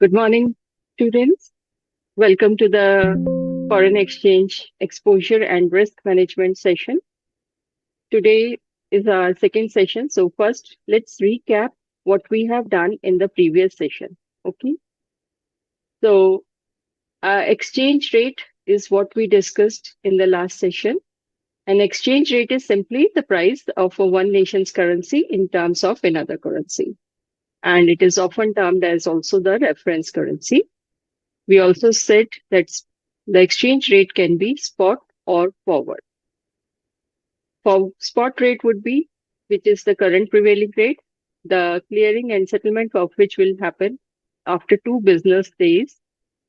Good morning, students. Welcome to the Foreign Exchange Exposure and Risk Management session. Today is our second session. So first, let's recap what we have done in the previous session. Okay. So exchange rate is what we discussed in the last session. An exchange rate is simply the price of one nation's currency in terms of another currency. And it is often termed as also the reference currency. We also said that the exchange rate can be spot or forward. For spot rate would be, which is the current prevailing rate, the clearing and settlement of which will happen after 2 business days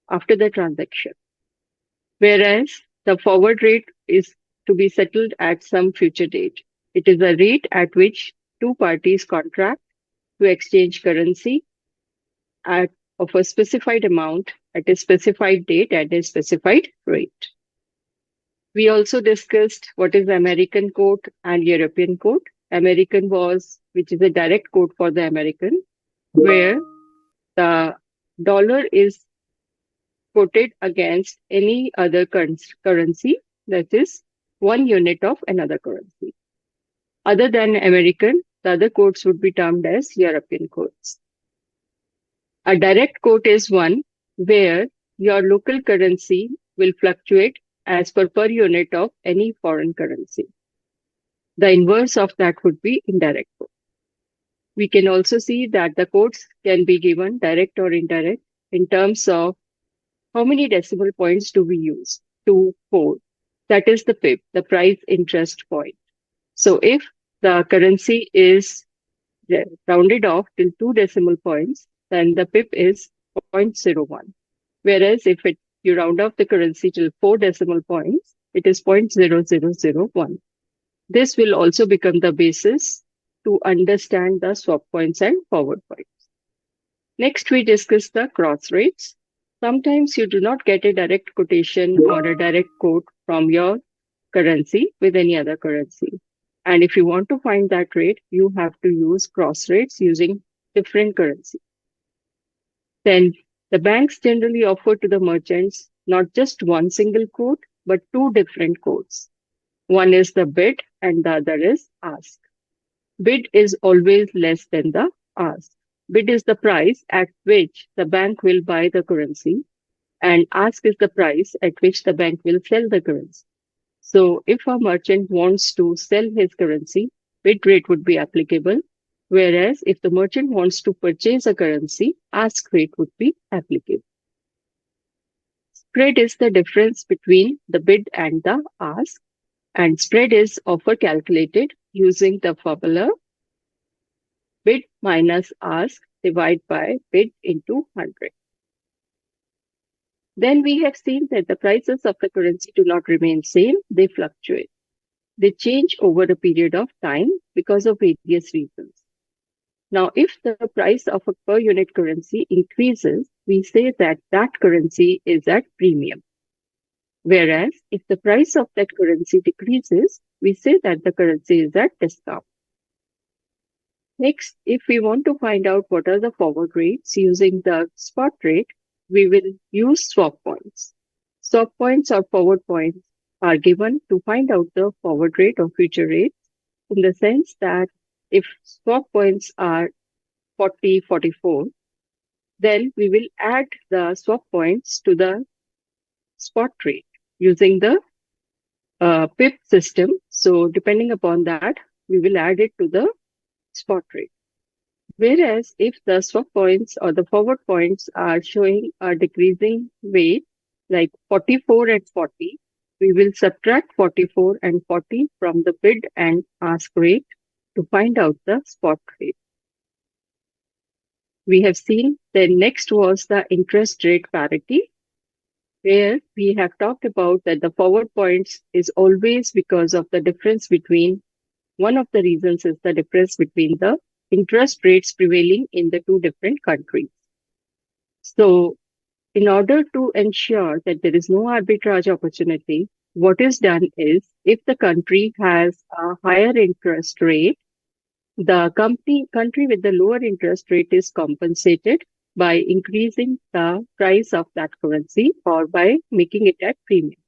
after the transaction. Whereas the forward rate is to be settled at some future date. It is a rate at which two parties contract to exchange currency at of a specified amount at a specified date at a specified rate. We also discussed what is American quote and European quote. American was, which is a direct quote for the American, where the dollar is quoted against any other currency, that is one unit of another currency. Other than American, the other quotes would be termed as European quotes. A direct quote is one where your local currency will fluctuate as per unit of any foreign currency. The inverse of that would be indirect quote. We can also see that the quotes can be given direct or indirect in terms of how many decimal points do we use to quote. That is the PIP, the price interest point. So if the currency is rounded off till 2 decimal points, then the PIP is 0.01. Whereas if you round off the currency till 4 decimal points, it is 0.0001. This will also become the basis to understand the swap points and forward points. Next, we discuss the cross rates. Sometimes you do not get a direct quotation or a direct quote from your currency with any other currency. And if you want to find that rate, you have to use cross rates using different currency. Then the banks generally offer to the merchants not just one single quote, but two different quotes. One is the bid and the other is ask. Bid is always less than the ask. Bid is the price at which the bank will buy the currency, and ask is the price at which the bank will sell the currency. So if a merchant wants to sell his currency, bid rate would be applicable. Whereas if the merchant wants to purchase a currency, ask rate would be applicable. Spread is the difference between the bid and the ask, and spread is often calculated using the formula bid minus ask divided by bid into 100. Then we have seen that the prices of the currency do not remain same, they fluctuate. They change over a period of time because of various reasons. Now, if the price of a per unit currency increases, we say that that currency is at premium. Whereas if the price of that currency decreases, we say that the currency is at discount. Next, if we want to find out what are the forward rates using the spot rate, we will use swap points. Swap points or forward points are given to find out the forward rate or future rates in the sense that if swap points are 40, 44, then we will add the swap points to the spot rate using the PIP system. So depending upon that, we will add it to the spot rate. Whereas if the swap points or the forward points are showing a decreasing weight, like 44 and 40, we will subtract 44 and 40 from the bid and ask rate to find out the spot rate. We have seen the next was the interest rate parity, where we have talked about that the forward points is always because of the difference between, one of the reasons is the difference between the interest rates prevailing in the two different countries. So in order to ensure that there is no arbitrage opportunity, what is done is if the country has a higher interest rate, the country with the lower interest rate is compensated by increasing the price of that currency or by making it at premium.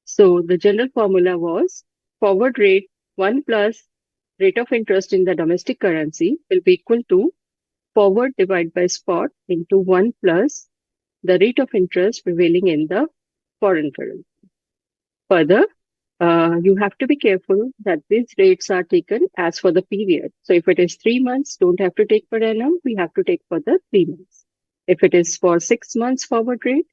So the general formula was forward rate 1 plus rate of interest in the domestic currency will be equal to forward divided by spot into 1 plus the rate of interest prevailing in the foreign currency. Further, you have to be careful that these rates are taken as for the period. So if it is 3 months, don't have to take per annum. We have to take for the 3 months. If it is for 6 months forward rate,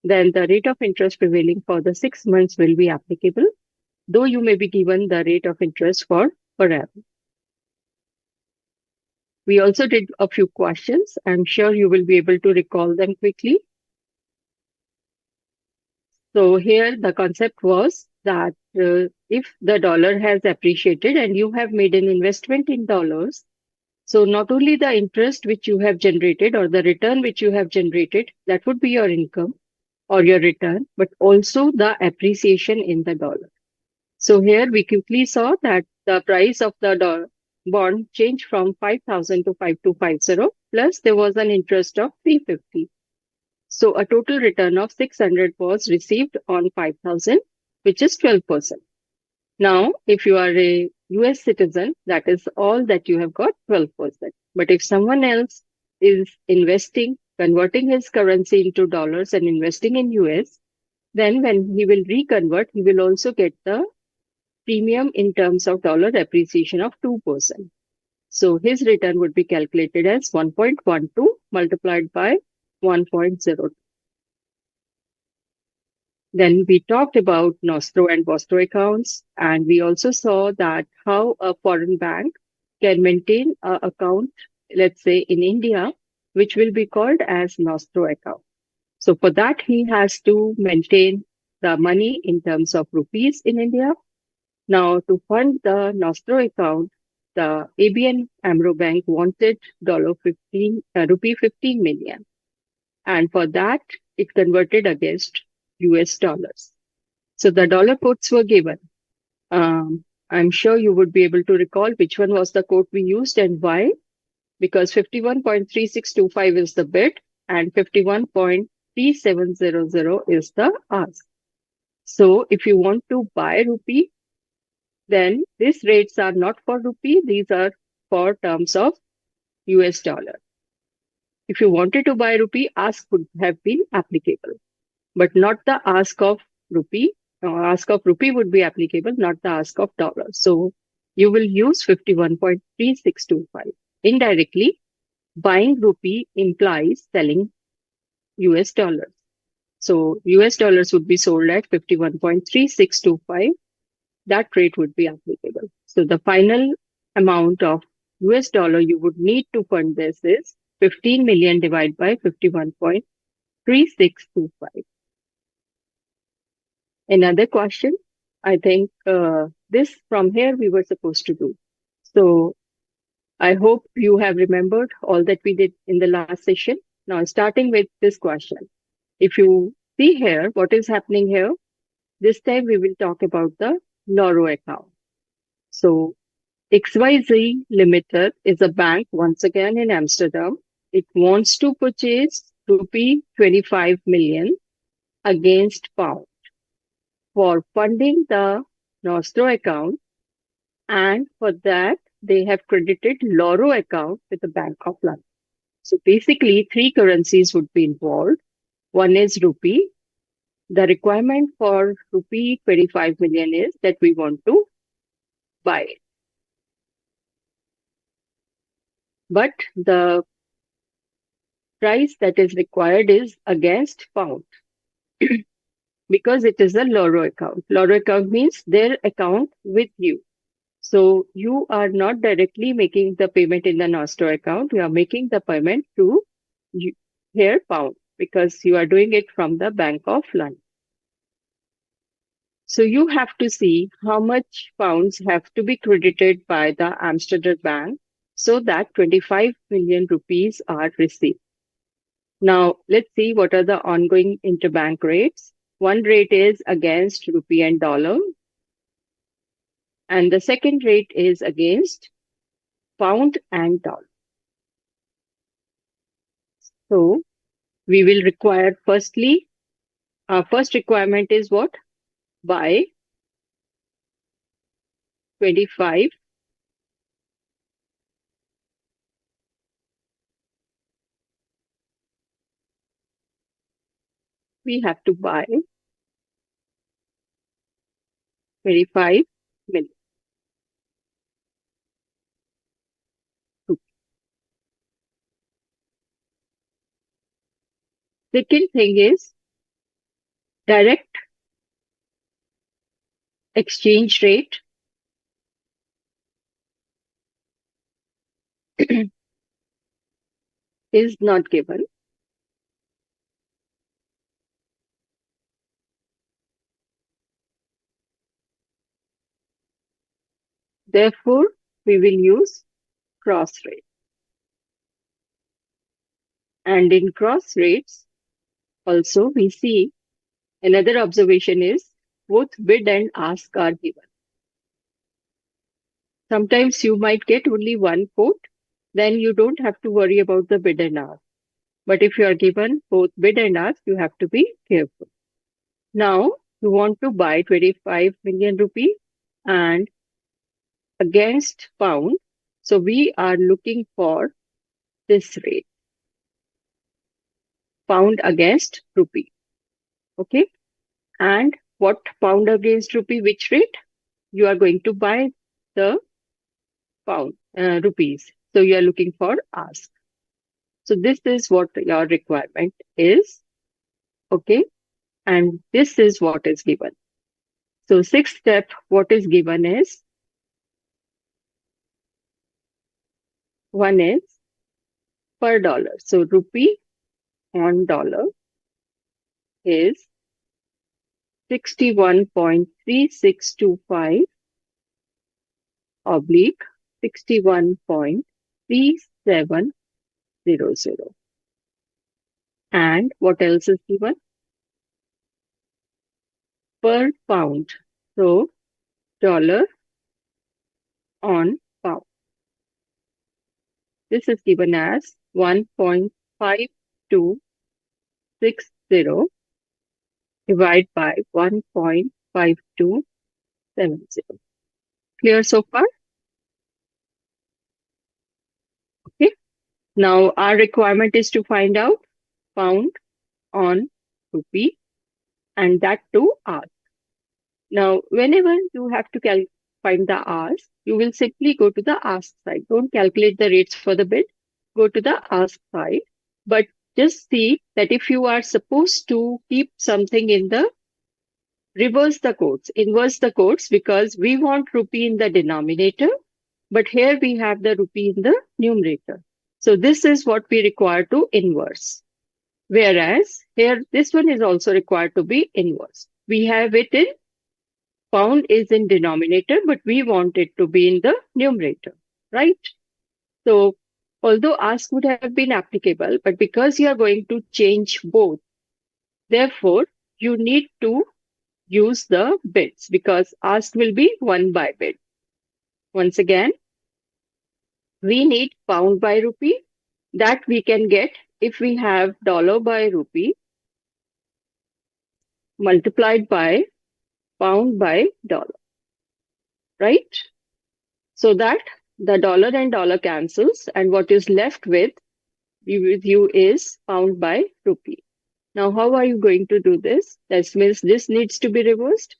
then the rate of interest prevailing for the 6 months will be applicable, though you may be given the rate of interest for per annum. We also did a few questions. I'm sure you will be able to recall them quickly. So here the concept was that if the dollar has appreciated and you have made an investment in dollars, so not only the interest which you have generated or the return which you have generated, that would be your income or your return, but also the appreciation in the dollar. So here we quickly saw that the price of the bond changed from 5,000 to 5250, plus there was an interest of 350. So a total return of 600 was received on 5,000, which is 12%. Now, if you are a US citizen, that is all that you have got, 12%. But if someone else is investing, converting his currency into dollars and investing in US, then when he will reconvert, he will also get the premium in terms of dollar appreciation of 2%. So his return would be calculated as 1.12 multiplied by 1.02. Then we talked about Nostro and Vostro accounts, and we also saw that how a foreign bank can maintain an account, let's say in India, which will be called as Nostro account. So for that, he has to maintain the money in terms of rupees in India. Now, to fund the Nostro account, the ABN AMRO Bank wanted rupee 15 million. And for that, it converted against US dollars. So the dollar quotes were given. I'm sure you would be able to recall which one was the quote we used and why. Because 51.3625 is the bid and 51.3700 is the ask. So if you want to buy rupee, then these rates are not for rupee, these are for terms of US dollar. If you wanted to buy rupee, ask would have been applicable, but not the ask of rupee. Ask of rupee would be applicable, not the ask of dollar. So you will use 51.3625. Indirectly, buying rupee implies selling US dollars. So US dollars would be sold at 51.3625. That rate would be applicable. So the final amount of US dollar you would need to fund this is 15 million divided by 51.3625. Another question, I think this from here we were supposed to do. So I hope you have remembered all that we did in the last session. Now, starting with this question. If you see here, what is happening here? This time we will talk about the Loro account. So XYZ Limited is a bank once again in Amsterdam. It wants to purchase rupee 25 million against pound for funding the Nostro account, and for that they have credited Loro account with the Bank of London. So basically, three currencies would be involved. One is rupee. The requirement for rupee 25 million is that we want to buy it. But the price that is required is against pound because it is a Loro account. Loro account means their account with you. So you are not directly making the payment in the Nostro account. You are making the payment to here pound because you are doing it from the Bank of London. So you have to see how much pounds have to be credited by the Amsterdam Bank so that 25 million rupees are received. Now, let's see what are the ongoing interbank rates. One rate is against rupee and dollar, and the second rate is against pound and dollar. So we will require firstly, our first requirement is what? Buy 25 we have to buy 25 million. Second thing is direct exchange rate is not given. Therefore, we will use cross rate. And in cross rates, also we see another observation is both bid and ask are given. Sometimes you might get only one quote, then you don't have to worry about the bid and ask. But if you are given both bid and ask, you have to be careful. Now, you want to buy 25 million rupee and against pound. So we are looking for this rate, pound against rupee. Okay. And what pound against rupee, which rate? You are going to buy the pound, rupees. So you are looking for ask. So this is what your requirement is. Okay. And this is what is given. So sixth step, what is given is one is per dollar. So rupee on dollar is 61.3625 oblique 61.3700. And what else is given? Per pound. So dollar on pound. This is given as 1.5260 divided by 1.5270. Clear so far? Okay. Now our requirement is to find out pound on rupee and that too ask. Now, whenever you have to find the ask, you will simply go to the ask side. Don't calculate the rates for the bid. Go to the ask side. But just see that if you are supposed to keep something in the reverse the quotes, inverse the quotes, because we want rupee in the denominator, but here we have the rupee in the numerator. So this is what we require to inverse. Whereas here, this one is also required to be inverse. We have it in pound is in denominator, but we want it to be in the numerator, right? So although ask would have been applicable, but because you are going to change both, therefore you need to use the bids because ask will be one by bid. Once again, we need pound by rupee that we can get if we have dollar by rupee multiplied by pound by dollar, right? So that the dollar and dollar cancels and what is left with you is pound by rupee. Now, how are you going to do this? That means this needs to be reversed.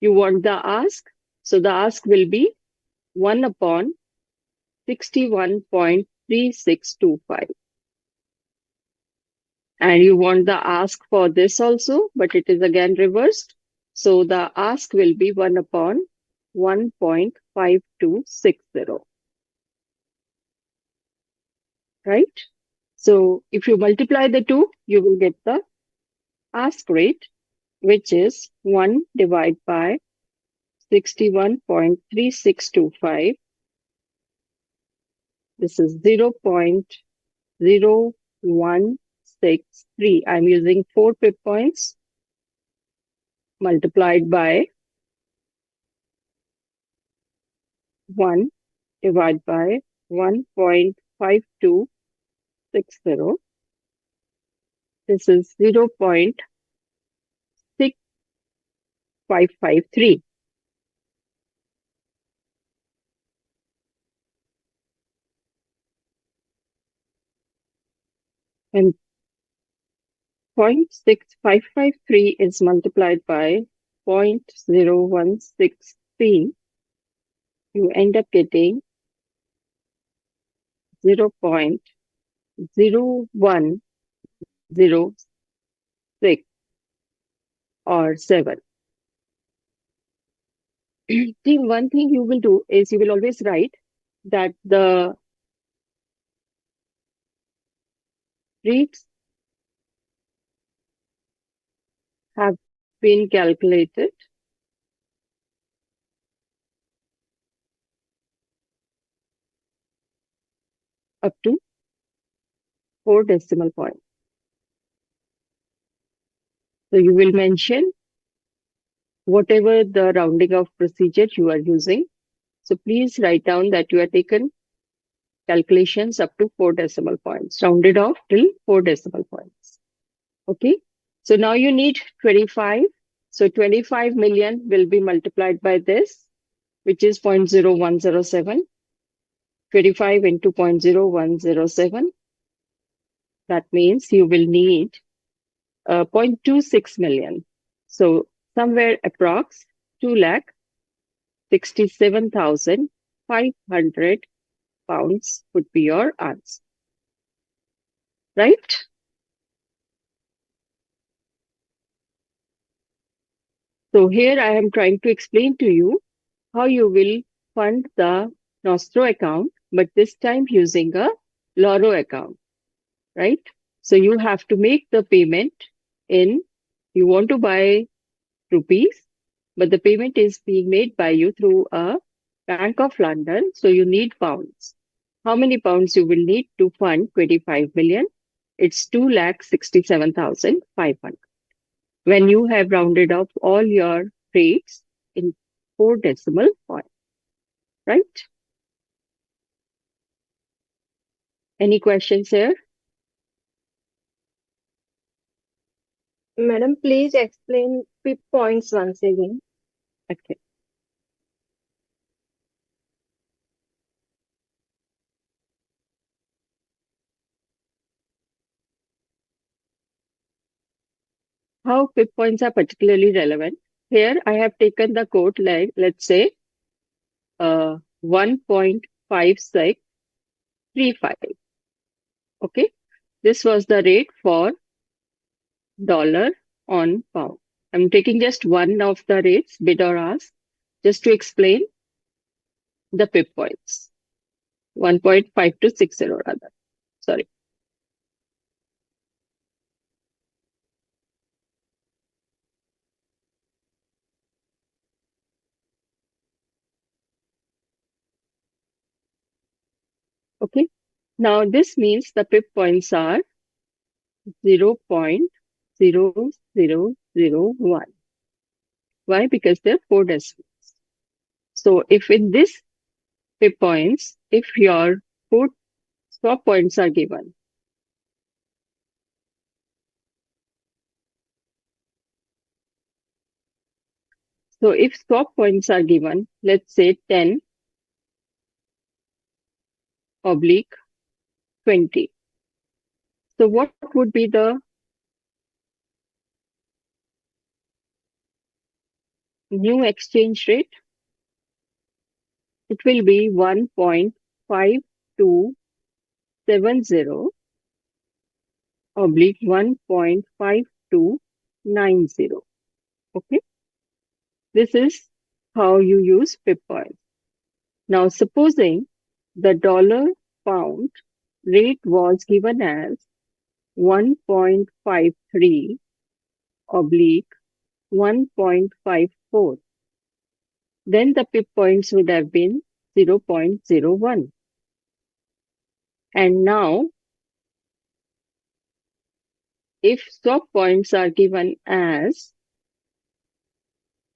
You want the ask. So the ask will be 1 upon 61.3625. And you want the ask for this also, but it is again reversed. So the ask will be 1 upon 1.5260. Right? So if you multiply the two, you will get the ask rate, which is 1 divided by 61.3625. This is 0.0163. I'm using 4 pip points multiplied by 1 divided by 1.5260. This is 0.6553. And 0.6553 is multiplied by 0.0163. You end up getting 0.0106 or 7. Team, one thing you will do is you will always write that the rates have been calculated up to 4 decimal points. So you will mention whatever the rounding off procedure you are using. So please write down that you have taken calculations up to 4 decimal points, rounded off till 4 decimal points. Okay. So now you need 25. So 25 million will be multiplied by this, which is 0.0107. 25 into 0.0107. That means you will need 0.26 million. So somewhere approx 2,67,500 pounds would be your answer, right? So here I am trying to explain to you how you will fund the Nostro account, but this time using a Loro account, right? So you have to make the payment you want to buy rupees, but the payment is being made by you through a Bank of London, so you need pounds. How many pounds you will need to fund 25 million? It's 2,67,500. When you have rounded off all your rates in 4 decimal points, right? Any questions here? Madam, please explain pip points once again. Okay. How pip points are particularly relevant? Here I have taken the quote like, let's say, 1.5635. Okay. This was the rate for dollar on pound. I'm taking just one of the rates, bid or ask, just to explain the pip points. 1.5260 rather. Sorry. Okay. Now this means the pip points are 0.0001. Why? Because they're 4 decimals. So if in this pip points, if your 4 stop points are given, so if stop points are given, let's say 10 oblique 20. So what would be the new exchange rate? It will be 1.5270 oblique 1.5290. Okay. This is how you use pip points. Now, supposing the dollar pound rate was given as 1.53 oblique 1.54, then the pip points would have been 0.01. And now, if stop points are given as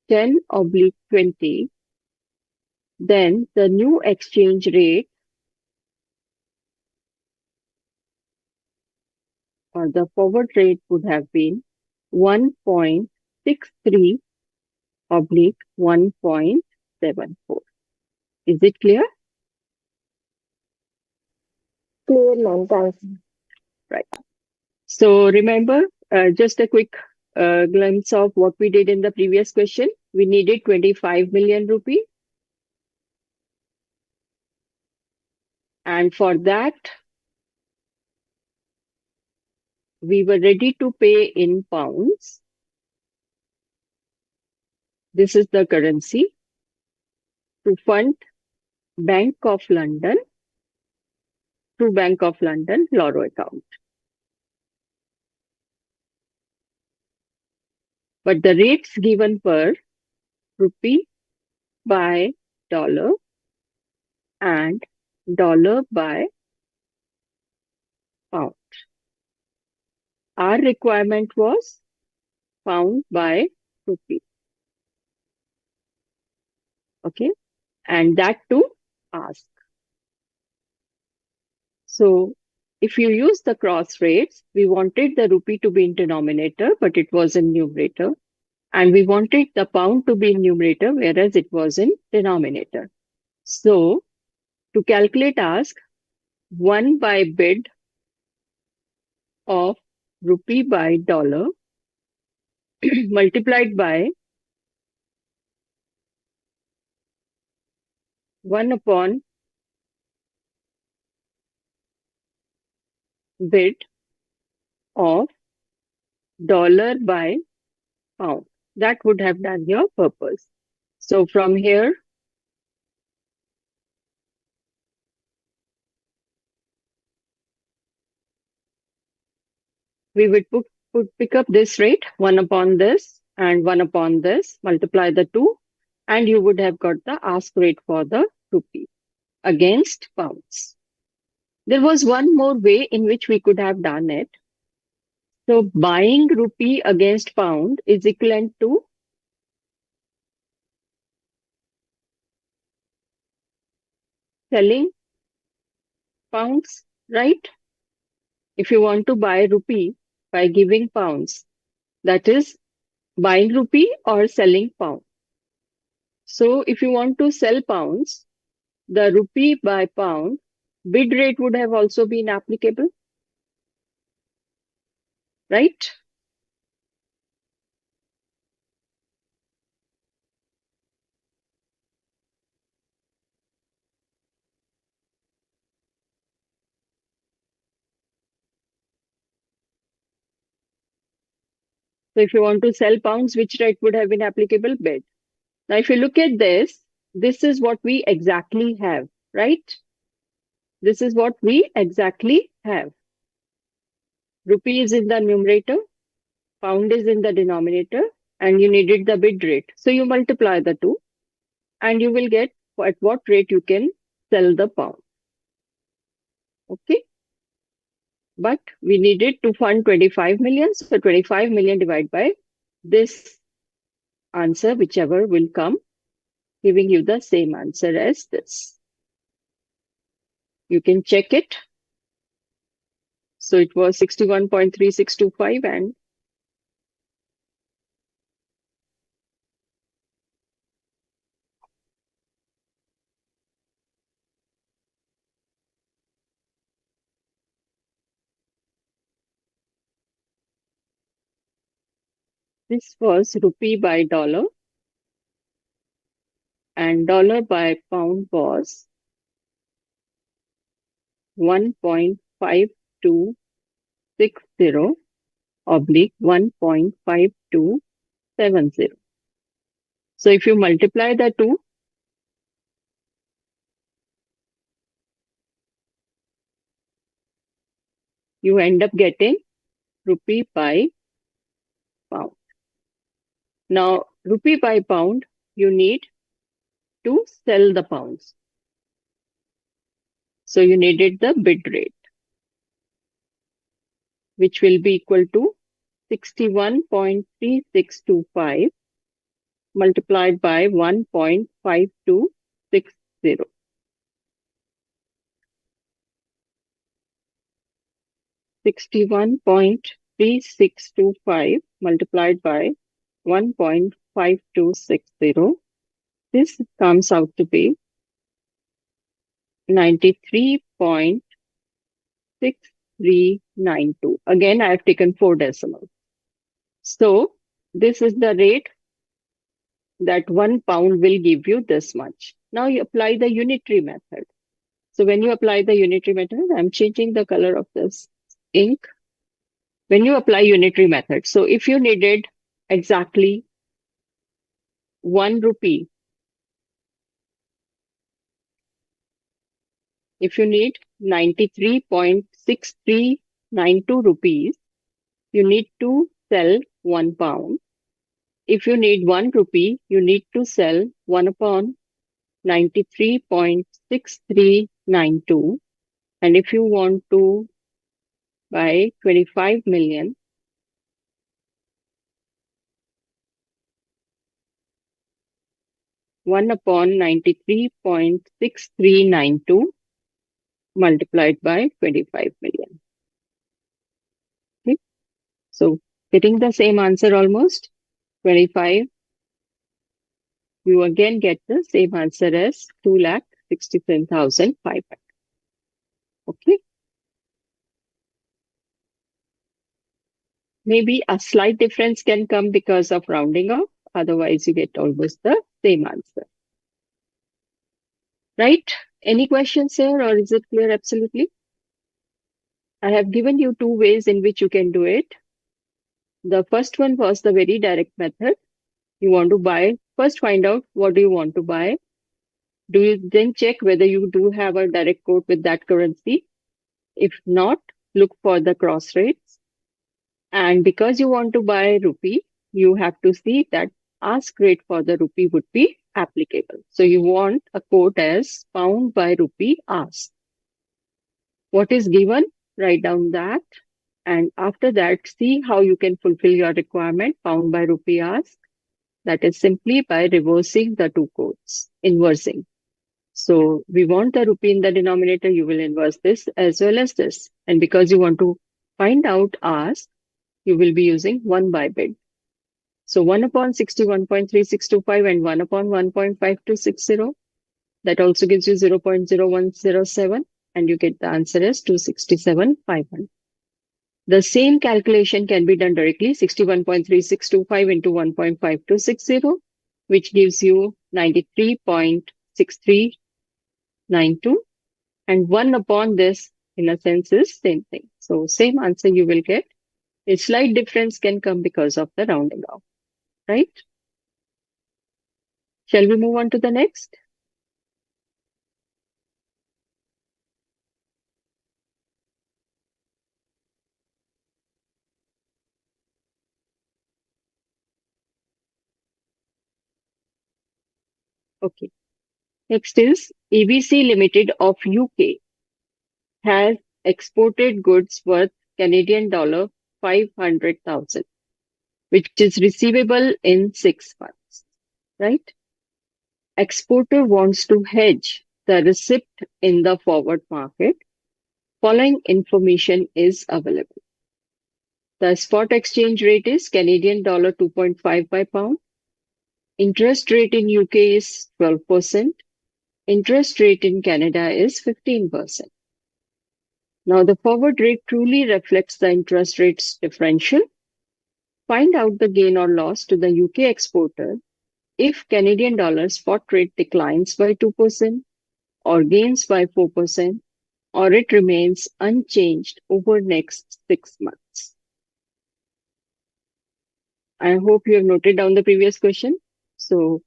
10 oblique 20, then the new exchange rate or the forward rate would have been 1.63 oblique 1.74. Is it clear? Clear, ma'am. Thanks. Right. So remember, just a quick glimpse of what we did in the previous question. We needed 25 million rupee. And for that, we were ready to pay in pounds. This is the currency to fund Bank of London through Bank of London Loro account. But the rates given per rupee by dollar and dollar by pound. Our requirement was pound by rupee. Okay. And that to ask. So if you use the cross rates, we wanted the rupee to be in denominator, but it was in numerator. And we wanted the pound to be in numerator, whereas it was in denominator. So to calculate ask, 1 by bid of rupee by dollar multiplied by 1 upon bid of dollar by pound. That would have done your purpose. So from here, we would pick up this rate, 1 upon this and 1 upon this, multiply the two, and you would have got the ask rate for the rupee against pounds. There was one more way in which we could have done it. So buying rupee against pound is equivalent to selling pounds, right? If you want to buy rupee by giving pounds, that is buying rupee or selling pound. So if you want to sell pounds, the rupee by pound bid rate would have also been applicable, right? So if you want to sell pounds, which rate would have been applicable? Bid. Now, if you look at this, this is what we exactly have, right? This is what we exactly have. Rupee is in the numerator, pound is in the denominator, and you needed the bid rate. So you multiply the two, and you will get at what rate you can sell the pound. Okay. But we needed to fund 25 million. So 25 million divided by this answer, whichever will come, giving you the same answer as this. You can check it. So it was 61.3625 and this was rupee by dollar and dollar by pound was 1.5260 oblique 1.5270. So if you multiply the two, you end up getting rupee by pound. Now, rupee by pound, you need to sell the pounds. So you needed the bid rate, which will be equal to 61.3625 multiplied by 1.5260. 61.3625 multiplied by 1.5260. This comes out to be 93.6392. Again, I have taken 4 decimals. So this is the rate that 1 pound will give you this much. Now you apply the unitary method. So when you apply the unitary method, I'm changing the color of this ink. When you apply unitary method, so if you needed exactly 1 rupee, if you need 93.6392 rupees, you need to sell 1 pound. If you need 1 rupee, you need to sell 1 upon 93.6392. And if you want to buy 25 million, 1 upon 93.6392 multiplied by 25 million. Okay. So getting the same answer almost, 25, you again get the same answer as 2,67,500. Okay. Maybe a slight difference can come because of rounding off. Otherwise, you get almost the same answer. Right? Any questions here, or is it clear absolutely? I have given you 2 ways in which you can do it. The first one was the very direct method. You want to buy, first find out what do you want to buy. Do you then check whether you do have a direct quote with that currency? If not, look for the cross rates. And because you want to buy rupee, you have to see that ask rate for the rupee would be applicable. So you want a quote as pound by rupee ask. What is given? Write down that. And after that, see how you can fulfill your requirement, pound by rupee ask. That is simply by reversing the two quotes, inversing. So we want the rupee in the denominator, you will inverse this as well as this. And because you want to find out ask, you will be using 1 by bid. So 1 upon 61.3625 and 1 upon 1.5260. That also gives you 0.0107 and you get the answer as 267,500. The same calculation can be done directly, 61.3625 into 1.5260, which gives you 93.6392. And 1 upon this, in a sense, is same thing. So same answer you will get. A slight difference can come because of the rounding off, right? Shall we move on to the next? Okay. Next is ABC Limited of UK has exported goods worth Canadian dollar 500,000, which is receivable in 6 months, right? Exporter wants to hedge the receipt in the forward market. Following information is available. The spot exchange rate is Canadian dollar 2.5 by pound. Interest rate in UK is 12%. Interest rate in Canada is 15%. Now, the forward rate truly reflects the interest rates differential. Find out the gain or loss to the UK exporter if Canadian dollar spot rate declines by 2% or gains by 4% or it remains unchanged over next 6 months. I hope you have noted down the previous question. So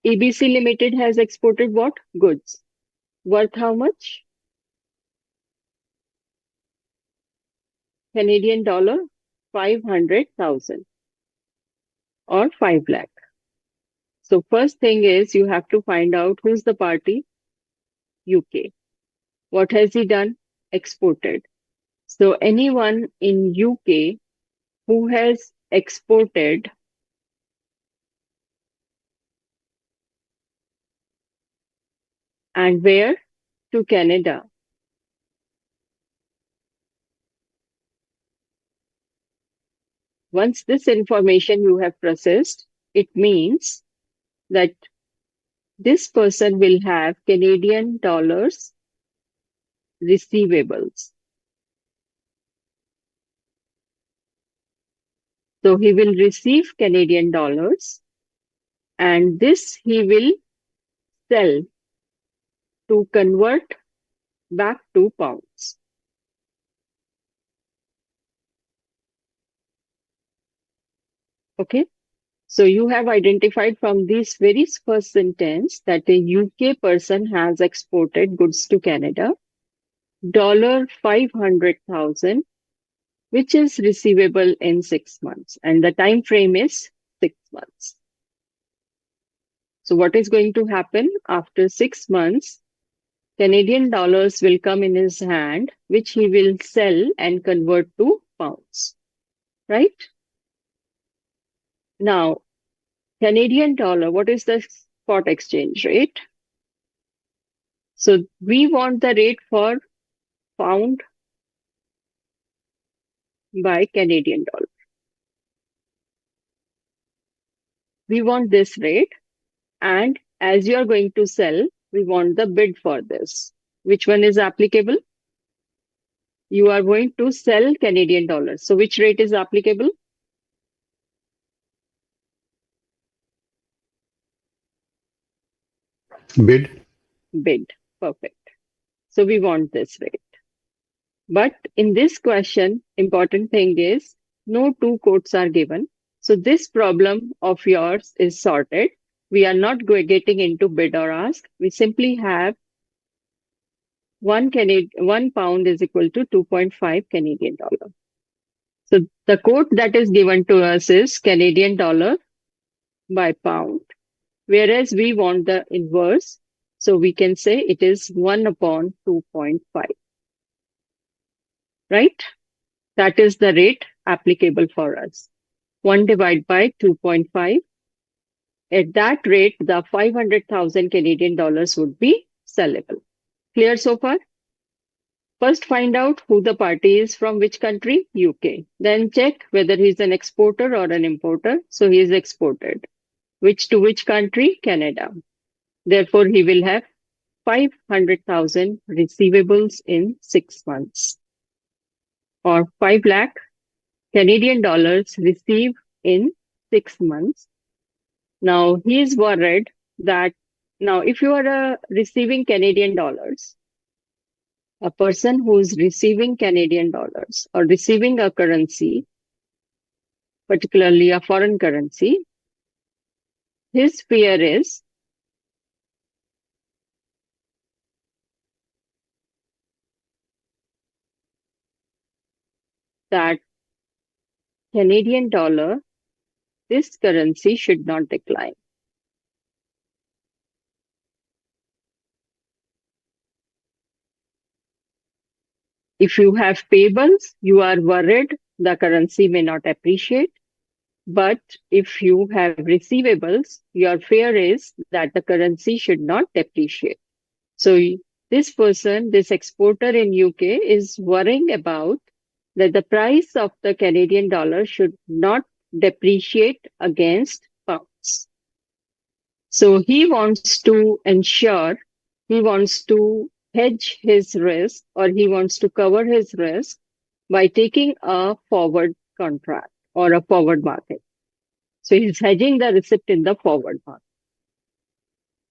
ABC Limited has exported what? Goods. Worth how much? Canadian dollar 500,000 or 5 lakh. So first thing is you have to find out who's the party. UK. What has he done? Exported. So anyone in UK who has exported and where? To Canada. Once this information you have processed, it means that this person will have Canadian dollars receivables. So he will receive Canadian dollars and this he will sell to convert back to pounds. Okay. So you have identified from this very first sentence that a UK person has exported goods to Canada, $500,000, which is receivable in 6 months, and the time frame is 6 months. So what is going to happen after 6 months? Canadian dollars will come in his hand, which he will sell and convert to pounds, right? Now, Canadian dollar, what is the spot exchange rate? So we want the rate for pound by Canadian dollar. We want this rate, and as you are going to sell, we want the bid for this. Which one is applicable? You are going to sell Canadian dollars. So which rate is applicable? Bid. Bid. Perfect. So we want this rate. But in this question, important thing is no two quotes are given. So this problem of yours is sorted. We are not getting into bid or ask. We simply have one pound is equal to 2.5 Canadian dollar. So the quote that is given to us is Canadian dollar by pound, whereas we want the inverse. So we can say it is 1 upon 2.5, right? That is the rate applicable for us. 1 divided by 2.5. At that rate, the 500,000 Canadian dollars would be sellable. Clear so far? First, find out who the party is from which country, UK. Then check whether he's an exporter or an importer. So he is exported. Which to which country? Canada. Therefore, he will have 500,000 receivables in 6 months, or 5 lakh Canadian dollars received in 6 months. Now he is worried that now if you are receiving Canadian dollars, a person who is receiving Canadian dollars or receiving a currency, particularly a foreign currency, his fear is that Canadian dollar, this currency should not decline. If you have payables, you are worried the currency may not appreciate. But if you have receivables, your fear is that the currency should not depreciate. So this person, this exporter in UK is worrying about that the price of the Canadian dollar should not depreciate against pounds. So he wants to ensure, he wants to hedge his risk, or he wants to cover his risk by taking a forward contract or a forward market. So he's hedging the receipt in the forward market.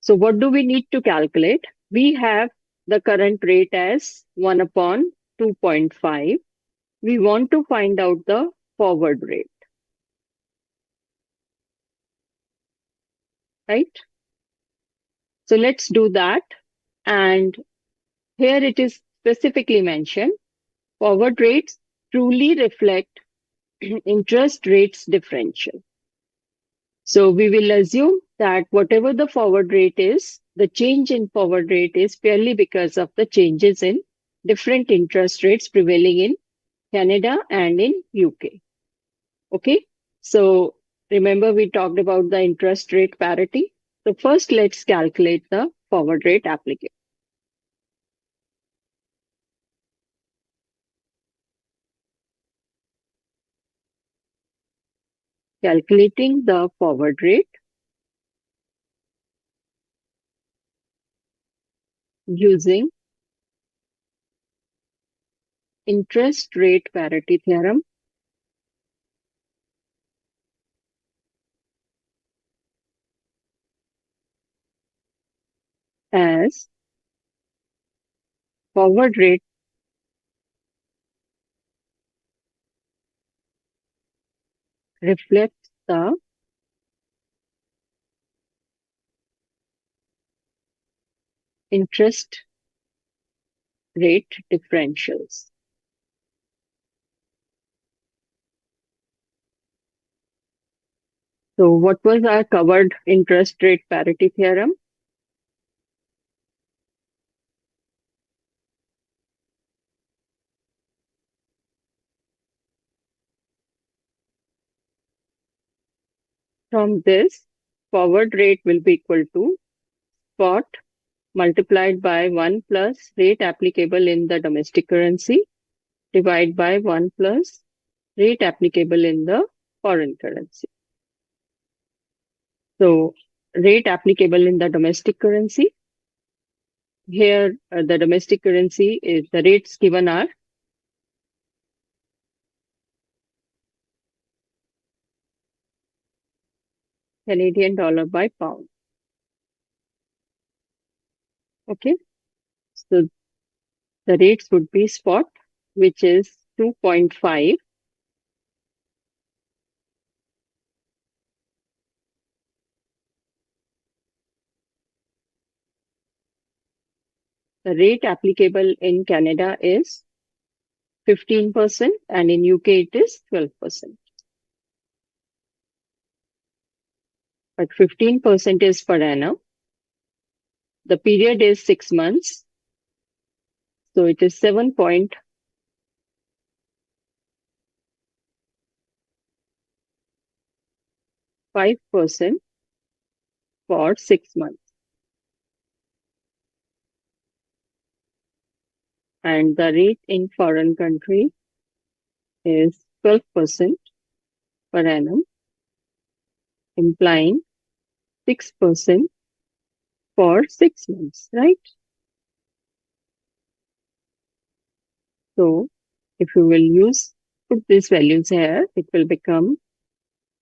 So what do we need to calculate? We have the current rate as 1 upon 2.5. We want to find out the forward rate, right? So let's do that. And here it is specifically mentioned, forward rates truly reflect interest rates differential. So we will assume that whatever the forward rate is, the change in forward rate is purely because of the changes in different interest rates prevailing in Canada and in UK. Okay. So remember we talked about the interest rate parity. So first let's calculate the forward rate applicable. calculating the forward rate using interest rate parity theorem as forward rate reflects the interest rate differentials. So what was our covered interest rate parity theorem? From this, forward rate will be equal to spot multiplied by 1 plus rate applicable in the domestic currency divided by 1 plus rate applicable in the foreign currency. So rate applicable in the domestic currency. Here, the domestic currency is the rates given are Canadian dollar by pound. Okay, so the rates would be spot, which is 2.5, the rate applicable in Canada is 15% and in UK it is 12%. But 15% is per annum. The period is 6 months. So it is 7.5% for 6 months. And the rate in foreign country is 12% per annum, implying 6% for 6 months, right? So if you will put these values here, it will become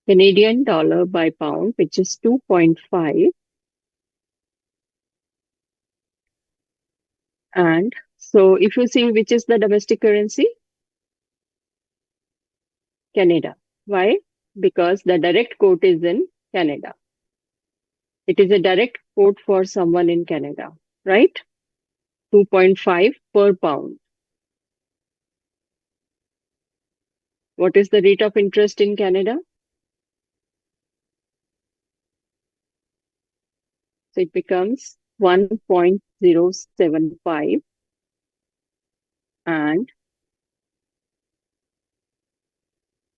Canadian dollar by pound, which is 2.5. And so if you see which is the domestic currency, Canada. Why? Because the direct quote is in Canada. It is a direct quote for someone in Canada, right? 2.5 per pound. What is the rate of interest in Canada? So it becomes 1.075 and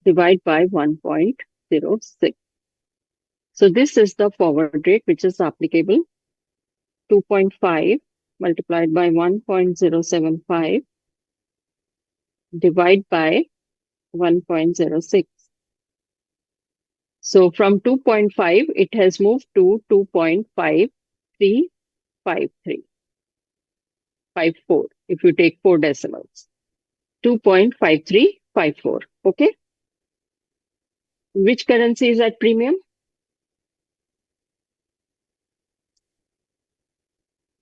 divide by 1.06. So this is the forward rate which is applicable. 2.5 multiplied by 1.075 divide by 1.06. So from 2.5, it has moved to 2.5353, 54, if you take 4 decimals. 2.5354. Okay. Which currency is at premium?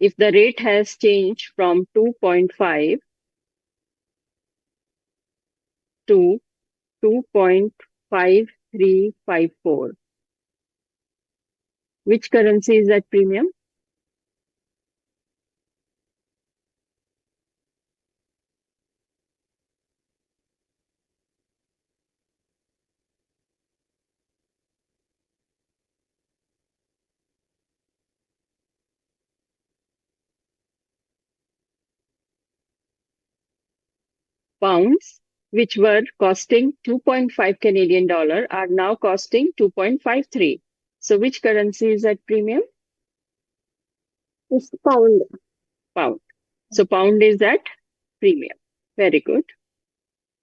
If the rate has changed from 2.5 to 2.5354, which currency is at premium? Pounds, which were costing 2.5 Canadian dollar, are now costing 2.53. So which currency is at premium? It's pound. Pound. So pound is at premium. Very good.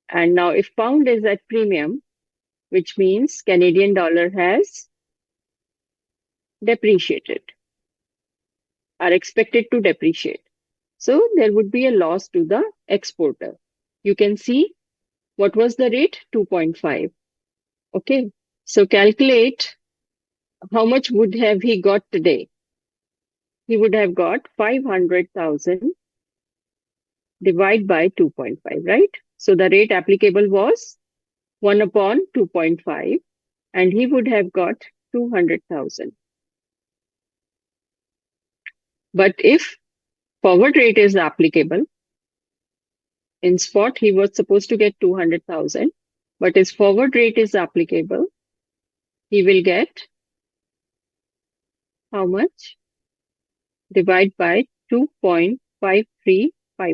And now if pound is at premium, which means Canadian dollar has depreciated, are expected to depreciate. So there would be a loss to the exporter. You can see what was the rate? 2.5. Okay. So calculate how much would have he got today. He would have got 500,000 divided by 2.5, right? So the rate applicable was 1 upon 2.5 and he would have got 200,000. But if forward rate is applicable, in spot he was supposed to get 200,000, but his forward rate is applicable, he will get how much? Divide by 2.5354.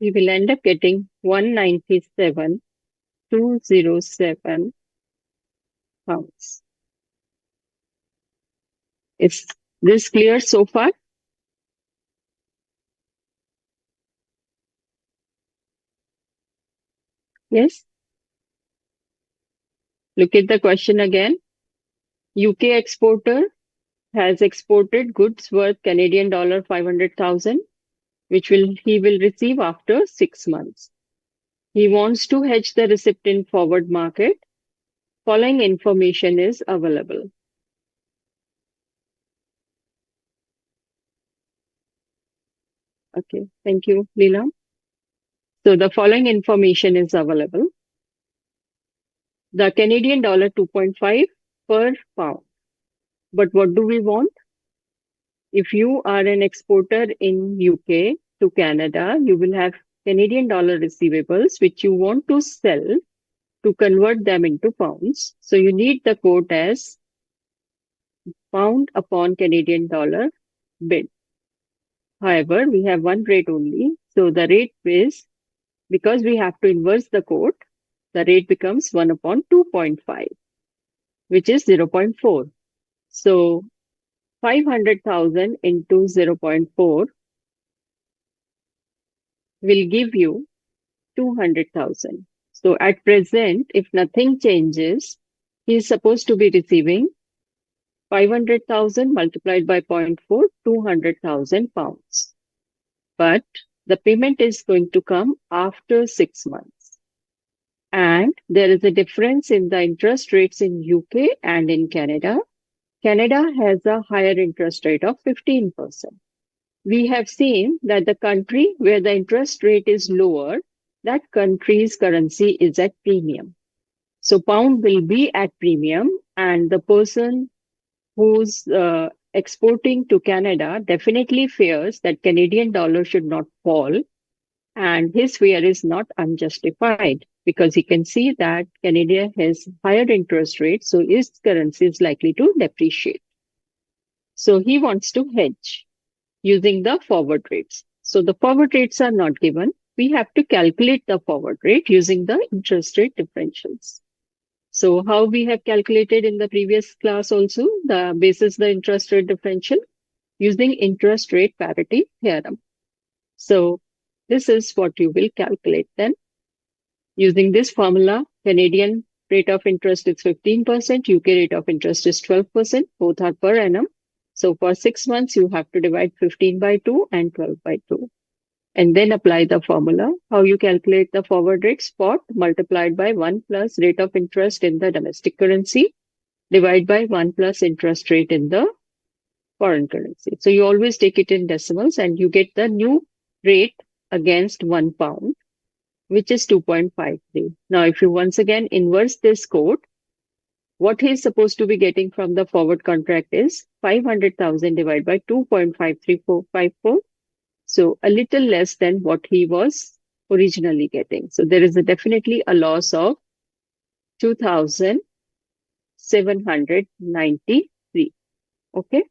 We will end up getting 197,207 pounds. Is this clear so far? Yes. Look at the question again. UK exporter has exported goods worth Canadian dollar 500,000, which he will receive after 6 months. He wants to hedge the receipt in forward market. Following information is available. Okay, thank you, Leela. So the following information is available. The Canadian dollar 2.5 per pound. But what do we want? If you are an exporter in UK to Canada, you will have Canadian dollar receivables which you want to sell to convert them into pounds. So you need the quote as pound upon Canadian dollar bid. However, we have one rate only. So the rate is, because we have to inverse the quote, the rate becomes 1 upon 2.5, which is 0.4. So 500,000 into 0.4 will give you 200,000. So at present, if nothing changes, he is supposed to be receiving 500,000 multiplied by 0.4, 200,000 pounds. But the payment is going to come after 6 months. And there is a difference in the interest rates in UK and in Canada. Canada has a higher interest rate of 15%. We have seen that the country where the interest rate is lower, that country's currency is at premium. So pound will be at premium and the person who's exporting to Canada definitely fears that Canadian dollar should not fall. And his fear is not unjustified because he can see that Canada has higher interest rates, so his currency is likely to depreciate. So he wants to hedge using the forward rates. So the forward rates are not given. We have to calculate the forward rate using the interest rate differentials. So how we have calculated in the previous class also, the basis the interest rate differential using interest rate parity theorem. So this is what you will calculate then. Using this formula, Canadian rate of interest is 15%, UK rate of interest is 12%, both are per annum. So for 6 months, you have to divide 15 by 2 and 12 by 2. And then apply the formula. How you calculate the forward rate? Spot multiplied by 1 plus rate of interest in the domestic currency, divide by 1 plus interest rate in the foreign currency. So you always take it in decimals and you get the new rate against 1 pound, which is 2.53. Now, if you once again inverse this quote, what he is supposed to be getting from the forward contract is 500,000 divided by 2.53454. So a little less than what he was originally getting. So there is definitely a loss of 2,793. Okay.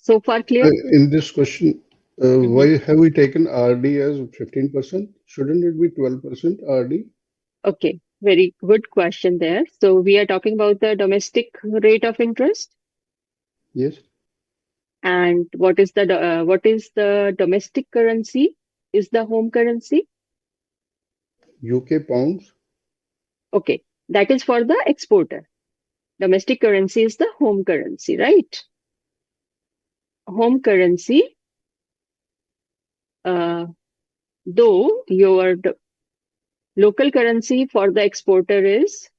So far clear? In this question, Mhm. why have we taken RD as 15%? Shouldn't it be 12% RD? Okay, very good question there. So we are talking about the domestic rate of interest, Yes. and what is the domestic currency? Is the home currency? UK pounds. Okay, that is for the exporter. Domestic currency is the home currency, right? Home currency, uh, though local currency for the exporter is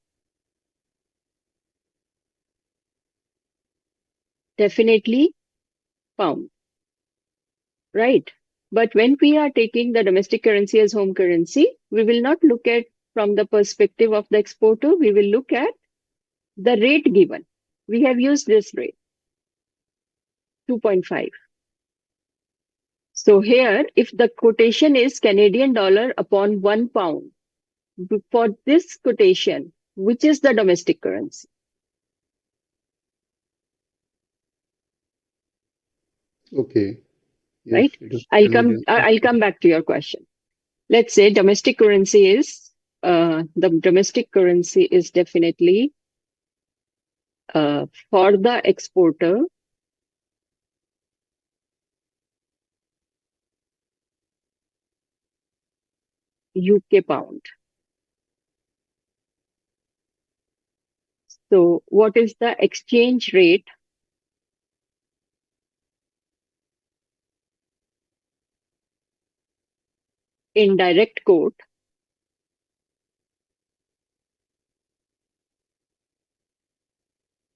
definitely pound, right? But when we are taking the domestic currency as home currency, we will not look at from the perspective of the exporter. We will look at the rate given. We have used this rate, 2.5. So here, if the quotation is Canadian dollar upon £1, for this quotation, which is the domestic currency, Okay. Yes, right? it is Canadian. I'll come back to your question. Let's say the domestic currency is definitely for the exporter UK pound. So what is the exchange rate in direct quote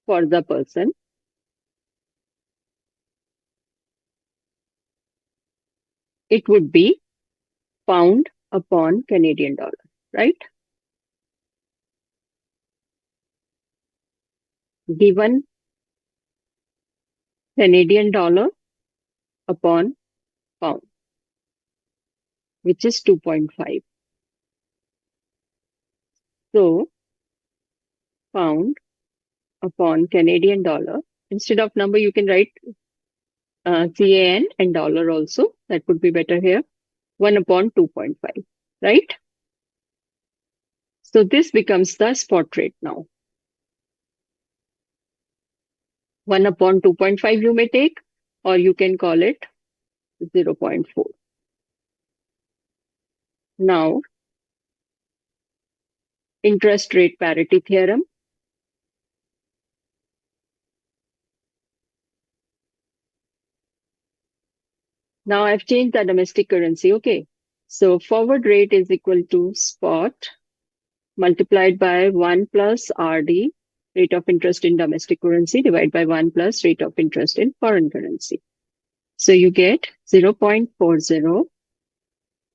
for the person? It would be pound upon Canadian dollar, right? Given Canadian dollar upon pound, which is 2.5. So pound upon Canadian dollar. Instead of number, you can write CAN and dollar also. That would be better here. 1 upon 2.5, right? So this becomes the spot rate now. 1 upon 2.5 you may take, or you can call it 0.4. Now, interest rate parity theorem. Now I've changed the domestic currency. Okay. So forward rate is equal to spot multiplied by 1 plus RD, rate of interest in domestic currency, divided by 1 plus rate of interest in foreign currency. So you get 0.40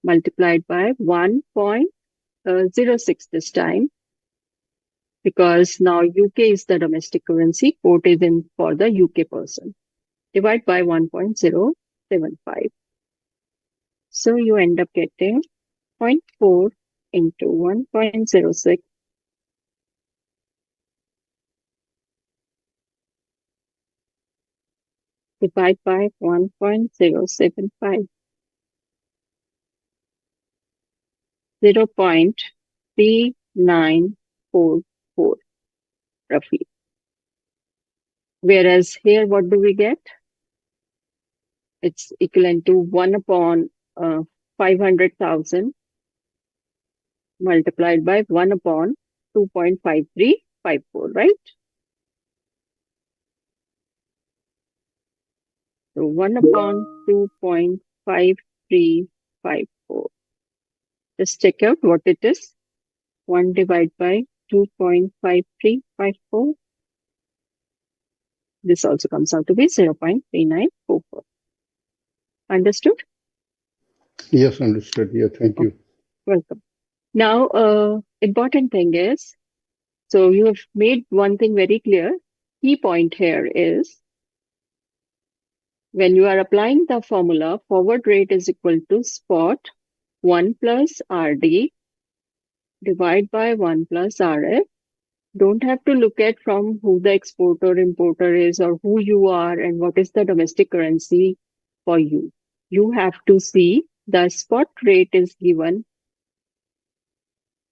multiplied by 1.06 this time, because now UK is the domestic currency, quote is in for the UK person, divide by 1.075. So you end up getting 0.4 into 1.06 divided by 1.075, 0.3944 roughly. Whereas here, what do we get? It's equivalent to 1 upon 500,000 multiplied by 1 upon 2.5354, right? So 1 upon 2.5354. Just check out what it is. 1 divided by 2.5354. This also comes out to be 0.3944. Understood? Yes, understood. Yeah, thank Oh, you. welcome. Now, important thing is, so you have made one thing very clear. Key point here is when you are applying the formula, forward rate is equal to spot 1 plus RD divide by 1 plus RF Don't have to look at from who the exporter importer is or who you are and what is the domestic currency for you. You have to see the spot rate is given.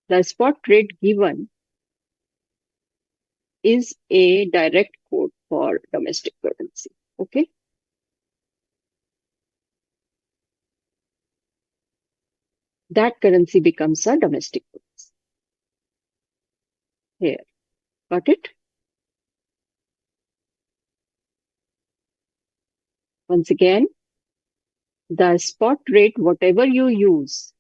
The spot rate given is a direct quote for domestic currency. Okay. That currency becomes a domestic currency. Here. Got it? Once again, the spot rate, whatever you use,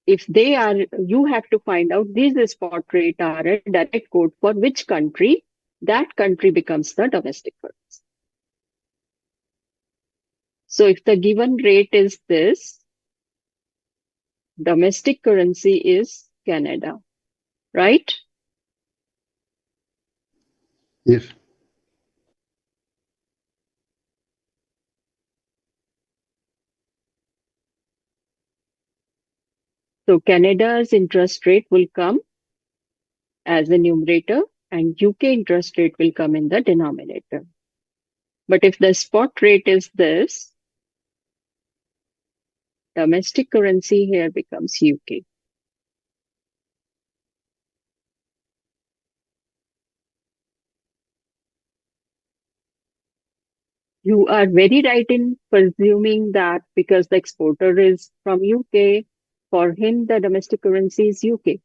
if they are, you have to find out these spot rate are a direct quote for which country, that country becomes the domestic currency. So if the given rate is this, domestic currency is Canada, right? Yes. So Canada's interest rate will come as a numerator and UK interest rate will come in the denominator. But if the spot rate is this, domestic currency here becomes UK. You are very right in presuming that because the exporter is from UK, for him the domestic currency is UK.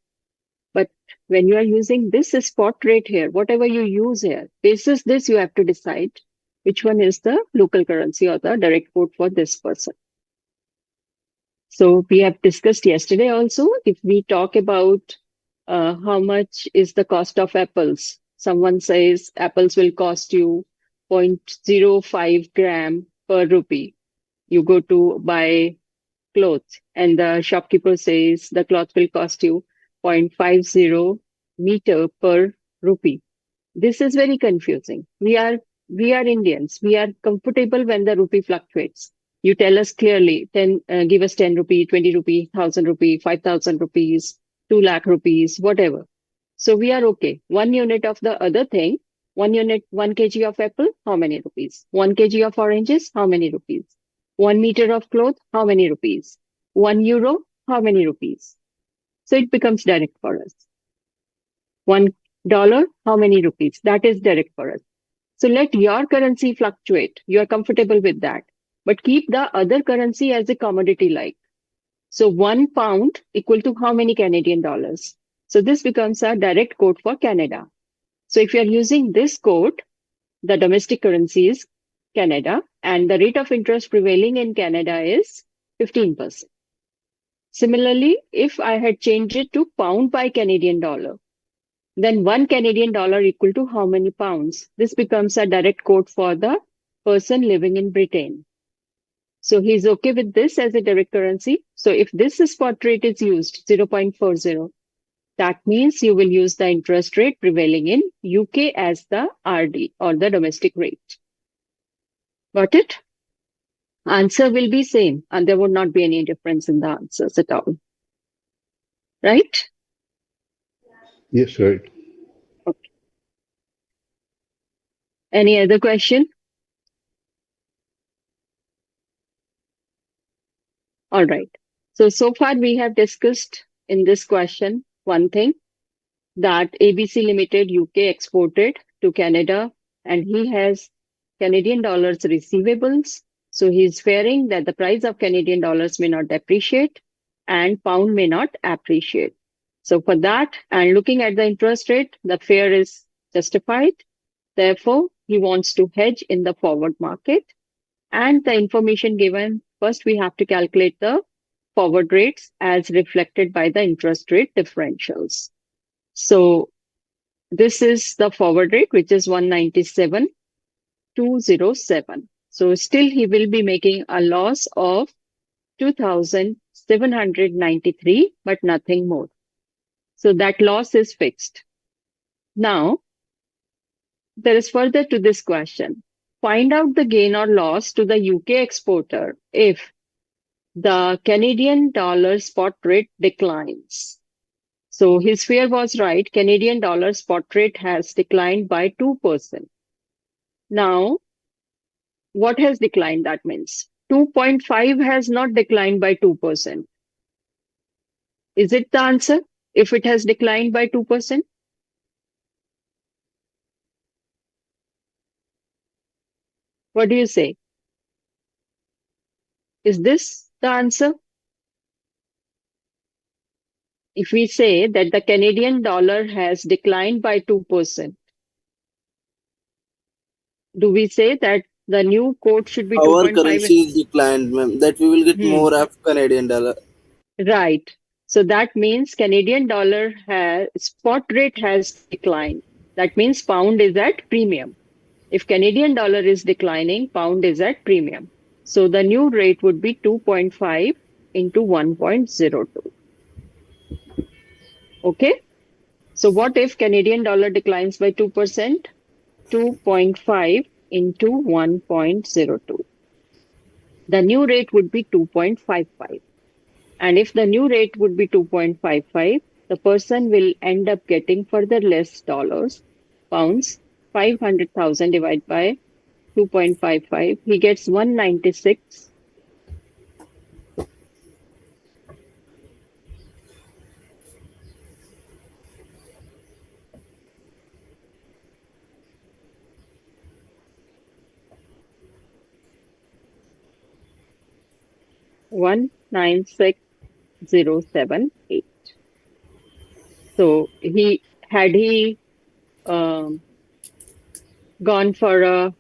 But when you are using this spot rate here, whatever you use here, basis this you have to decide which one is the local currency or the direct quote for this person. So we have discussed yesterday also, if we talk about how much is the cost of apples, someone says apples will cost you 0.05 gram per rupee. You go to buy clothes and the shopkeeper says the cloth will cost you 0.50 meter per rupee. This is very confusing. We are Indians. We are comfortable when the rupee fluctuates. You tell us clearly, give us 10 rupee, 20 rupee, 1,000 rupee, 5,000 rupees, 2 lakh rupees, whatever. So we are okay. 1 unit of the other thing, 1 unit, 1 kg of apple, how many rupees? 1 kg of oranges, how many rupees? 1 meter of cloth, how many rupees? €1, how many rupees? So it becomes direct for us. $1, how many rupees? That is direct for us. So let your currency fluctuate. You are comfortable with that. But keep the other currency as a commodity like. So 1 pound equal to how many Canadian dollars? So this becomes a direct quote for Canada. So if you are using this quote, the domestic currency is Canada and the rate of interest prevailing in Canada is 15%. Similarly, if I had changed it to pound by Canadian dollar, then 1 Canadian dollar equal to how many pounds? This becomes a direct quote for the person living in Britain. So he's okay with this as a direct currency. So if this spot rate is used, 0.40, that means you will use the interest rate prevailing in UK as the RD or the domestic rate. Got it? Answer will be same and there would not be any difference in the answers at all. Right? Yes, right. Okay. Any other question? All right. So far we have discussed in this question one thing that ABC Limited UK exported to Canada and he has Canadian dollars receivables. So he's fearing that the price of Canadian dollars may not depreciate and pound may not appreciate. So for that and looking at the interest rate, the fear is justified. Therefore, he wants to hedge in the forward market and the information given, first we have to calculate the forward rates as reflected by the interest rate differentials. So this is the forward rate, which is 197,207. So still he will be making a loss of 2,793, but nothing more. So that loss is fixed. Now, there is further to this question. Find out the gain or loss to the UK exporter if the Canadian dollar spot rate declines. So his fear was right. Canadian dollar spot rate has declined by 2%. Now, what has declined? That means 2.5 has not declined by 2%. Is it the answer? If it has declined by 2%? What do you say? Is this the answer? If we say that the Canadian dollar has declined by 2%, do we say that the new quote should be Our 2.5? currency is declined, ma'am. That we will get Hmm. more of Canadian dollar. Right. So that means Canadian dollar has spot rate has declined. That means pound is at premium. If Canadian dollar is declining, pound is at premium. So the new rate would be 2.5 into 1.02. Okay. So what if Canadian dollar declines by 2%? 2.5 into 1.02. The new rate would be 2.55. And if the new rate would be 2.55, the person will end up getting further less dollars, pounds, 500,000 divided by 2.55. He gets 196. One nine six zero seven eight. So he um, gone for a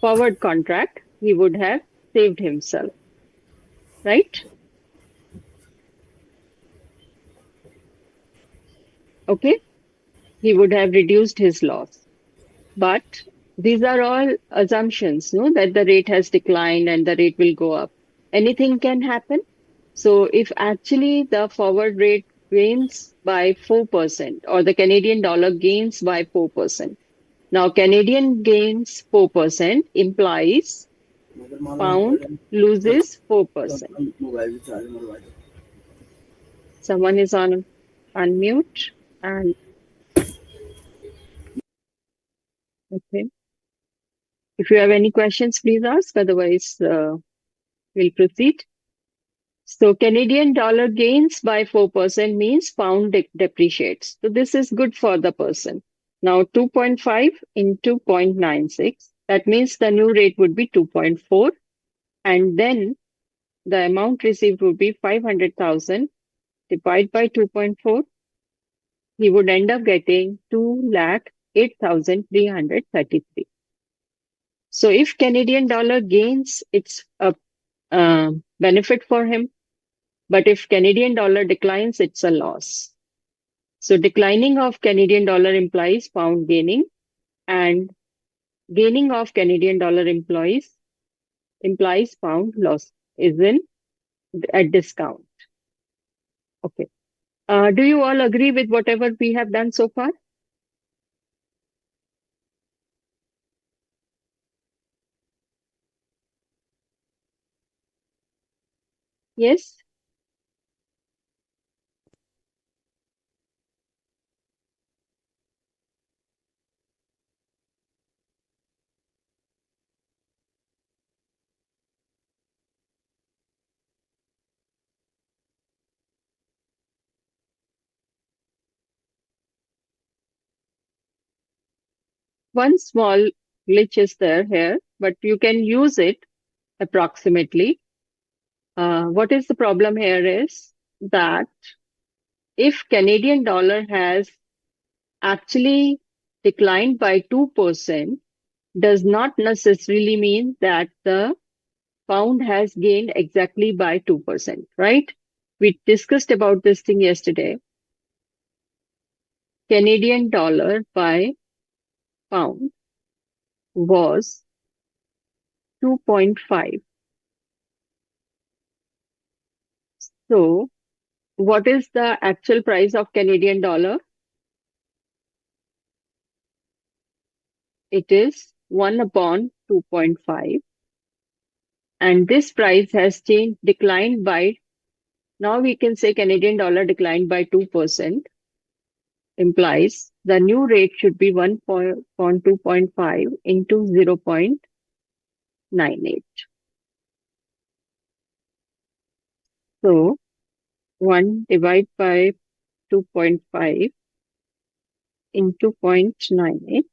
forward contract, he would have saved himself, right? Okay, he would have reduced his loss. But these are all assumptions, no, that the rate has declined and the rate will go up. Anything can happen. So if actually the forward rate gains by 4% or the Canadian dollar gains by 4%. Now Canadian gains 4% implies pound loses 4%. Someone is on unmute and okay. If you have any questions, please ask. Otherwise, we'll proceed. So Canadian dollar gains by 4% means pound depreciates. So this is good for the person. Now 2.5 into 0.96. That means the new rate would be 2.4. And then the amount received would be 500,000 divided by 2.4. He would end up getting 2,08,333. So if Canadian dollar gains, it's a benefit for him. But if Canadian dollar declines, it's a loss. So declining of Canadian dollar implies pound gaining, and gaining of Canadian dollar implies pound loss is in at discount. Okay. Do you all agree with whatever we have done so far? Yes? One small glitch is there here, but you can use it approximately. What is the problem here is that if Canadian dollar has actually declined by 2%, does not necessarily mean that the pound has gained exactly by 2%, right? We discussed about this thing yesterday. Canadian dollar by pound was 2.5. So what is the actual price of Canadian dollar? It is 1 upon 2.5. And this price has declined by, now we can say Canadian dollar declined by 2%. implies the new rate should be 2.5 into 0.98. So 1 divided by 2.5 into 0.98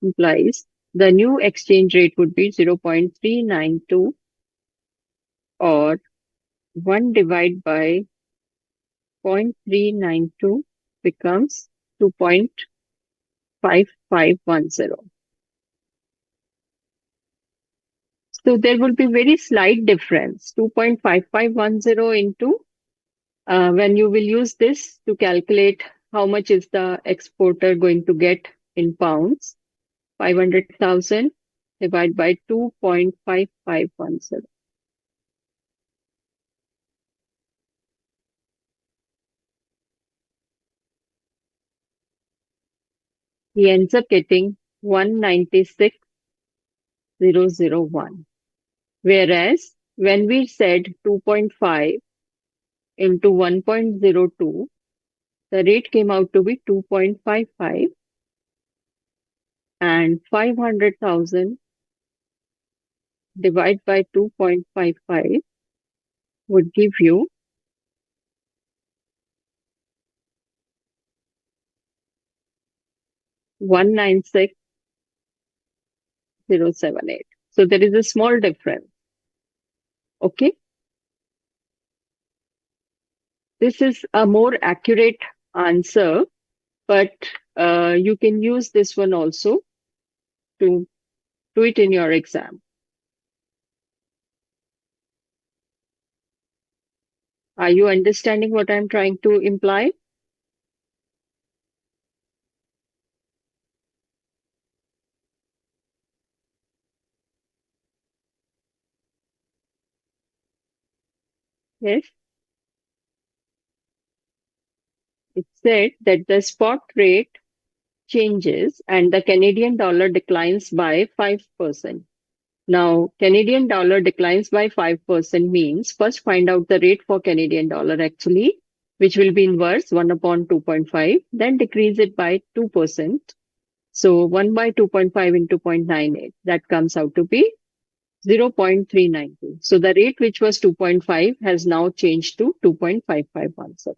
implies the new exchange rate would be 0.392, or 1 divided by 0.392 becomes 2.5510. So there will be very slight difference. 2.5510 into when you will use this to calculate how much is the exporter going to get in pounds, 500,000 divided by 2.5510. He ends up getting 196,001. Whereas when we said 2.5 into 1.02, the rate came out to be 2.55, and 500,000 divided by 2.55 would give you 196,078. So there is a small difference. Okay. This is a more accurate answer, but you can use this one also to do it in your exam. Are you understanding what I'm trying to imply? Yes. It said that the spot rate changes and the Canadian dollar declines by 5%. Now, Canadian dollar declines by 5% means first find out the rate for Canadian dollar actually, which will be inverse 1 upon 2.5, then decrease it by 2%. So 1 by 2.5 into 0.98, that comes out to be 0.392. So the rate which was 2.5 has now changed to 2.5510.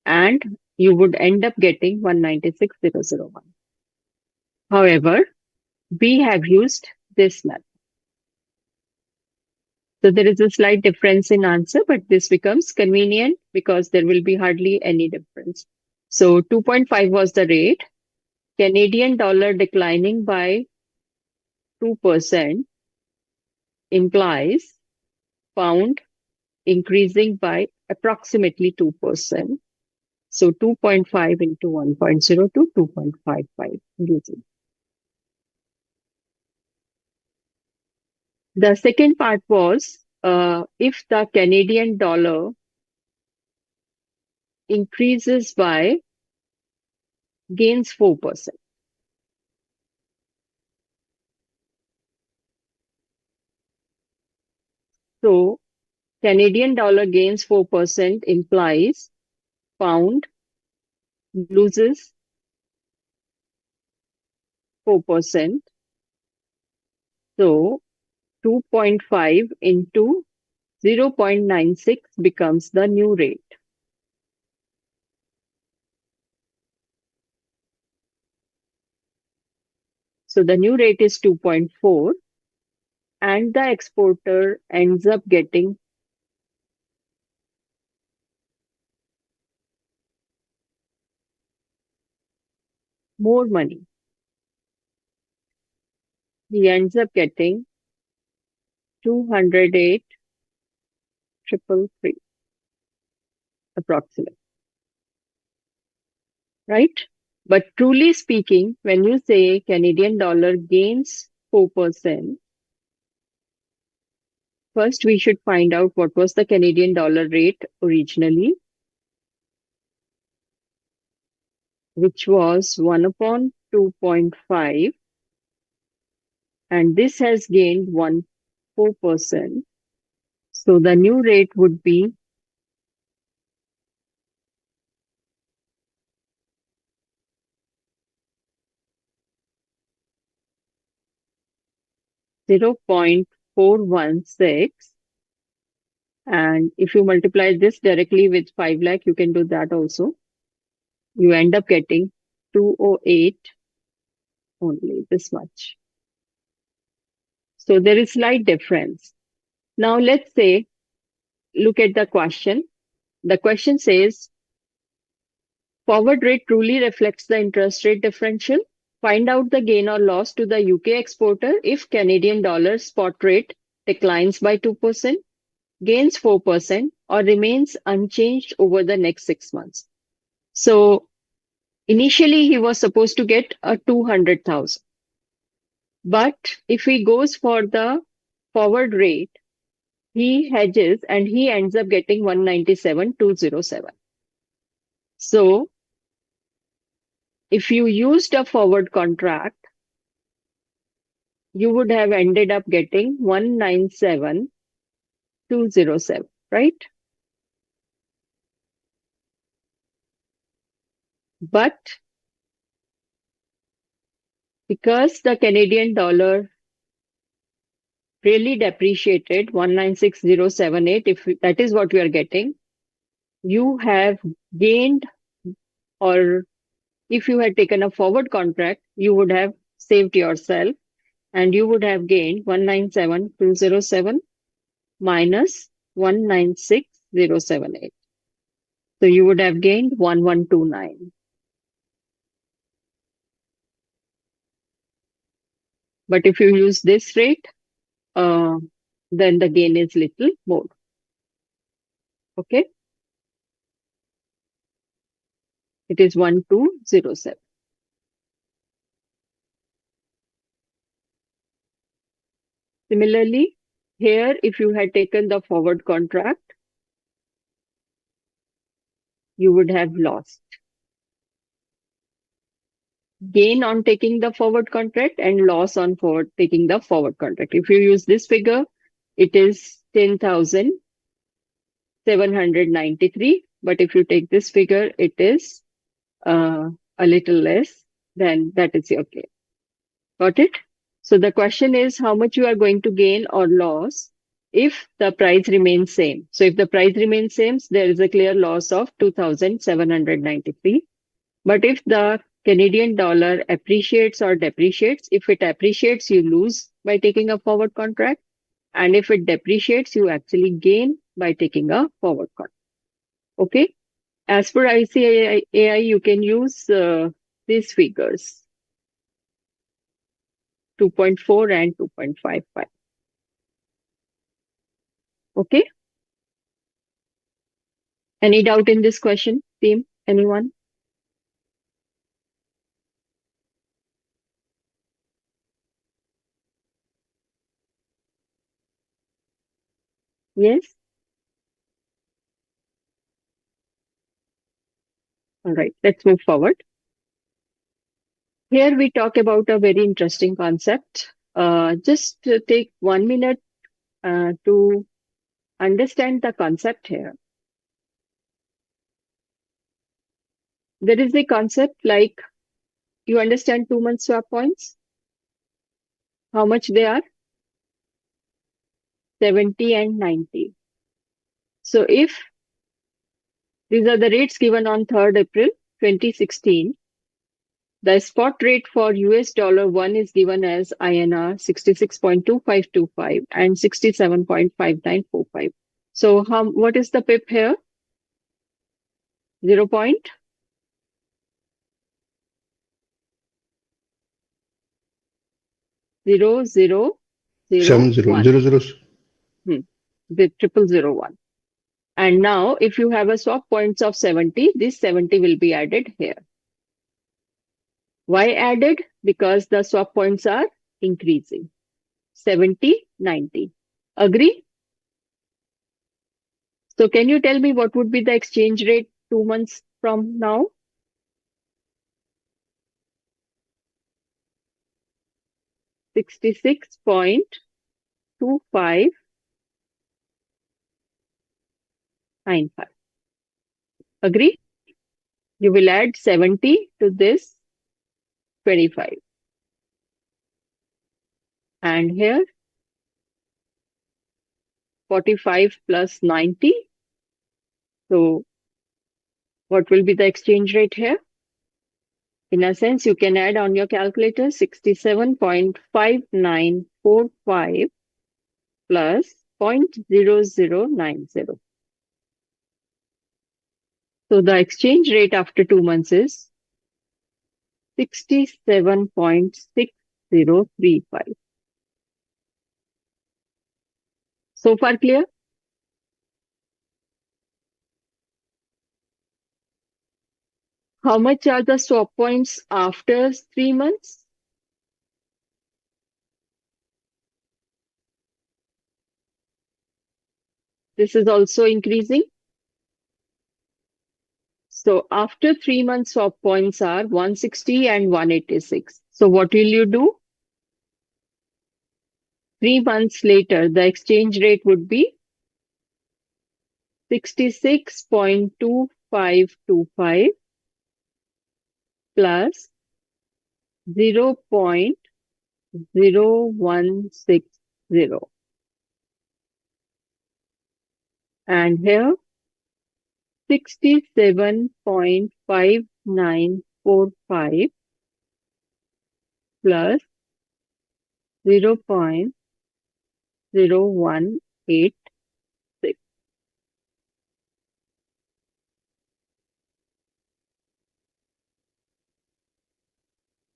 And you would end up getting 196,001. However, we have used this method. So there is a slight difference in answer, but this becomes convenient because there will be hardly any difference. So 2.5 was the rate. Canadian dollar declining by 2% implies pound increasing by approximately 2%. So 2.5 into 1.02, 2.55 using. The second part was if the Canadian dollar increases by gains 4%. So Canadian dollar gains 4% implies pound loses 4%. So 2.5 into 0.96 becomes the new rate. So the new rate is 2.4, and the exporter ends up getting more money. He ends up getting 208,333 approximately. Right? But truly speaking, when you say Canadian dollar gains 4%, first we should find out what was the Canadian dollar rate originally, which was 1 upon 2.5, and this has gained 4%. So the new rate would be 0.416. And if you multiply this directly with 5 lakh, you can do that also. You end up getting 208 only, this much. So there is slight difference. Now let's say, look at the question. The question says, forward rate truly reflects the interest rate differential. Find out the gain or loss to the UK exporter if Canadian dollar spot rate declines by 2%, gains 4%, or remains unchanged over the next 6 months. So initially he was supposed to get a 200,000. But if he goes for the forward rate, he hedges and he ends up getting 197,207. So if you used a forward contract, you would have ended up getting 197,207, right? But because the Canadian dollar really depreciated 196,078, if that is what we are getting, you have gained, or if you had taken a forward contract, you would have saved yourself and you would have gained 197,207 minus 196,078. So you would have gained 1129. But if you use this rate, then the gain is little more. Okay? It is 1207. Similarly, here, if you had taken the forward contract, you would have lost. Gain on taking the forward contract and loss on taking the forward contract. If you use this figure, it is 10,793. But if you take this figure, it is a little less, then that is your gain. Got it? So the question is how much you are going to gain or loss if the price remains same. So if the price remains same, there is a clear loss of 2,793. But if the Canadian dollar appreciates or depreciates, if it appreciates, you lose by taking a forward contract. And if it depreciates, you actually gain by taking a forward contract. Okay? As per ICAI, you can use these figures, 2.4 and 2.55. Okay? Any doubt in this question, team? Anyone? Yes? All right, let's move forward. Here we talk about a very interesting concept. Just take 1 minute to understand the concept here. There is a concept like, you understand 2-month swap points? How much they are? 70 and 90. So if these are the rates given on 3rd April 2016, the spot rate for US dollar 1 is given as INR 66.2525 and 67.5945. So what is the pip here? 0.0001. 7000. The 0001. And now if you have a swap points of 70, this 70 will be added here. Why added? Because the swap points are increasing. 70, 90. Agree? So can you tell me what would be the exchange rate 2 months from now? $66.2595. Agree? You will add 70 to this 25. And here 45 plus 90. So what will be the exchange rate here? In a sense, you can add on your calculator 67.5945 plus 0.0090. So the exchange rate after 2 months is 67.6035. So far clear? How much are the swap points after 3 months? This is also increasing. So after 3 months, swap points are 160 and 186. So what will you do? 3 months later, the exchange rate would be 66.2525 plus 0.0160. And here 67.5945 plus 0.0186.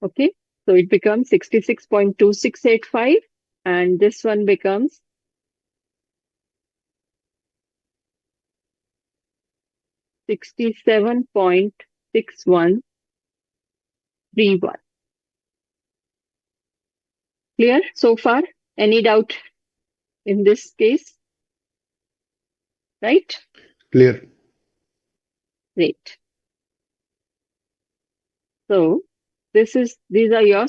Okay, so it becomes 66.2685 and this one becomes 67.6131. Clear so far? Any doubt in this case? Right? Clear. Great. So these are your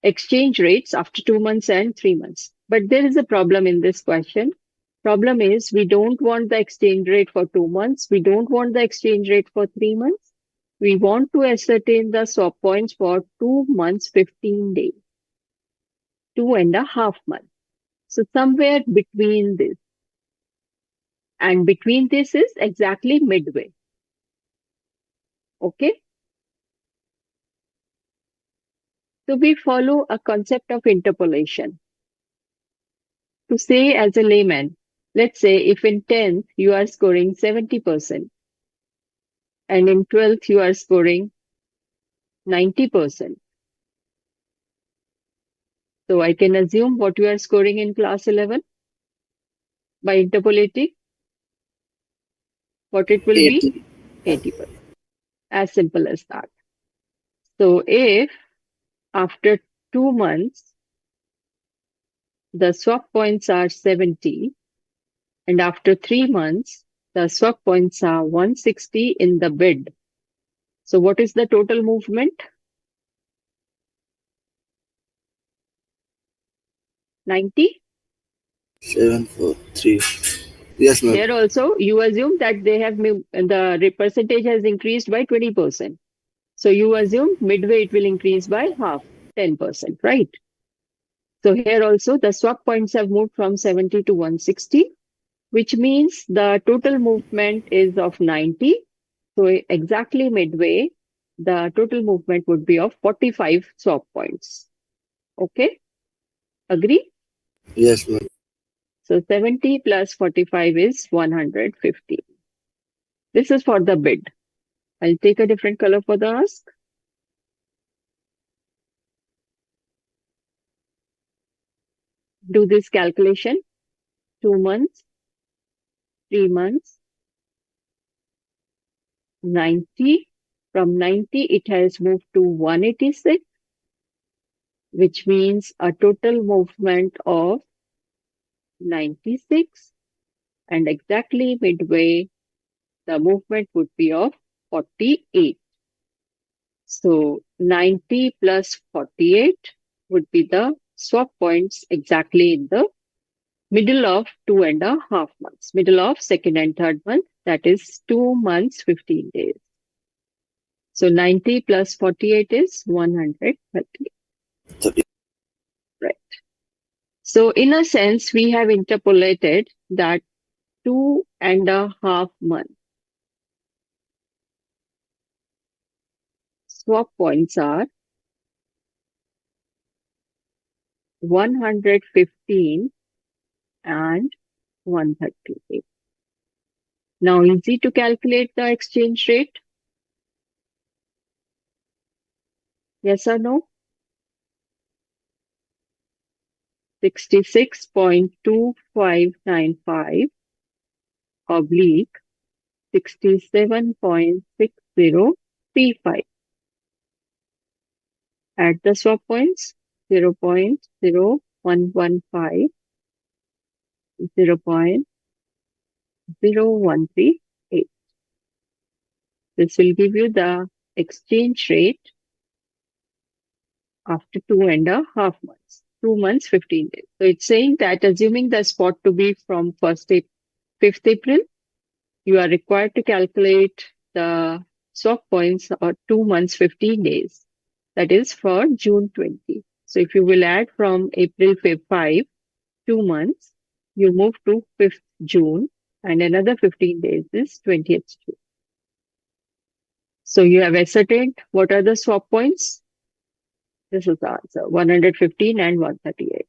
exchange rates after 2 months and 3 months. But there is a problem in this question. Problem is we don't want the exchange rate for 2 months. We don't want the exchange rate for 3 months. We want to ascertain the swap points for 2 months, 15 days, 2.5 months. So somewhere between this. And between this is exactly midway. Okay. So we follow a concept of interpolation. To say as a layman, let's say if in 10th you are scoring 70% and in 12th you are scoring 90%. So I can assume what you are scoring in class 11 by interpolating. What it will be? 80%. As simple as that. So if after 2 months the swap points are 70 and after 3 months the swap points are 160 in the bid. So what is the total movement? 90? 743. Yes, ma'am. Here also you assume that the percentage has increased by 20%. So you assume midway it will increase by half, 10%, right? So here also the swap points have moved from 70 to 160, which means the total movement is of 90. So exactly midway, the total movement would be of 45 swap points. Okay? Agree? Yes, ma'am. So 70 plus 45 is 150. This is for the bid. I'll take a different color for the ask. Do this calculation. 2 months, 3 months, 90. From 90, it has moved to 186, which means a total movement of 96. And exactly midway, the movement would be of 48. So 90 plus 48 would be the swap points exactly in the middle of 2.5 months, middle of second and third month, that is 2 months, 15 days. So 90 plus 48 is 130. 30. Right. So in a sense, we have interpolated that 2.5 months. Swap points are 115 and 138. Now, easy to calculate the exchange rate? Yes or no? 66.2595 oblique 67.6035. Add the swap points 0.0115, 0.0138. This will give you the exchange rate after 2.5 months. 2 months, 15 days. So it's saying that assuming the spot to be from 5th April, you are required to calculate the swap points or 2 months, 15 days. That is for June 20. So if you will add from April 5, 2 months, you move to 5th June and another 15 days is 20th June. So you have ascertained what are the swap points? This is the answer, 115 and 138.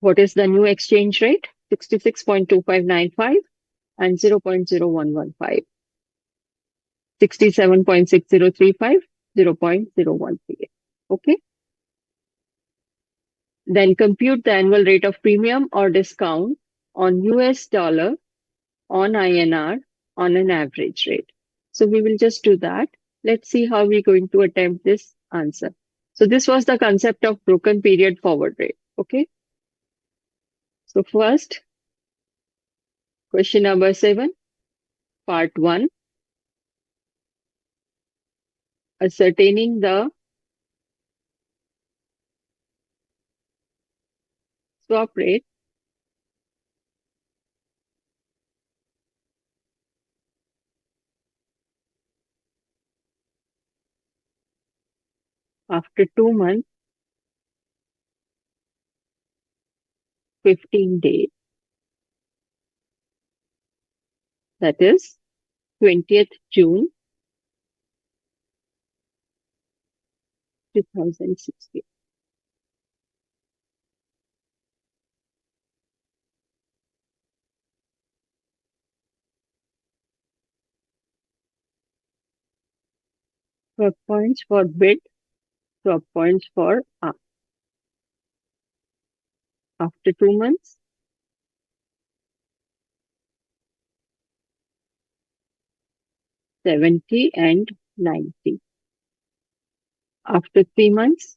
What is the new exchange rate? 66.2595 and 0.0115. 67.6035, 0.0138. Okay. Then compute the annual rate of premium or discount on US dollar on INR on an average rate. So we will just do that. Let's see how we're going to attempt this answer. So this was the concept of broken period forward rate. Okay. So first, question number 7, part 1, ascertaining the swap rate after 2 months, 15 days. That is 20th June 2016. Swap points for bid, swap points for ask. After 2 months, 70 and 90. After 3 months,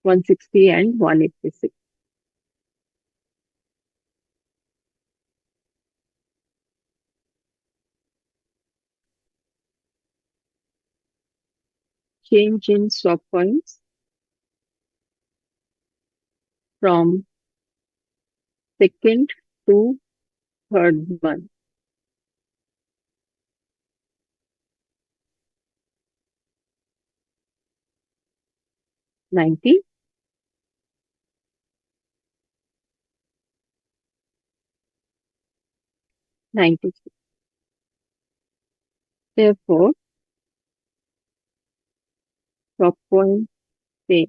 160 and 186. Change in swap points from 2nd to 3rd month. 90, 96. Therefore, swap point say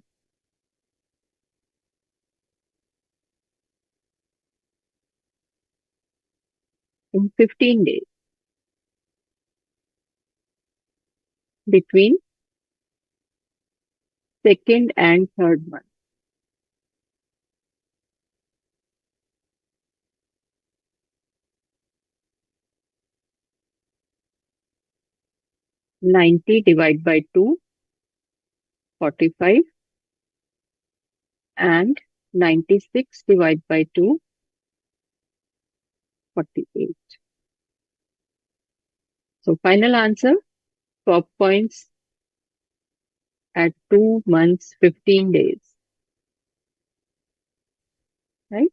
in 15 days between 2nd and 3rd month. 90 divided by 2, 45, and 96 divided by 2, 48. So final answer, swap points at 2 months, 15 days. Right?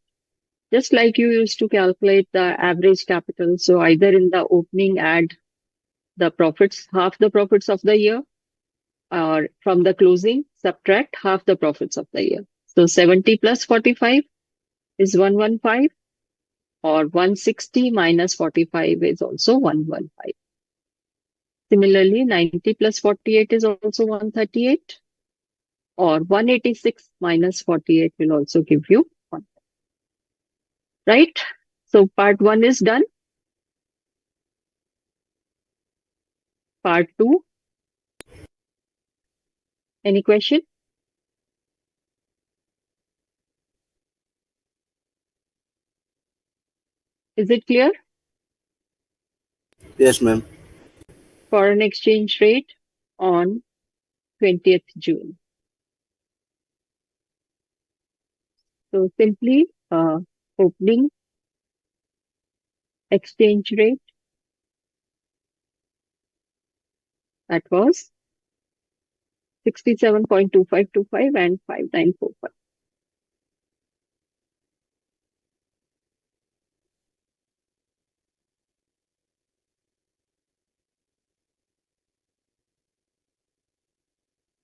Just like you used to calculate the average capital. So either in the opening add the profits, half the profits of the year, or from the closing, subtract half the profits of the year. So 70 plus 45 is 115, or 160 minus 45 is also 115. Similarly, 90 plus 48 is also 138, or 186 minus 48 will also give you 1. Right? So part 1 is done. Part 2. Any question? Is it clear? Yes, ma'am. Foreign exchange rate on 20th June. So simply opening exchange rate, that was 67.2525 and 5945.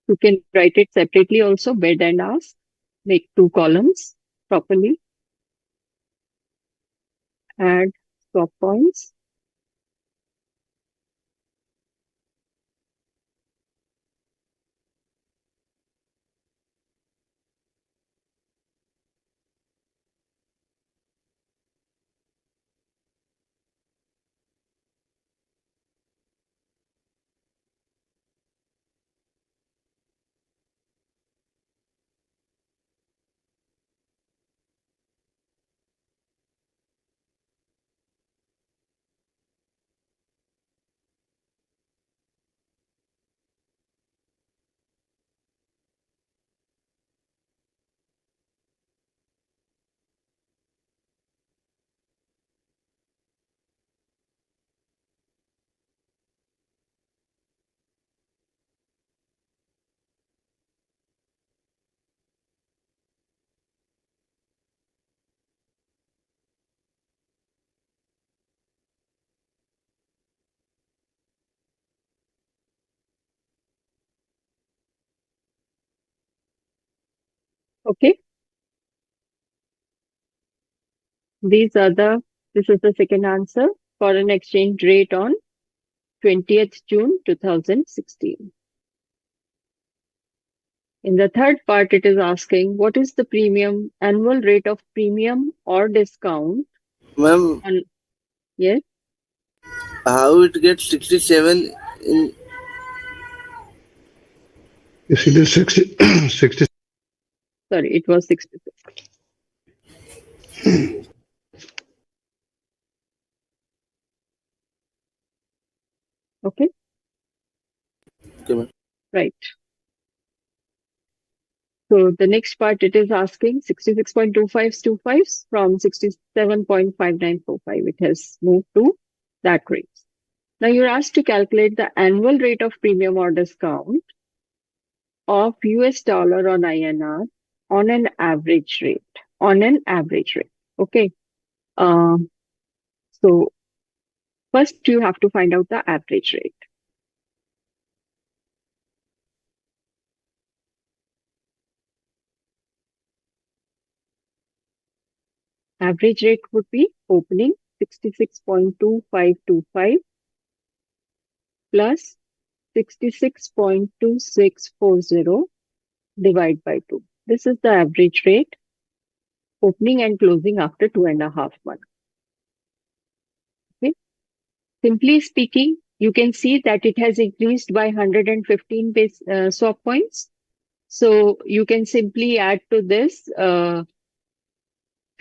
You can write it separately also, bid and ask. Make 2 columns properly. Add stop points. Okay. This is the second answer. Foreign exchange rate on 20th June 2016. In the third part, it is asking what is the premium, annual rate of premium or discount Ma'am, on, yes, how it gets 67 in Yes, it is 60, 60. sorry, it was 66. Okay, okay, ma'am. right. So the next part, it is asking 66.2525 from 67.5945. It has moved to that rate. Now you're asked to calculate the annual rate of premium or discount of US dollar on INR on an average rate. On an average rate. Okay. So first you have to find out the average rate. Average rate would be opening 66.2525 plus 66.2640 divide by 2. This is the average rate opening and closing after 2.5 months. Okay. Simply speaking, you can see that it has increased by 115 swap points. So you can simply add to this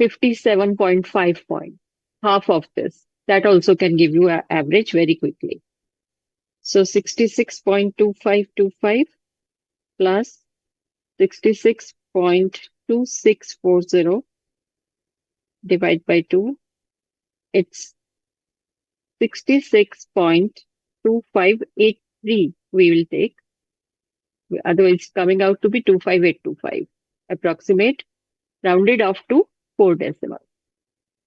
57.5 points, half of this. That also can give you an average very quickly. So 66.2525 plus 66.2640 divide by 2. It's 66.2583 we will take. Otherwise, coming out to be 25825. Approximate, rounded off to 4 decimals.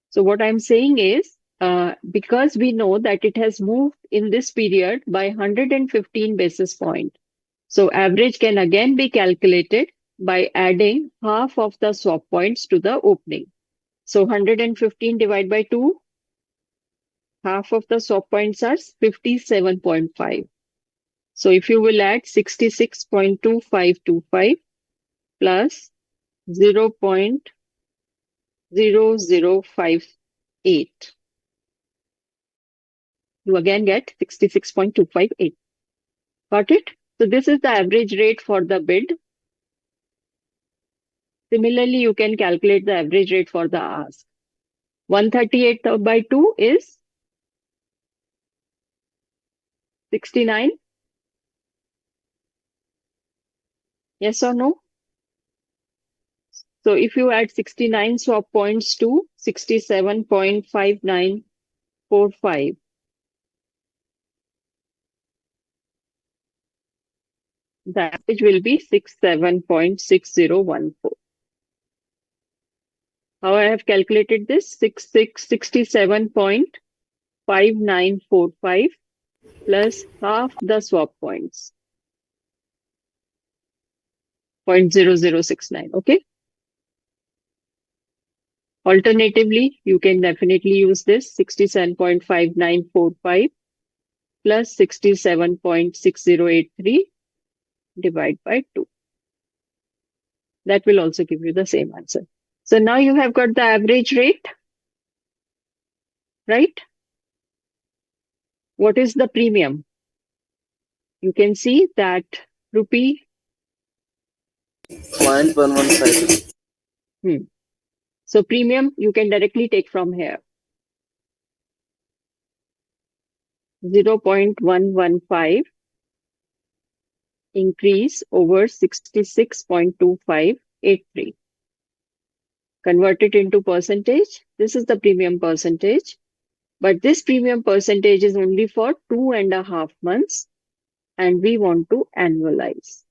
So what I'm saying is because we know that it has moved in this period by 115 basis points. So average can again be calculated by adding half of the swap points to the opening. So 115 divided by 2, half of the swap points are 57.5. So if you will add 66.2525 plus 0.0058, you again get 66.258. Got it? So this is the average rate for the bid. Similarly, you can calculate the average rate for the ask. 138 by 2 is 69. Yes or no? So if you add 69 swap points to 67.5945, the average will be 67.6014. How I have calculated this? 67.5945 plus half the swap points, 0.0069. Okay. Alternatively, you can definitely use this 67.5945 plus 67.6083 divide by 2. That will also give you the same answer. So now you have got the average rate, right? What is the premium? You can see that rupee. 0.115. So premium you can directly take from here. 0.115 increase over 66.2583. Convert it into percentage. This is the premium percentage. But this premium percentage is only for 2.5 months, and we want to annualize.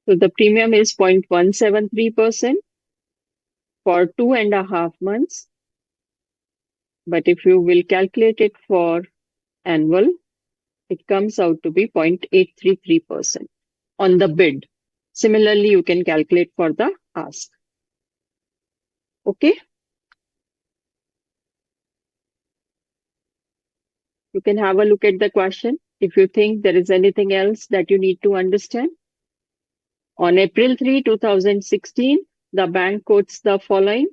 So the premium is 0.173% for 2.5 months. But if you will calculate it for annual, it comes out to be 0.833% on the bid. Similarly, you can calculate for the ask. Okay. You can have a look at the question if you think there is anything else that you need to understand. On April 3, 2016, the bank quotes the following: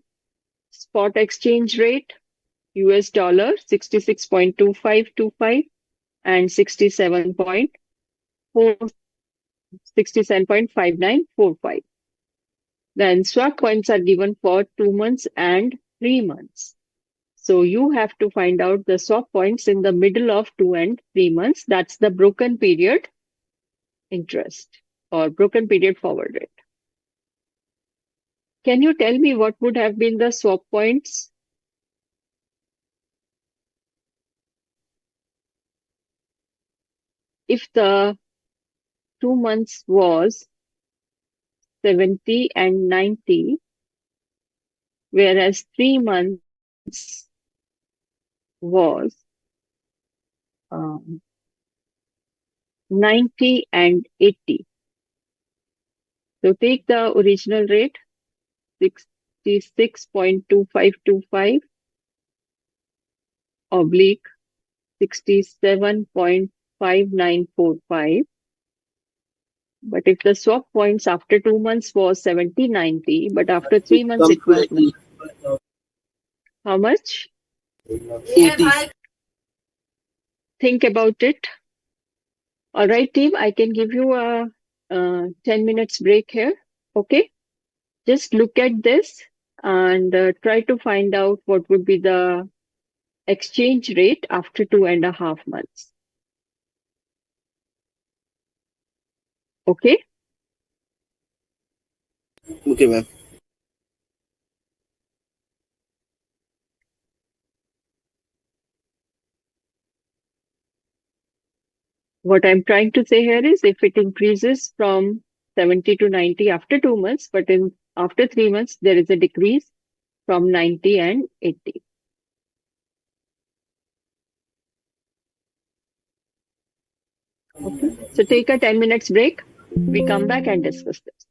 spot exchange rate, US dollar 66.2525 and 67.5945. Then swap points are given for 2 months and 3 months. So you have to find out the swap points in the middle of 2 and 3 months. That's the broken period interest or broken period forward rate. Can you tell me what would have been the swap points? If the 2 months was 70 and 90, whereas 3 months was 90 and 80. So take the original rate, 66.2525 oblique 67.5945. But if the swap points after 2 months was 70, 90, but after 3 months it was how much? 80. Think about it. All right, team, I can give you a 10 minutes break here. Okay. Just look at this and try to find out what would be the exchange rate after 2.5 months. Okay. Okay, ma'am. What I'm trying to say here is if it increases from 70 to 90 after 2 months, but in after 3 months, there is a decrease from 90 and 80. Okay. So take a 10 minutes break. We come back and discuss this.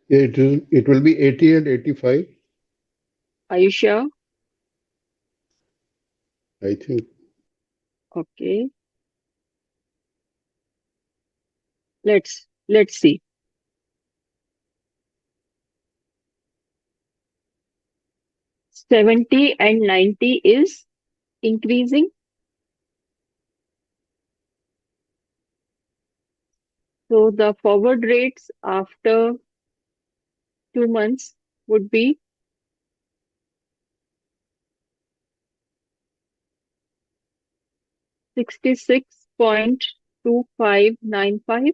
Yeah, it will be 80 and 85, Are you sure? I think. Okay. Let's see. 70 and 90 is increasing. So the forward rates after 2 months would be 66.2595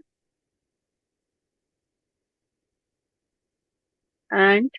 and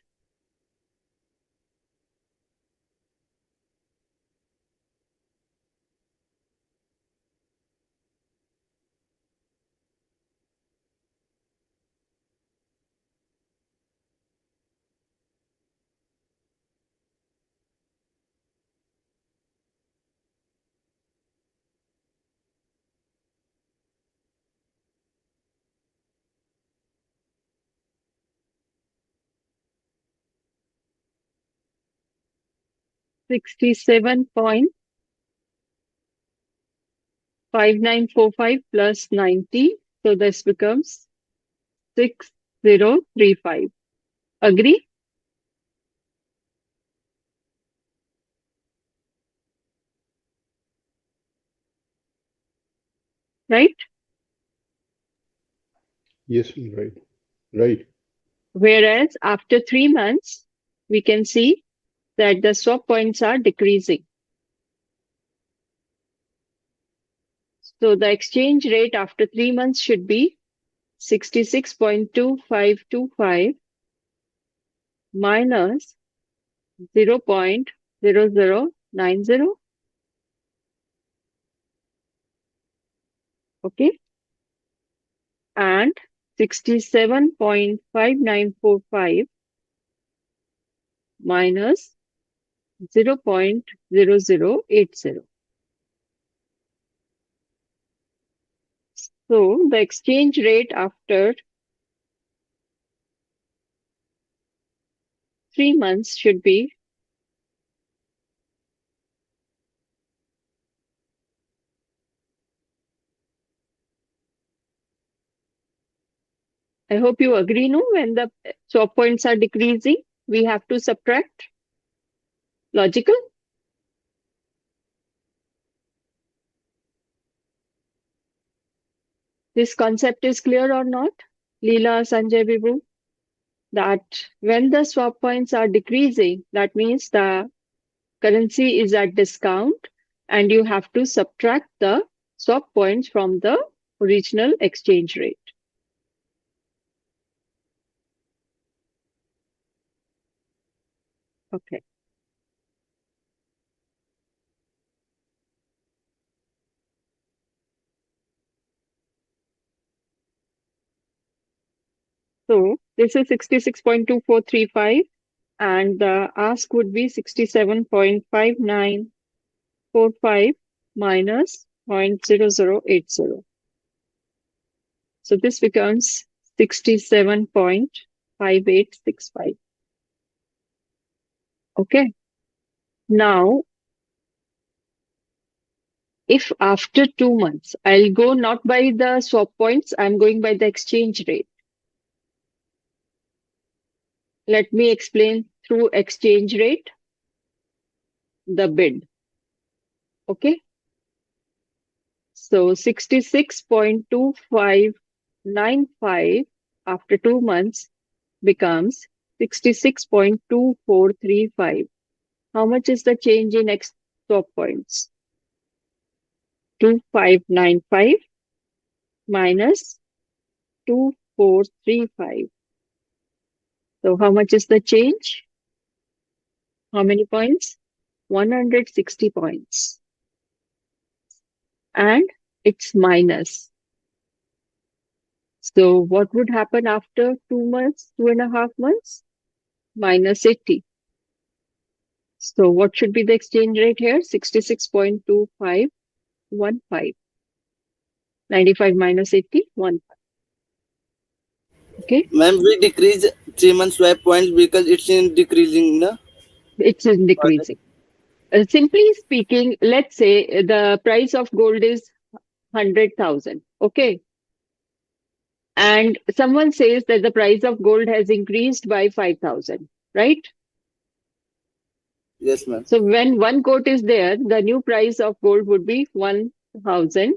67.5945 plus 90. So this becomes 6035. Agree? Right? Yes, right. Right. Whereas after 3 months, we can see that the swap points are decreasing. So the exchange rate after 3 months should be 66.2525 minus 0.0090. Okay. And 67.5945 minus 0.0080. So the exchange rate after 3 months should be I hope you agree, no? When the swap points are decreasing, we have to subtract. Logical? This concept is clear or not? Leela, Sanjay, Vibhu, that when the swap points are decreasing, that means the currency is at discount and you have to subtract the swap points from the original exchange rate. Okay. So this is 66.2435 and the ask would be 67.5945 minus 0.0080. So this becomes 67.5865. Okay. Now, if after 2 months, I'll go not by the swap points, I'm going by the exchange rate. Let me explain through exchange rate, the bid. Okay. So 66.2595 after 2 months becomes 66.2435. How much is the change in X swap points? 2595 minus 2435. So how much is the change? How many points? 160 points. And it's minus. So what would happen after 2 months, 2.5 months? Minus 80. So what should be the exchange rate here? 66.2515. 95 minus 80, 1. Okay. Ma'am, we decrease 3 months swap points because it's in decreasing, no? It's decreasing. Simply speaking, let's say the price of gold is 100,000. Okay. And someone says that the price of gold has increased by 5,000, right? Yes, ma'am. So when one quote is there, the new price of gold would be 1,000,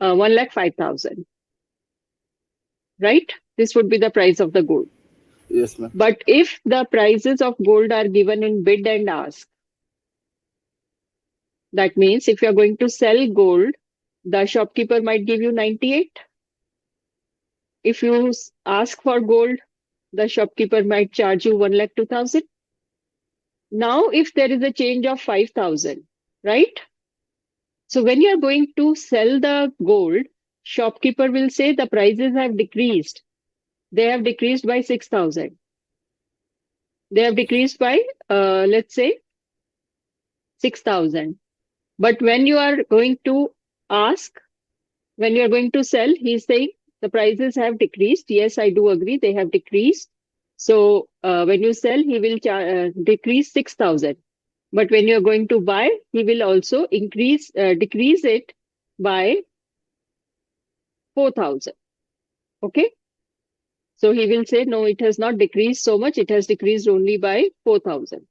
1,05,000, right? This would be the price of the gold. Yes, ma'am. But if the prices of gold are given in bid and ask, that means if you're going to sell gold, the shopkeeper might give you 98. If you ask for gold, the shopkeeper might charge you 1,02,000. Now, if there is a change of 5,000, right? So when you are going to sell the gold, shopkeeper will say the prices have decreased. They have decreased by 6,000. They have decreased by, let's say, 6,000. But when you are going to ask, when you are going to sell, he's saying the prices have decreased. Yes, I do agree, they have decreased. So when you sell, he will decrease 6,000. But when you're going to buy, he will also decrease it by 4,000. Okay. So he will say, no, it has not decreased so much. It has decreased only by 4,000.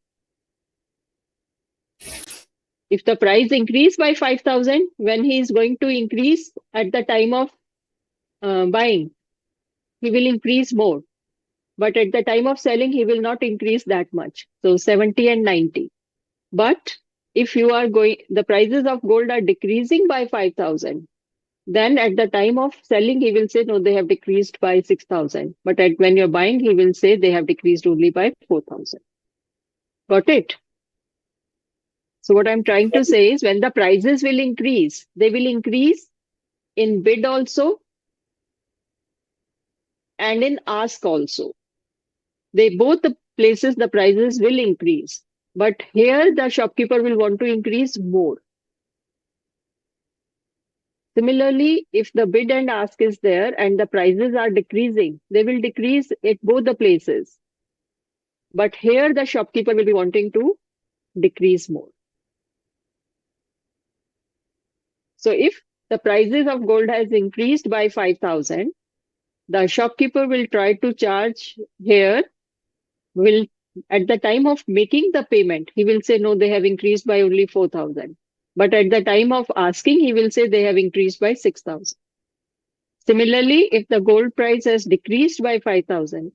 If the price increased by 5,000, when he is going to increase at the time of buying, he will increase more. But at the time of selling, he will not increase that much. So 70 and 90. But if you are going, the prices of gold are decreasing by 5,000, then at the time of selling, he will say, no, they have decreased by 6,000. But when you're buying, he will say they have decreased only by 4,000. Got it? So what I'm trying to say is when the prices will increase, they will increase in bid also and in ask also. They both the places the prices will increase. But here the shopkeeper will want to increase more. Similarly, if the bid and ask is there and the prices are decreasing, they will decrease at both the places. But here the shopkeeper will be wanting to decrease more. So if the prices of gold has increased by 5,000, the shopkeeper will try to charge here, will at the time of making the payment, he will say, no, they have increased by only 4,000. But at the time of asking, he will say they have increased by 6,000. Similarly, if the gold price has decreased by 5,000,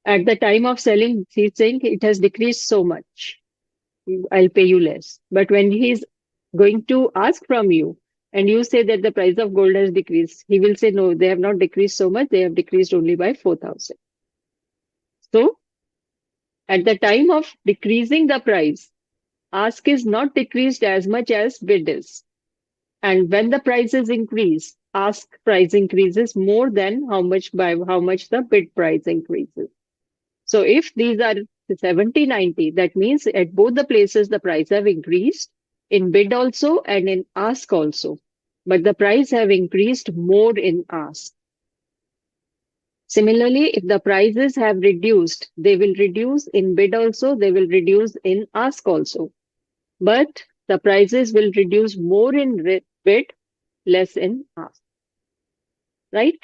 at the time of selling, he's saying it has decreased so much. I'll pay you less. But when he's going to ask from you and you say that the price of gold has decreased, he will say, no, they have not decreased so much. They have decreased only by 4,000. So at the time of decreasing the price, ask is not decreased as much as bid is. And when the prices increase, ask price increases more than how much the bid price increases. So if these are 70, 90, that means at both the places the price have increased in bid also and in ask also. But the price have increased more in ask. Similarly, if the prices have reduced, they will reduce in bid also, they will reduce in ask also. But the prices will reduce more in bid, less in ask. Right?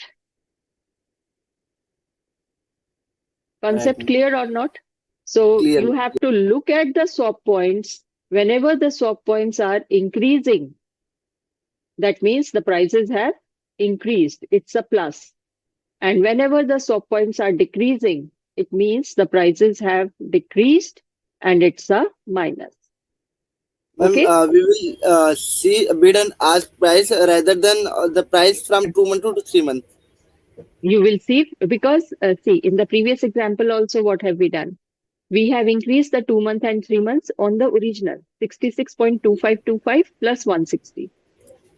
Concept Right. clear or not? So Clear. you have to look at the swap points. Whenever the swap points are increasing, that means the prices have increased. It's a plus. And whenever the swap points are decreasing, it means the prices have decreased and it's a minus. Ma'am, Okay? we will see a bid and ask price rather than the price from 2 months to 3 months. You will see because see in the previous example also what have we done? We have increased the 2 month and 3 months on the original 66.2525 plus 160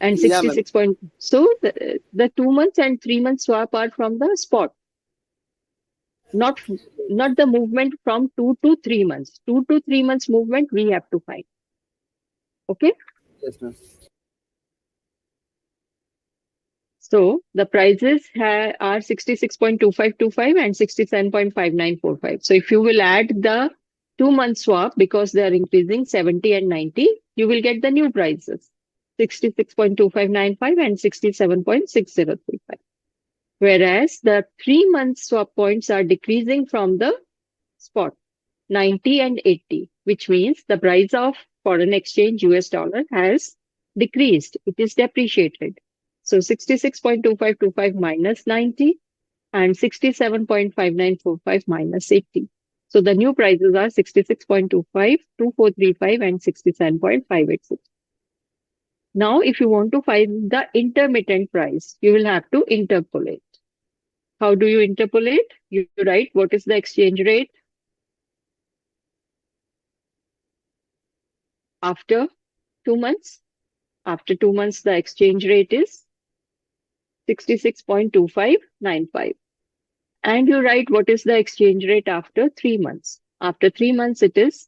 and Yeah, ma'am. 66 point. So the 2 months and 3 months swap are from the spot, not not the movement from 2 to 3 months. 2 to 3 months movement we have to find. Okay. Yes, ma'am. So the prices are 66.2525 and 67.5945. So if you will add the 2-month swap, because they are increasing 70 and 90, you will get the new prices 66.2595 and 67.6035. Whereas the 3-month swap points are decreasing from the spot 90 and 80, which means the price of foreign exchange US dollar has decreased. It is depreciated. So 66.2525 minus 90 and 67.5945 minus 80. So the new prices are 66.25, 2435 and 67.586. Now, if you want to find the intermittent price, you will have to interpolate. How do you interpolate? You write what is the exchange rate after 2 months. After 2 months, the exchange rate is 66.2595. And you write what is the exchange rate after 3 months. After 3 months, it is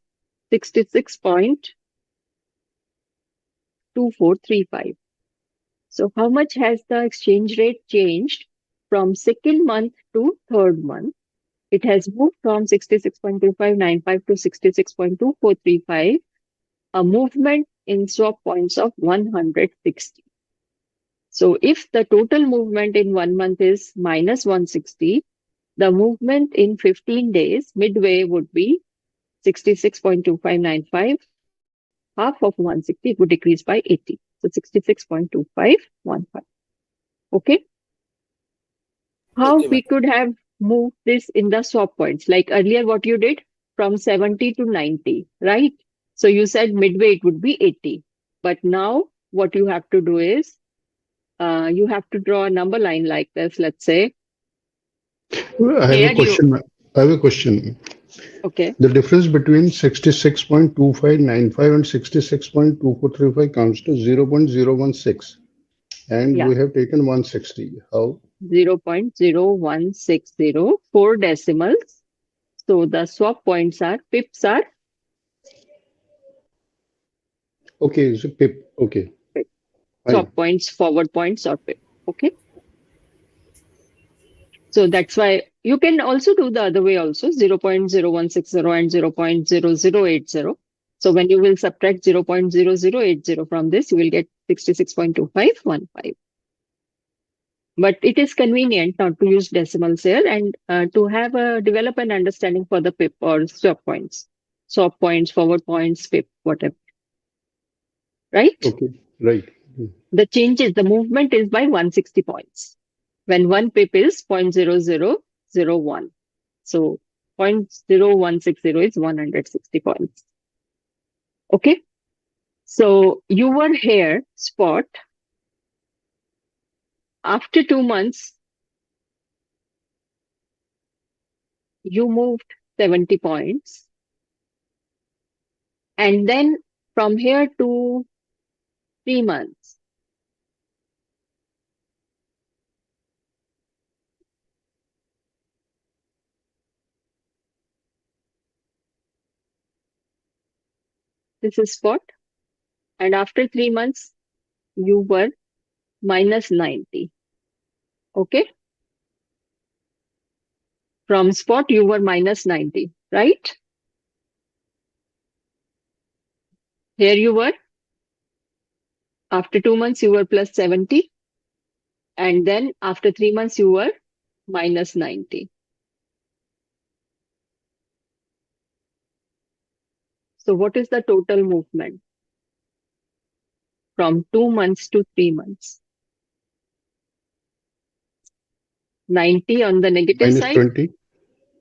66.2435. So how much has the exchange rate changed from second month to third month? It has moved from 66.2595 to 66.2435, a movement in swap points of 160. So if the total movement in 1 month is minus 160, the movement in 15 days midway would be 66.2595. Half of 160, it would decrease by 80. So 66.2515. Okay. How Okay, we madam. could have moved this in the swap points? Like earlier, what you did from 70 to 90, right? So you said midway it would be 80. But now what you have to do is you have to draw a number line like this. Let's say I have a here you, question. I have a question. okay, The difference between 66.2595 and 66.2435 comes to 0.016, and yeah, we have taken 160. How? 0.0160, 4 decimals. So the swap points are, pips are Okay, so pip. Okay, pip. fine. Swap points, forward points or pip. Okay. So that's why you can also do the other way also 0.0160 and 0.0080. So when you will subtract 0.0080 from this, you will get 66.2515. But it is convenient not to use decimals here and to have develop an understanding for the pip or swap points, forward points, pip, whatever, right? Okay, right. The change is the movement is by 160 points. When one pip is 0.0001. So 0.0160 is 160 points. Okay. So you were here, spot. After 2 months, you moved 70 points. And then from here to 3 months, this is spot. And after 3 months, you were minus 90. Okay. From spot, you were minus 90, right? Here you were. After 2 months, you were plus 70. And then after 3 months, you were minus 90. So what is the total movement from 2 months to 3 months? 90 on the negative Minus side? 20.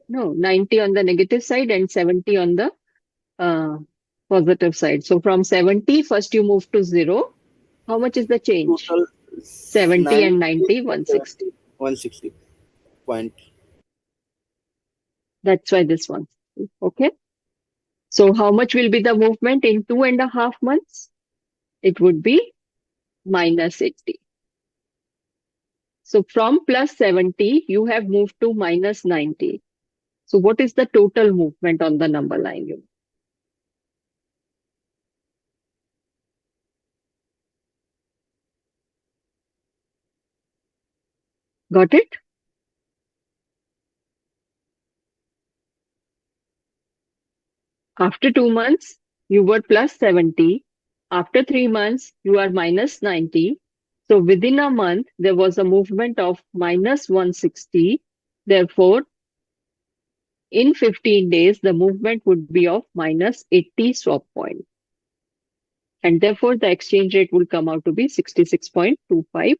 No, 90 on the negative side and 70 on the uh, positive side. So from 70, first you move to 0. How much is the change? Total 70 and 90 90, and 160. 70, 160 point. That's why this one. Okay. So how much will be the movement in 2.5 months? It would be minus 80. So from plus 70, you have moved to minus 90. So what is the total movement on the number line? Got it? After 2 months, you were plus 70. After 3 months, you are minus 90. So within a month, there was a movement of minus 160. Therefore, in 15 days, the movement would be of minus 80 swap point. And therefore, the exchange rate will come out to be 66.2515.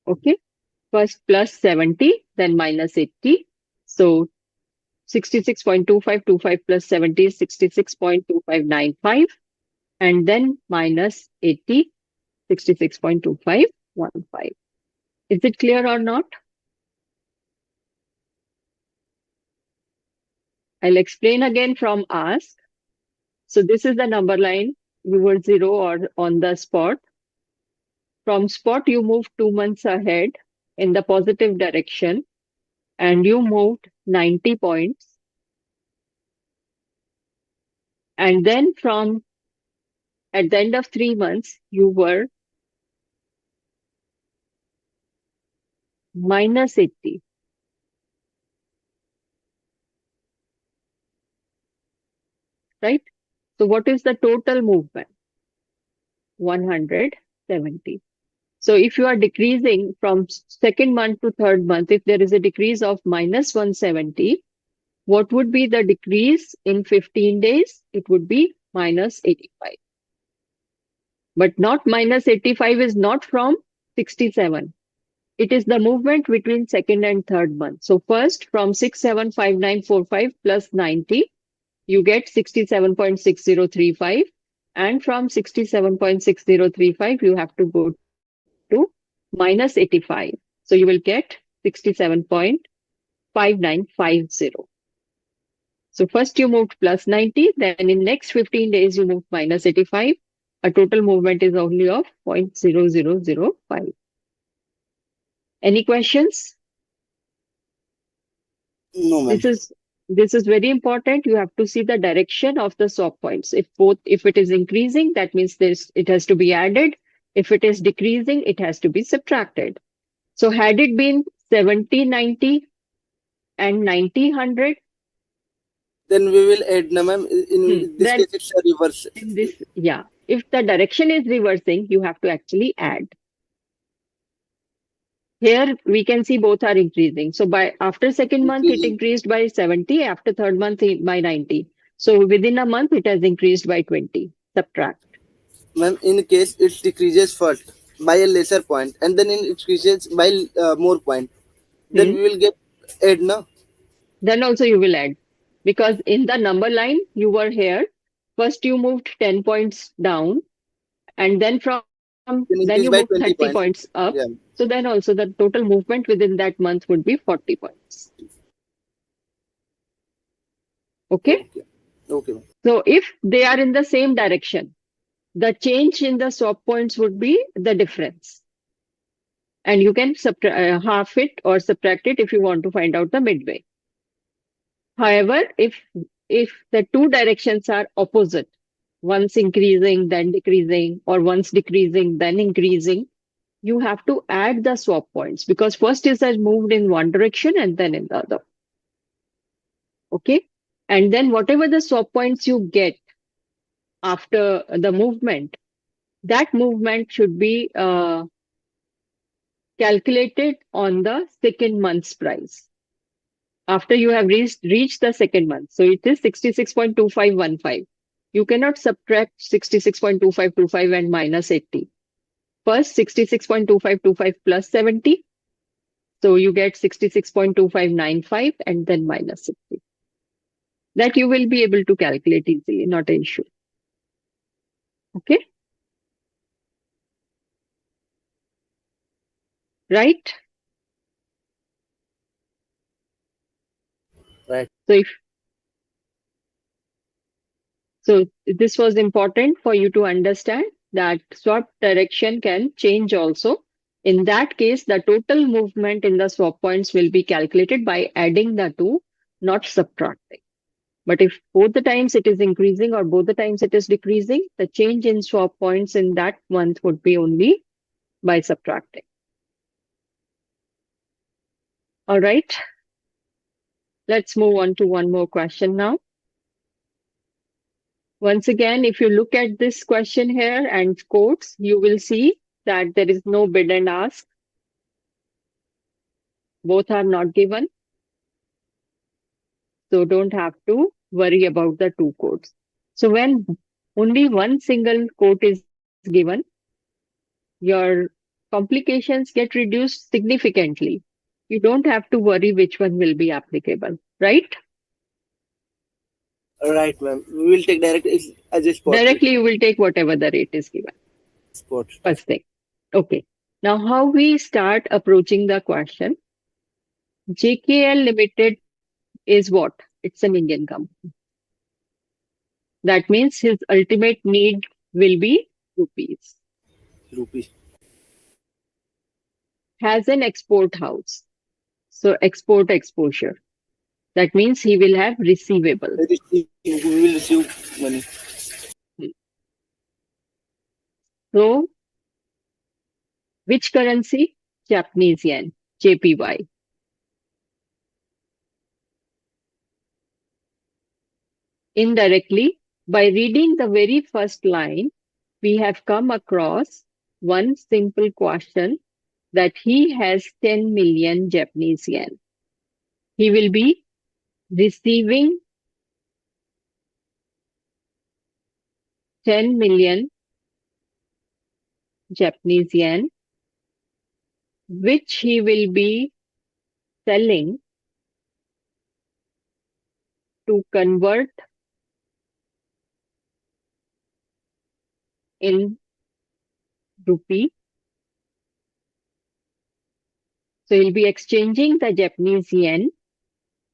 Okay. First plus 70, then minus 80. So 66.2525 plus 70 is 66.2595. And then minus 80, 66.2515. Is it clear or not? I'll explain again from ask. So this is the number line. You were 0 or on the spot. From spot, you moved 2 months ahead in the positive direction and you moved 90 points. And then from at the end of 3 months, you were minus 80. Right? So what is the total movement? 170. So if you are decreasing from second month to third month, if there is a decrease of minus 170, what would be the decrease in 15 days? It would be minus 85. But not minus 85 is not from 67. It is the movement between second and third month. So first from 675945 plus 90, you get 67.6035. And from 67.6035, you have to go to minus 85. So you will get 67.5950. So first you moved plus 90, then in next 15 days you moved minus 85. A total movement is only of 0.0005. Any questions? No, ma'am. This is very important. You have to see the direction of the swap points. If it is increasing, that means it has to be added. If it is decreasing, it has to be subtracted. So had it been 70, 90 and 90, 100, Then we will add, no, ma'am. In this then case, it's a reverse. in this, yeah, if the direction is reversing, you have to actually add. Here we can see both are increasing. So after second month, it Increasing. increased by 70. After third month, by 90. So within a month, it has increased by 20. Subtract. Ma'am, in case it decreases first by a lesser point and then it increases by more point, then Hmm. we will get add, no? Then also you will add. Because in the number line, you were here. First, you moved 10 points down. And then Then then you increase by moved 20 30 points. points up. Yeah. So then also the total movement within that month would be 40 points. Okay? Okay. Okay, ma'am. So if they are in the same direction, the change in the swap points would be the difference. And you can half it or subtract it if you want to find out the midway. However, if the two directions are opposite, once increasing, then decreasing, or once decreasing, then increasing, you have to add the swap points because first is has moved in one direction and then in the other. Okay. And then whatever the swap points you get after the movement, that movement should be calculated on the second month's price after you have reached the second month. So it is 66.2515. You cannot subtract 66.2525 and minus 80. First, 66.2525 plus 70. So you get 66.2595 and then minus 60. That you will be able to calculate easily, not an issue. Okay? Right? Right. So this was important for you to understand that swap direction can change also. In that case, the total movement in the swap points will be calculated by adding the two, not subtracting. But if both the times it is increasing or both the times it is decreasing, the change in swap points in that month would be only by subtracting. All right. Let's move on to one more question now. Once again, if you look at this question here and quotes, you will see that there is no bid and ask. Both are not given. So don't have to worry about the two quotes. So when only one single quote is given, your complications get reduced significantly. You don't have to worry which one will be applicable, right? Right, ma'am. We will take direct as a spot rate. Directly, you will take whatever the rate is given. Spot. First thing. Okay. Now, how we start approaching the question? JKL Limited is what? It's an Indian company. That means his ultimate need will be rupees. Rupee. Has an export house. So export exposure. That means he will have receivables. We will receive money. So which currency? Japanese yen, JPY. Indirectly, by reading the very first line, we have come across one simple question that he has 10 million Japanese yen. He will be receiving 10 million Japanese yen, which he will be selling to convert in rupee. So he'll be exchanging the Japanese yen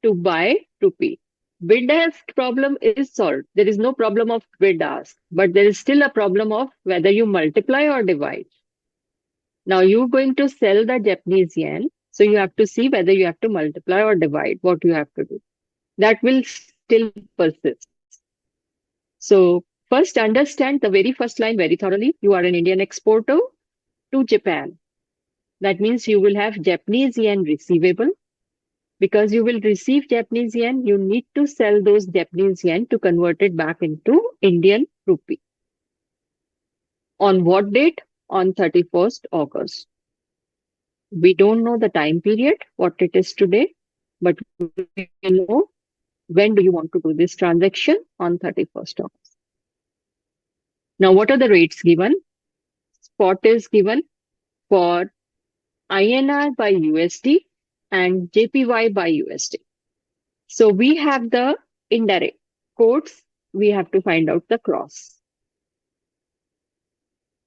to buy rupee. Bid ask problem is solved. There is no problem of bid ask, but there is still a problem of whether you multiply or divide. Now you're going to sell the Japanese yen, so you have to see whether you have to multiply or divide, what you have to do. That will still persist. So first understand the very first line very thoroughly. You are an Indian exporter to Japan. That means you will have Japanese yen receivable. Because you will receive Japanese yen, you need to sell those Japanese yen to convert it back into Indian rupee. On what date? On 31st August. We don't know the time period, what it is today, but we know when do you want to do this transaction on 31st August. Now, what are the rates given? Spot is given for INR by USD and JPY by USD. So we have the indirect quotes. We have to find out the cross.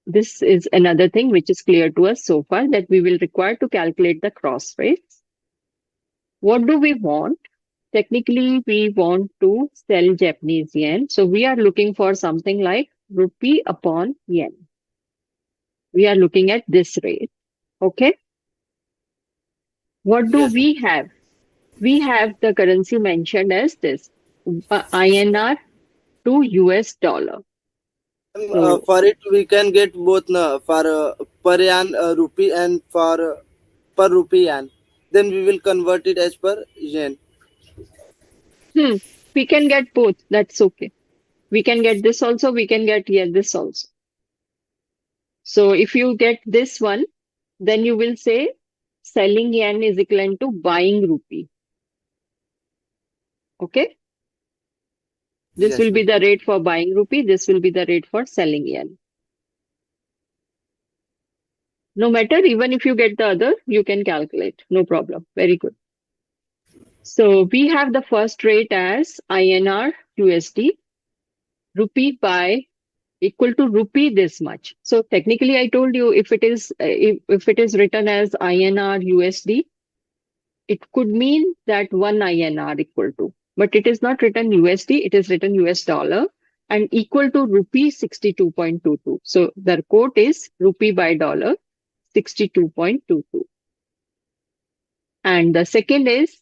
This is another thing which is clear to us so far, that we will require to calculate the cross rates. What do we want? Technically, we want to sell Japanese yen. So we are looking for something like rupee upon yen. We are looking at this rate. Okay. What do Yes. we have? We have the currency mentioned as this, INR to US dollar. So, For it, we can get both for per yan rupee and for per rupee yan. Then we will convert it as per yen. we can get both. That's okay. We can get this also. We can get this also. So if you get this one, then you will say selling yen is equivalent to buying rupee. Okay. This Yes, will be ma'am. the rate for buying rupee. This will be the rate for selling yen. No matter, even if you get the other, you can calculate. No problem. Very good. So we have the first rate as INR USD, rupee by equal to rupee this much. So technically, I told you if it is written as INR USD, it could mean that one INR equal to, but it is not written USD. It is written US dollar and equal to rupee 62.22. So the quote is rupee by dollar 62.22. And the second is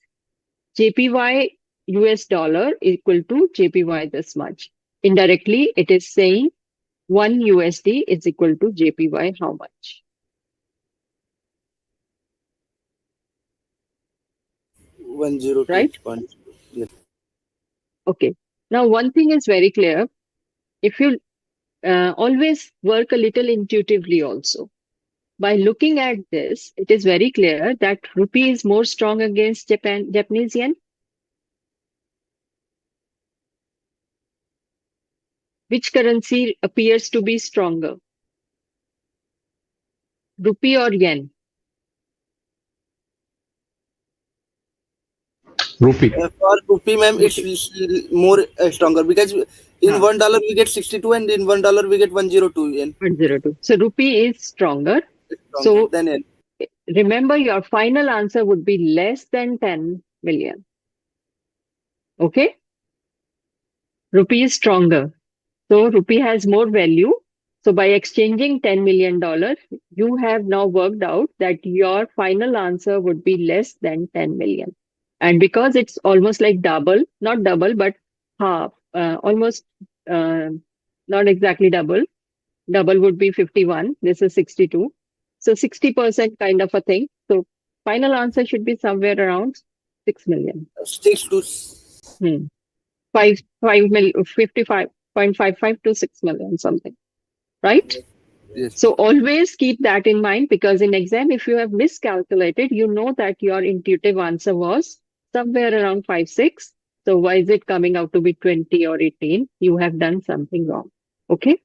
JPY US dollar equal to JPY this much. Indirectly, it is saying 1 USD is equal to JPY how much? 102 Right? point. Yes. Okay. Now, one thing is very clear. If you always work a little intuitively also. By looking at this, it is very clear that rupee is more strong against Japanese yen. Which currency appears to be stronger? Rupee or yen? Rupee. For rupee, ma'am, it's Rupee. more stronger because in Ah, $1 we get 62 and in $1 we get 102 yen. 102. So rupee is stronger. It's stronger So than yen. remember your final answer would be less than 10 million. Okay? Rupee is stronger. So rupee has more value. So by exchanging $10 million, you have now worked out that your final answer would be less than 10 million. And because it's almost like double, not double, but half, almost uh, not exactly double. Double would be 51. This is 62. So 60% kind of a thing. So final answer should be somewhere around 6 million. 6 to Hmm. 55.55 to 6 million something, right? yes. So always keep that in mind because in exam, if you have miscalculated, you know that your intuitive answer was somewhere around 5, 6. So why is it coming out to be 20 or 18? You have done something wrong. Okay.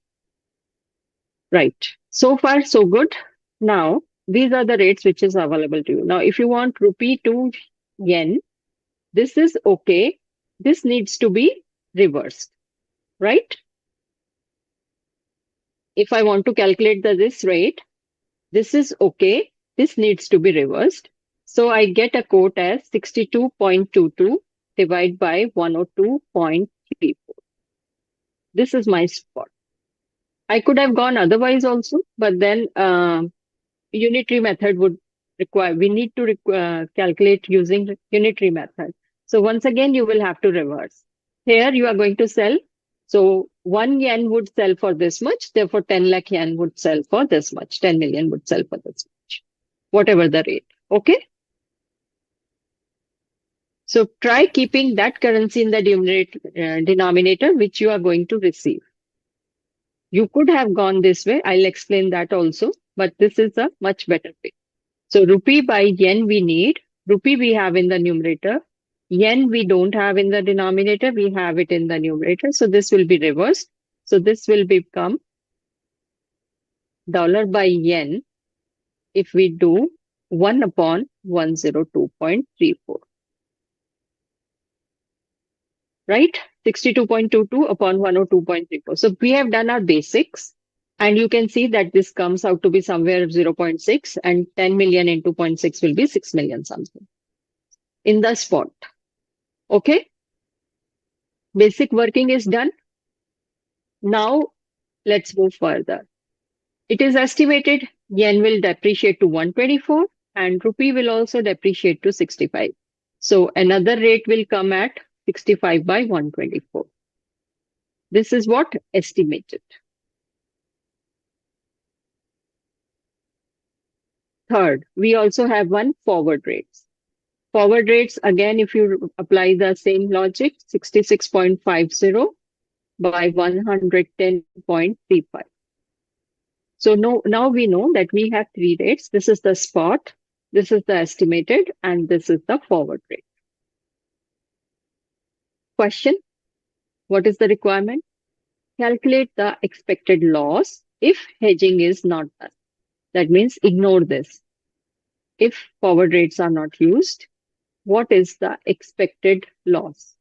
Right. So far, so good. Now, these are the rates which is available to you. Now, if you want rupee to yen, this is okay. This needs to be reversed, right? If I want to calculate this rate, this is okay. This needs to be reversed. So I get a quote as 62.22 divided by 102.34. This is my spot. I could have gone otherwise also, but then unitary method would require, we need to calculate using unitary method. So once again, you will have to reverse. Here you are going to sell. So 1 yen would sell for this much. Therefore, 10 lakh yen would sell for this much. 10 million would sell for this much, whatever the rate. Okay. So try keeping that currency in the denominator, which you are going to receive. You could have gone this way. I'll explain that also, but this is a much better way. So rupee by yen we need. Rupee we have in the numerator. Yen we don't have in the denominator. We have it in the numerator. So this will be reversed. So this will become dollar by yen if we do 1 upon 102.34. Right? 62.22 upon 102.34. So we have done our basics. And you can see that this comes out to be somewhere 0.6 and 10 million into 0.6 will be 6 million something in the spot. Okay. Basic working is done. Now let's move further. It is estimated yen will depreciate to 124 and rupee will also depreciate to 65. So another rate will come at 65 by 124. This is what estimated. Third, we also have one forward rates. Forward rates, again, if you apply the same logic, 66.50 by 110.35. So now we know that we have three rates. This is the spot, this is the estimated, and this is the forward rate. Question, what is the requirement? Calculate the expected loss if hedging is not done. That means ignore this. If forward rates are not used, what is the expected loss?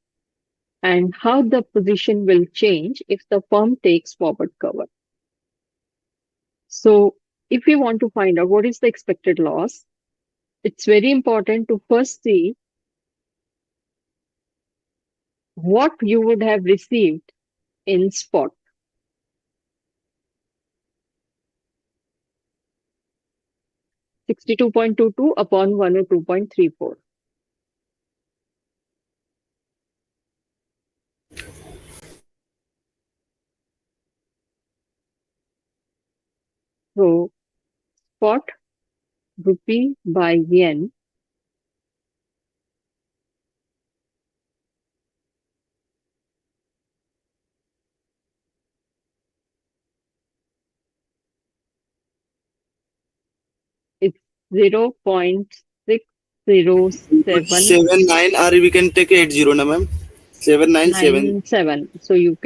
And how the position will change if the firm takes forward cover. So if we want to find out what is the expected loss, it's very important to first see what you would have received in spot. Sixty-two point two two upon 102.34. So spot rupee by yen it's 0.60797. 79, or we can take 80 na ma'am. 797 So you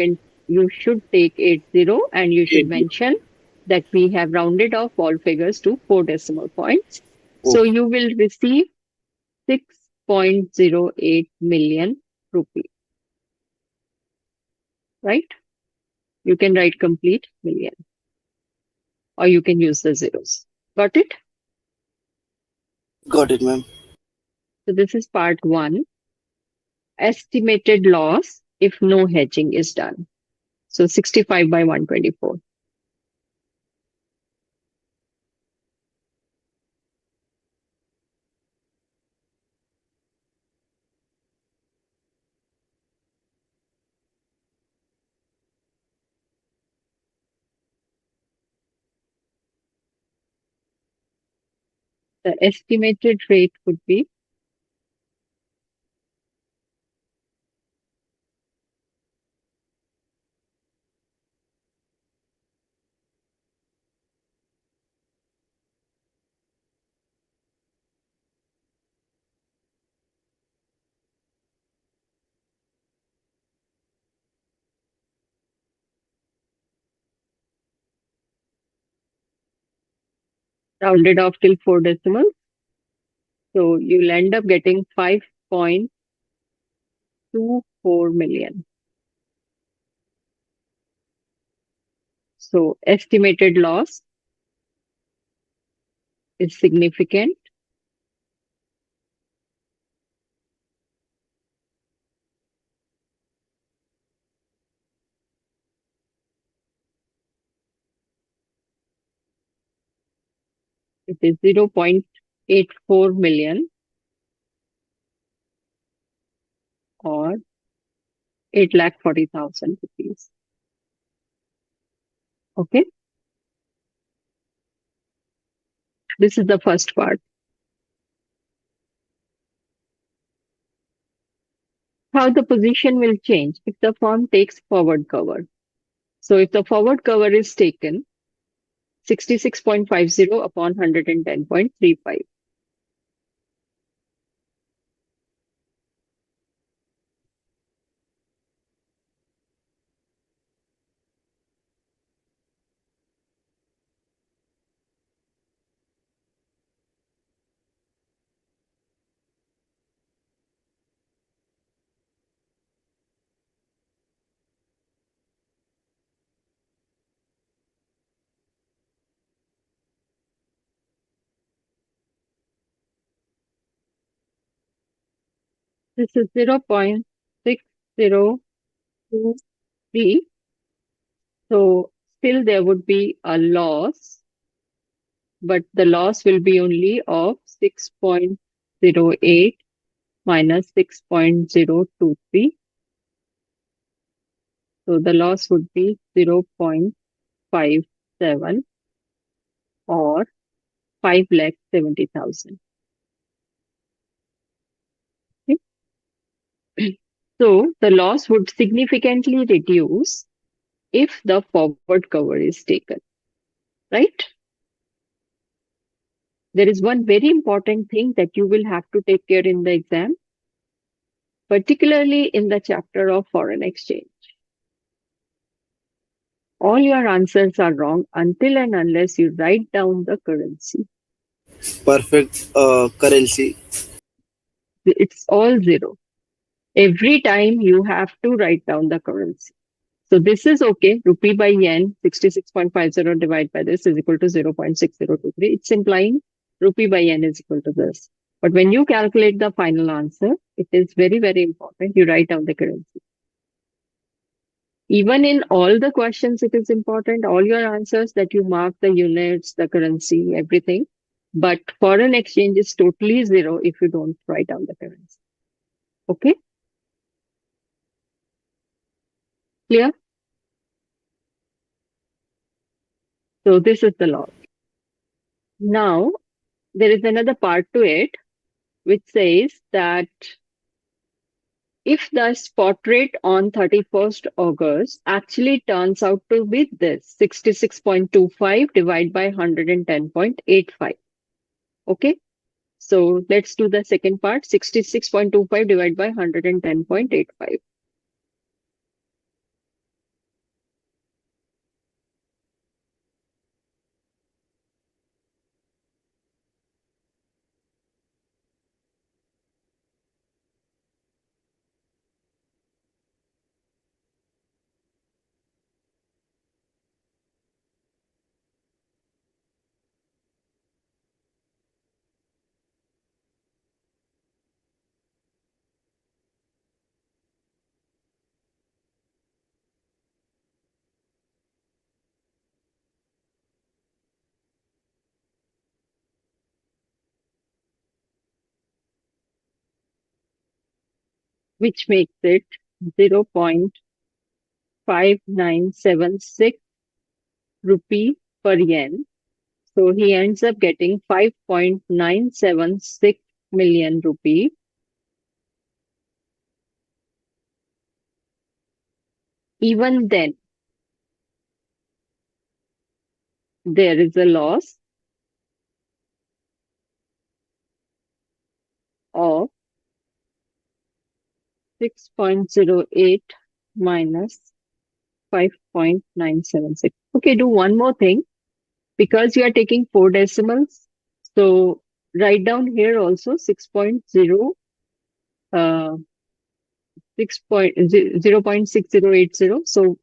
should take 80 and you should 80. mention that we have rounded off all figures to 4 decimal points. So Oh, you will receive 6.08 million rupee, right? You can write complete million or you can use the zeros. Got it? got it, ma'am. So this is part one. Estimated loss if no hedging is done. So 65 by 124. The estimated rate would be rounded off till 4 decimals. So you'll end up getting 5.24 million. So estimated loss is significant. It is 0.84 million or 8,40,000 rupees. Okay. This is the first part. How the position will change if the firm takes forward cover. So if the forward cover is taken 66.50 upon 110.35. This is 0.6023. So still there would be a loss, but the loss will be only of 6.08 minus 6.023. So the loss would be 0.57 or 5,70,000. Okay. So the loss would significantly reduce if the forward cover is taken, right? There is one very important thing that you will have to take care in the exam, particularly in the chapter of foreign exchange. All your answers are wrong until and unless you write down the currency. Perfect currency. It's all zero. Every time you have to write down the currency. So this is okay. Rupee by yen, 66.50 divided by this is equal to 0.6023. It's implying rupee by yen is equal to this. But when you calculate the final answer, it is very, very important. You write down the currency. Even in all the questions, it is important, all your answers that you mark the units, the currency, everything. But foreign exchange is totally zero if you don't write down the currency. Okay? Clear? So this is the law. Now, there is another part to it, which says that if the spot rate on 31st August actually turns out to be this 66.25 divided by 110.85. Okay. So let's do the second part, 66.25 divided by 110.85. Which makes it 0.5976 rupee per yen. So he ends up getting 5.976 million rupee. Even then, there is a loss of 6.08 minus 5.976. Okay, do one more thing. Because you are taking 4 decimals, so write down here also 6.0, 0.6080. So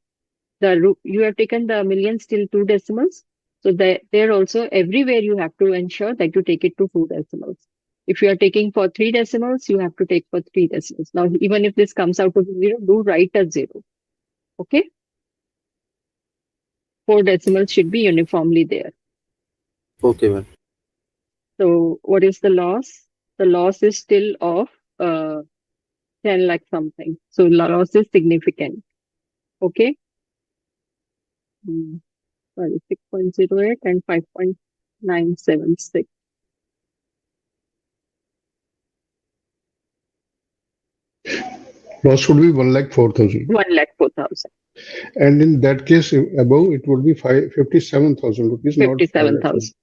you have taken the millions till 2 decimals. So there also everywhere you have to ensure that you take it to 2 decimals. If you are taking for 3 decimals, you have to take for 3 decimals. Now, even if this comes out to be 0, do write a 0. Okay? 4 decimals should be uniformly there. Okay, ma'am. So what is the loss? The loss is still of 10 lakh something. So loss is significant. Okay. Sorry, 6.08 and 5.976. Loss would be 1,04,000. 1 lakh 4,000. And in that case, above it would be 57,000 rupees, not 5,00,000. 57,000.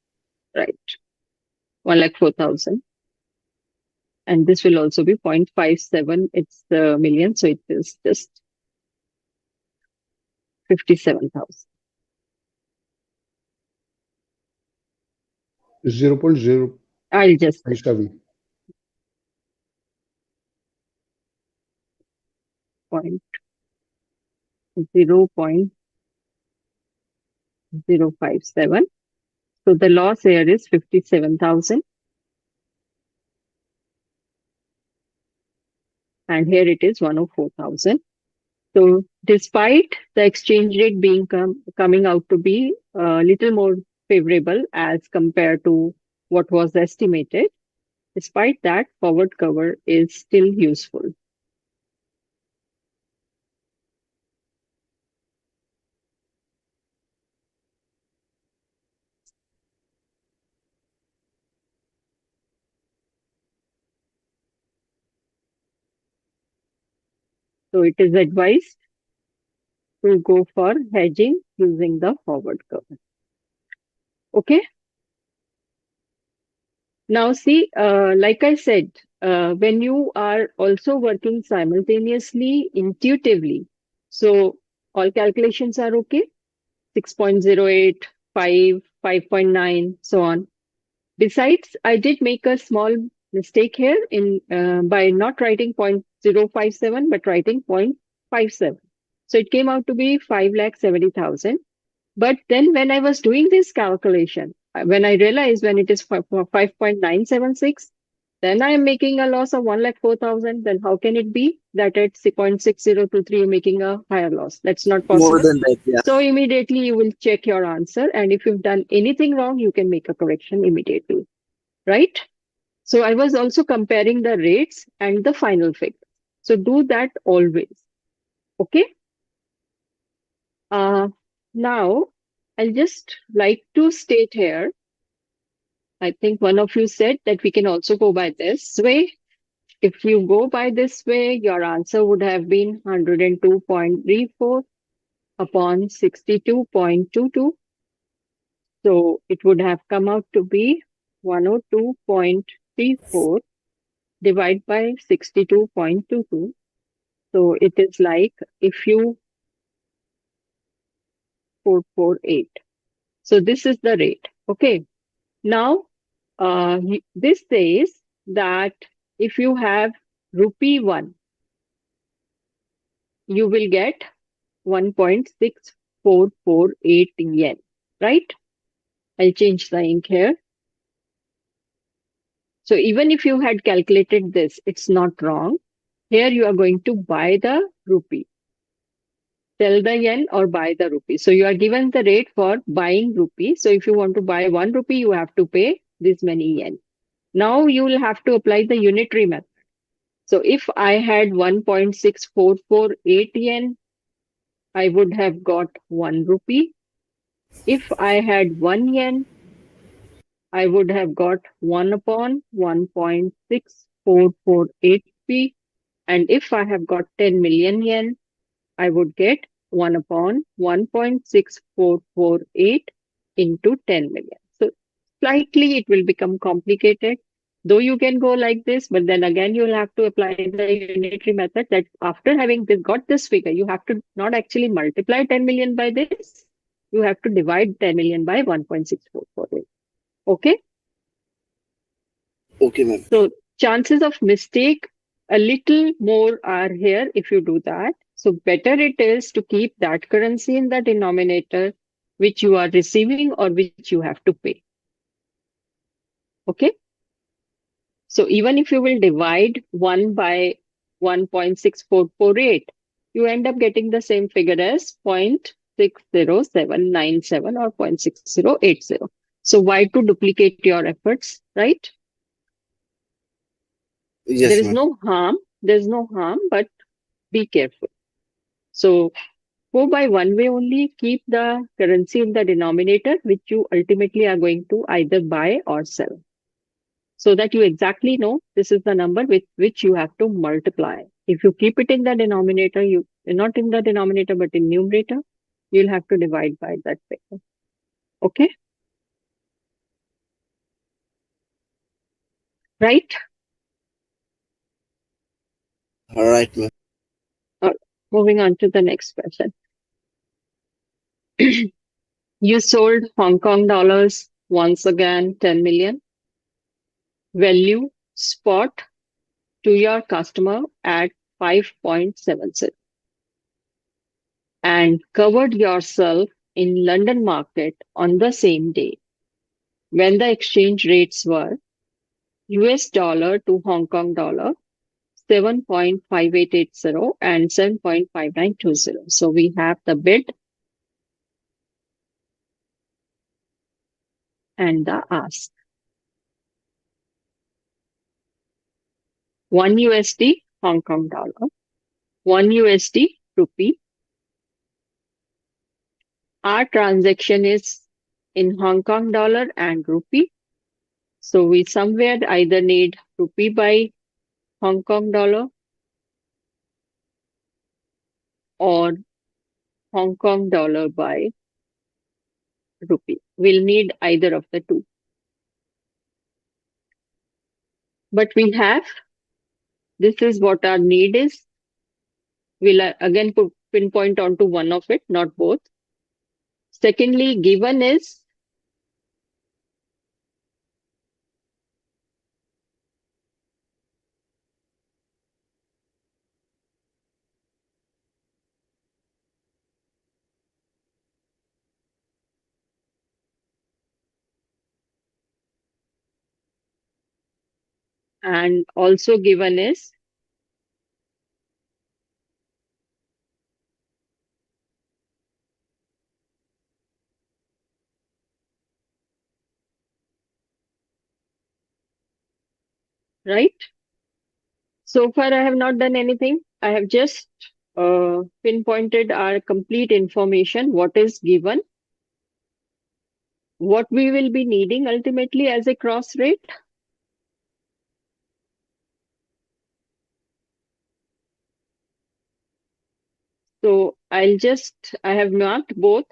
Right. 1 lakh 4,000. And this will also be 0.57. It's the million. So it is just 57,000. 0.057. I'll just say 0.057. So the loss here is 57,000. And here it is 104,000. So despite the exchange rate being coming out to be a little more favorable as compared to what was estimated, despite that, forward cover is still useful. So it is advised to go for hedging using the forward cover. Okay. Now see, like I said, when you are also working simultaneously, intuitively, so all calculations are okay, 6.08, 5, 5.9, so on. Besides, I did make a small mistake here in by not writing 0.057, but writing 0.57. So it came out to be 5,70,000. But then when I was doing this calculation, when I realized when it is 5.976, then I am making a loss of 1,04,000. Then how can it be that at 0.6023 you're making a higher loss? That's not More possible. than that, yeah. So immediately you will check your answer. And if you've done anything wrong, you can make a correction immediately. Right? So I was also comparing the rates and the final figure. So do that always. Okay? Now, I'll just like to state here I think one of you said that we can also go by this way. If you go by this way, your answer would have been 102.34 upon 62.22. So it would have come out to be 102.34 divided by 62.22. So it is like if you 448. So this is the rate. Okay. Now, this says that if you have rupee 1, you will get 1.6448 yen, right? I'll change the ink here. So even if you had calculated this, it's not wrong. Here you are going to buy the rupee, sell the yen or buy the rupee. So you are given the rate for buying rupee. So if you want to buy 1 rupee, you have to pay this many yen. Now you will have to apply the unitary method. So if I had 1.6448 yen, I would have got 1 rupee. If I had 1 yen, I would have got 1 upon 1.6448p. And if I have got 10 million yen, I would get 1 upon 1.6448 into 10 million. So slightly it will become complicated. Though you can go like this, but then again you'll have to apply the unitary method that after having got this figure, you have to not actually multiply 10 million by this. You have to divide 10 million by 1.6448. Okay? Okay, ma'am. So chances of mistake a little more are here if you do that. So better it is to keep that currency in the denominator which you are receiving or which you have to pay. Okay. So even if you will divide 1 by 1.6448, you end up getting the same figure as 0.60797 or 0.6080. So why to duplicate your efforts, right? Yes, There is ma'am. no harm. There's no harm, but be careful. So go by one way only, keep the currency in the denominator, which you ultimately are going to either buy or sell. So that you exactly know this is the number with which you have to multiply. If you keep it in the denominator, not in the denominator, but in numerator, you'll have to divide by that figure. Okay? Right? All right, ma'am. Moving on to the next question. You sold Hong Kong dollars once again, 10 million. Value spot to your customer at 5.70 and covered yourself in London market on the same day when the exchange rates were US dollar to Hong Kong dollar 7.5880 and 7.5920. So we have the bid and the ask. 1 USD Hong Kong dollar, 1 USD rupee. Our transaction is in Hong Kong dollar and rupee. So we somewhere either need rupee by Hong Kong dollar or Hong Kong dollar by rupee. We'll need either of the two. But we have, this is what our need is. We'll again pinpoint onto one of it, not both. Secondly, given is and also given is right. So far, I have not done anything. I have just pinpointed our complete information, what is given. what we will be needing ultimately as a cross rate? So I have marked both,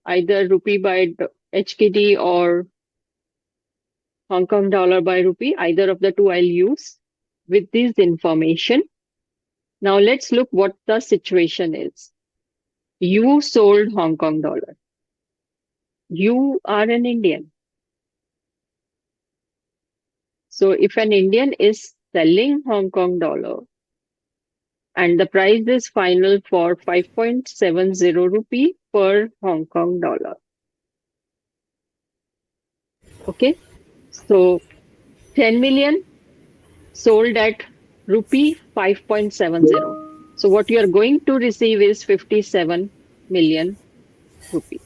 either rupee by HKD or Hong Kong dollar by rupee, either of the two I'll use with this information. Now let's look what the situation is. You sold Hong Kong dollar. You are an Indian. So if an Indian is selling Hong Kong dollar and the price is final for 5.70 rupee per Hong Kong dollar. Okay. So 10 million sold at rupee 5.70. So what you are going to receive is 57 million rupees.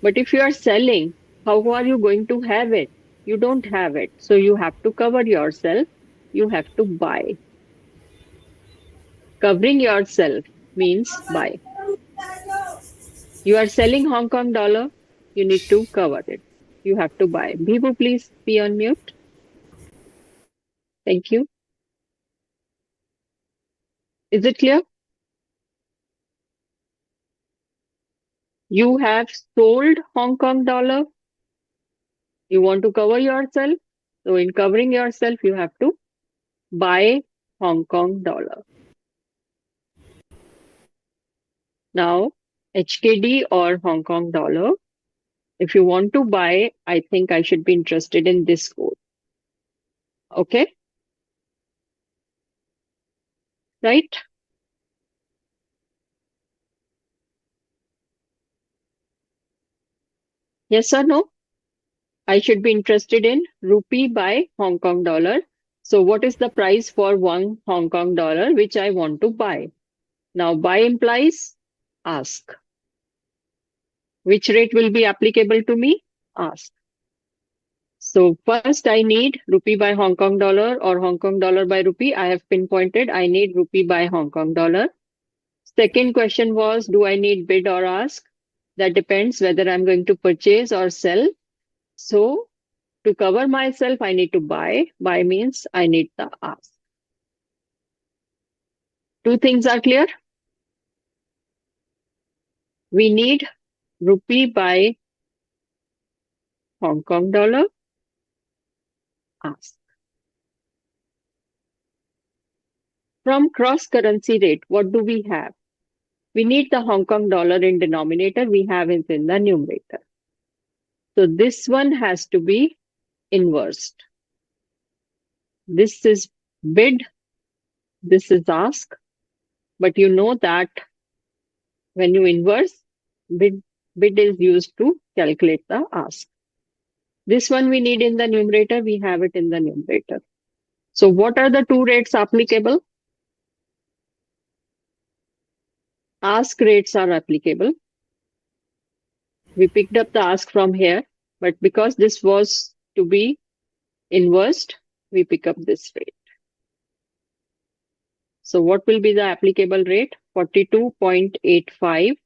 But if you are selling, how are you going to have it? You don't have it. So you have to cover yourself. You have to buy. Covering yourself means buy. You are selling Hong Kong dollar. You need to cover it. You have to buy. Bibu, please be on mute. Thank you. Is it clear? You have sold Hong Kong dollar. You want to cover yourself. So in covering yourself, you have to buy Hong Kong dollar. Now, HKD or Hong Kong dollar, if you want to buy, I think I should be interested in this code. Okay? Right? Yes or no? I should be interested in rupee by Hong Kong dollar. So what is the price for 1 Hong Kong dollar which I want to buy? Now buy implies ask. Which rate will be applicable to me? Ask. So first I need rupee by Hong Kong dollar or Hong Kong dollar by rupee. I have pinpointed I need rupee by Hong Kong dollar. Second question was, do I need bid or ask? That depends whether I'm going to purchase or sell. So to cover myself, I need to buy. Buy means I need the ask. Two things are clear. We need rupee by Hong Kong dollar, ask. From cross currency rate, what do we have? We need the Hong Kong dollar in denominator. We have it in the numerator. So this one has to be inversed. This is bid. This is ask. But you know that when you inverse, bid is used to calculate the ask. This one we need in the numerator. We have it in the numerator. So what are the two rates applicable? Ask rates are applicable. We picked up the ask from here, but because this was to be inversed, we pick up this rate. So what will be the applicable rate? 42.85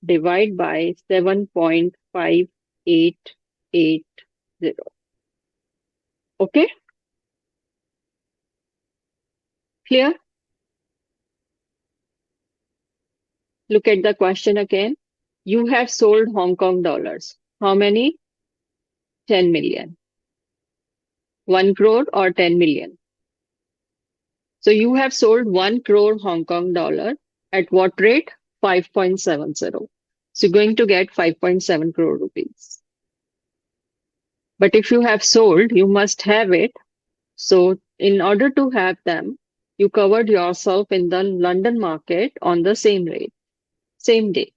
divided by 7.58880. Okay? Clear? Look at the question again. You have sold Hong Kong dollars. How many? 10 million. 1 crore or 10 million. So you have sold 1 crore Hong Kong dollar at what rate? 5.70. So you're going to get 5.7 crore rupees. But if you have sold, you must have it. So in order to have them, you covered yourself in the London market on the same rate, same day.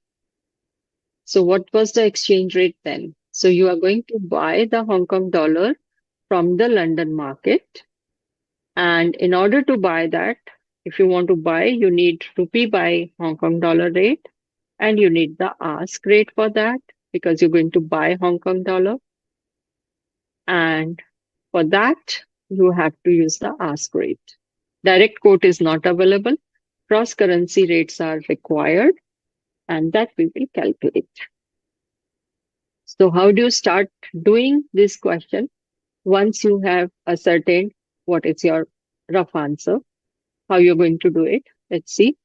So what was the exchange rate then? So you are going to buy the Hong Kong dollar from the London market. And in order to buy that, if you want to buy, you need rupee by Hong Kong dollar rate, and you need the ask rate for that because you're going to buy Hong Kong dollar. And for that, you have to use the ask rate. Direct quote is not available. Cross currency rates are required, and that we will calculate. So how do you start doing this question? Once you have ascertained what is your rough answer, how you're going to do it. Let's see.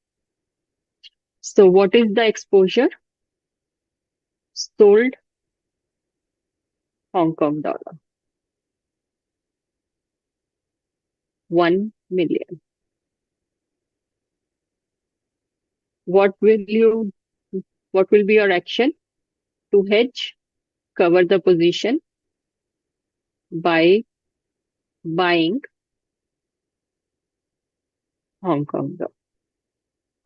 So what is the exposure? Sold Hong Kong dollar. 1 million. What will be your action to hedge, cover the position by buying Hong Kong dollar?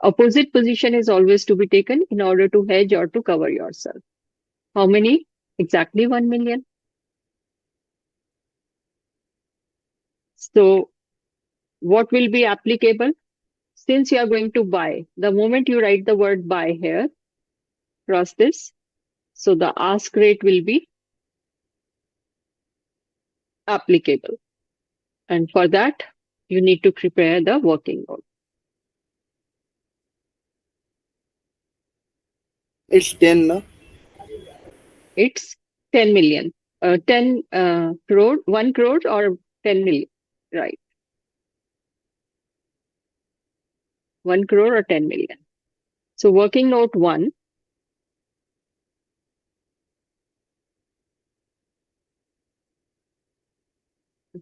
Opposite position is always to be taken in order to hedge or to cover yourself. How many? Exactly 1 million. So what will be applicable? Since you are going to buy, the moment you write the word buy here, cross this. So the ask rate will be applicable. And for that, you need to prepare the working note. It's 10, no? It's 10 million. 10 crore, 1 crore or 10 million, right? 1 crore or 10 million. So working note 1,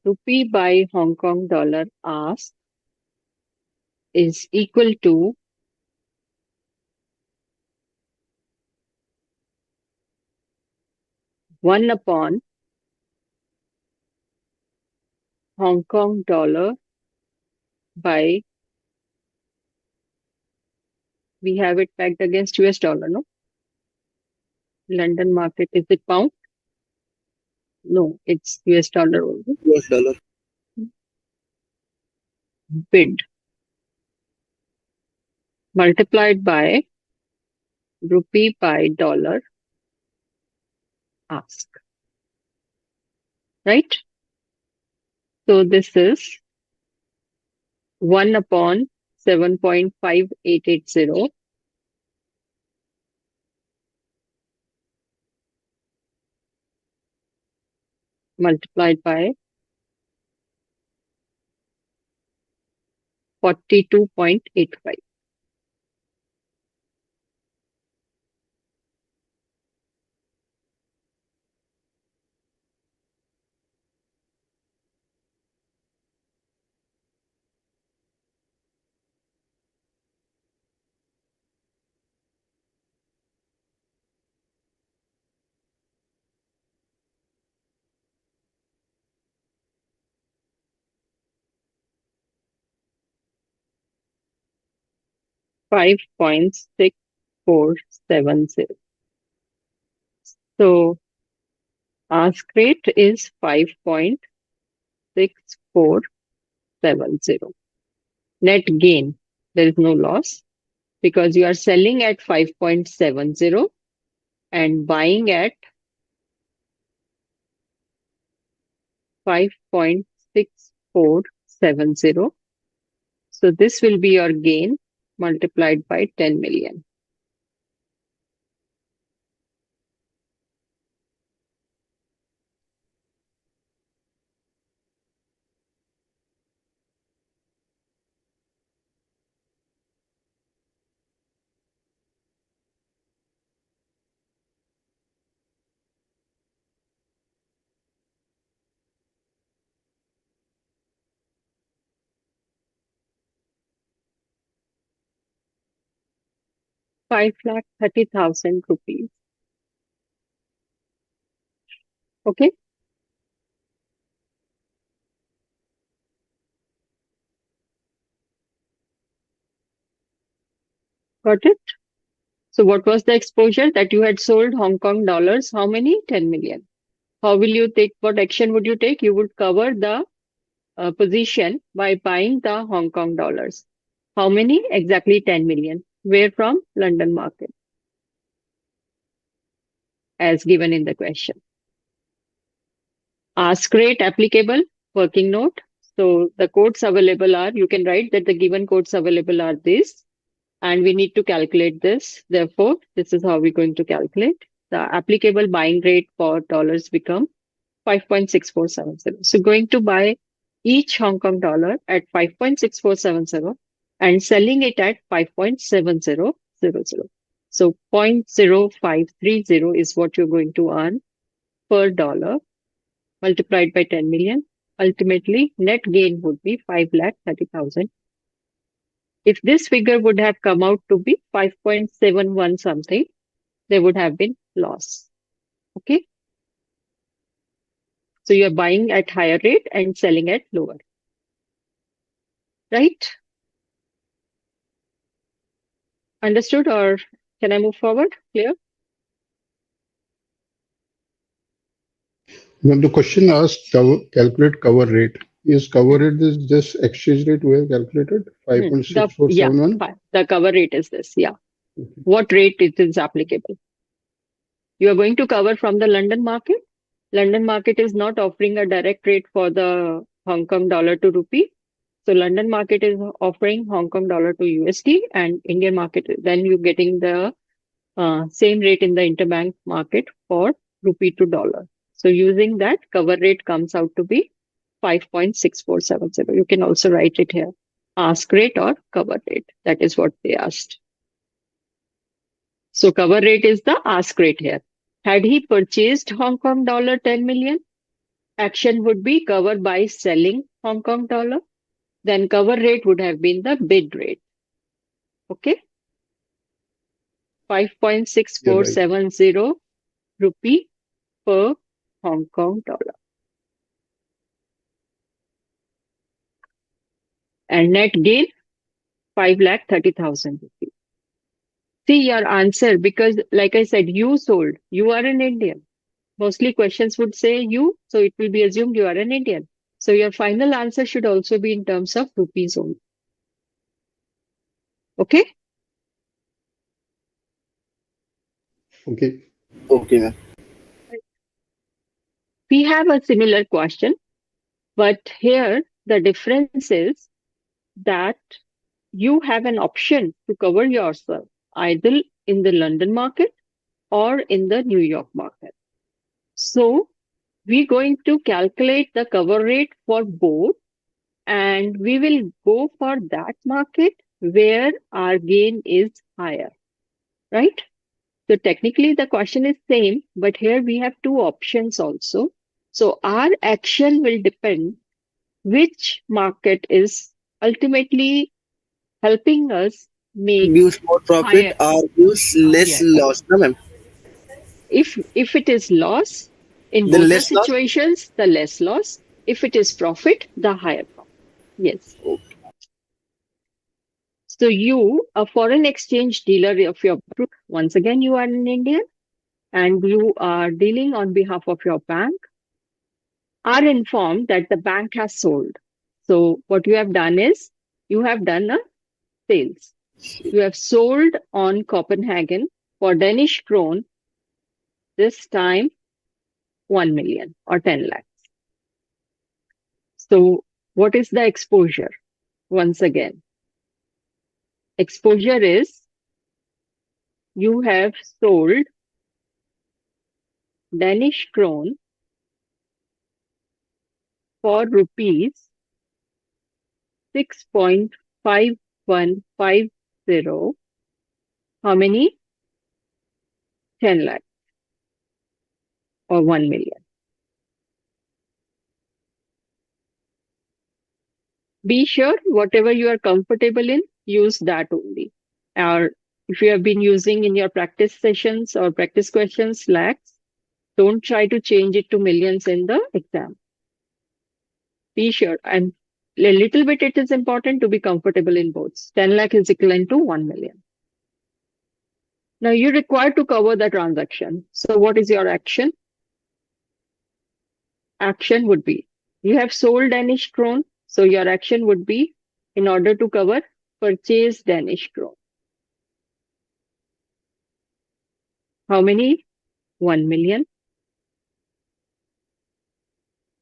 rupee by Hong Kong dollar ask is equal to 1 upon Hong Kong dollar by, we have it pegged against US dollar, no? London market, is it pound? No, it's US dollar only. US dollar. Bid multiplied by rupee by dollar ask, right? So this is 1 upon 7.5880 multiplied by 42.85. $5.6470. So ask rate is 5.6470. Net gain, there is no loss because you are selling at 5.70 and buying at 5.6470. So this will be your gain multiplied by 10 million. ₹5,30,000. Okay, got it? So what was the exposure that you had sold Hong Kong dollars? How many? 10 million. How will you take, what action would you take? You would cover the position by buying the Hong Kong dollars. How many? Exactly 10 million. Where from? London market, as given in the question. Ask rate applicable, working note. So the codes available are, you can write that the given codes available are this, and we need to calculate this. Therefore, this is how we're going to calculate. the applicable buying rate for dollars become 5.6470. So going to buy each Hong Kong dollar at 5.6470 and selling it at 5.7000. So 0.0530 is what you're going to earn per dollar multiplied by 10 million. Ultimately, net gain would be 5,30,000. If this figure would have come out to be 5.71 something, there would have been loss. Okay. So you're buying at higher rate and selling at lower. Right? Understood, or can I move forward? Clear? When the question asked calculate cover rate, is cover rate is just exchange rate we have calculated Yeah, 5.6471? the cover rate is this. Yeah. What rate it is applicable? You are going to cover from the London market. London market is not offering a direct rate for the Hong Kong dollar to rupee. So London market is offering Hong Kong dollar to USD, and Indian market, then you're getting the same rate in the interbank market for rupee to dollar. So using that, cover rate comes out to be 5.6470. You can also write it here. Ask rate or cover rate. That is what they asked. So cover rate is the ask rate here. Had he purchased Hong Kong dollar 10 million, action would be covered by selling Hong Kong dollar. Then cover rate would have been the bid rate. Okay. You're right. 5.6470 rupee per Hong Kong dollar. And net gain 5,30,000 rupees. See your answer, because like I said, you sold. You are an Indian. Mostly questions would say you, so it will be assumed you are an Indian. So your final answer should also be in terms of rupees only. Okay? Okay. Okay, ma'am. We have a similar question, but here the difference is that you have an option to cover yourself either in the London market or in the New York market. So we're going to calculate the cover rate for both, and we will go for that market where our gain is higher, right? So technically the question is same, but here we have two options also. So our action will depend which market is ultimately helping us make Gives more profit higher. or gives less Yes. loss, no, ma'am? If it is loss, in Then both the less loss? situations, the less loss. If it is profit, the higher profit. Yes. Okay. So you, a foreign exchange dealer of your group, once again, you are an Indian and you are dealing on behalf of your bank, are informed that the bank has sold. So what you have done is you have done a sales. You have sold on Copenhagen for Danish krone, this time 1 million or 10 lakhs. So what is the exposure? Once again, exposure is you have sold Danish krone for rupees 6.5150. How many? 10 lakhs or 1 million. Be sure whatever you are comfortable in, use that only. Or if you have been using in your practice sessions or practice questions lakhs, don't try to change it to millions in the exam. Be sure. And a little bit it is important to be comfortable in both. 10 lakh is equivalent to 1 million. Now you're required to cover the transaction. So what is your action? Action would be, you have sold Danish krone. So your action would be, in order to cover, purchase Danish krone. How many? 1 million.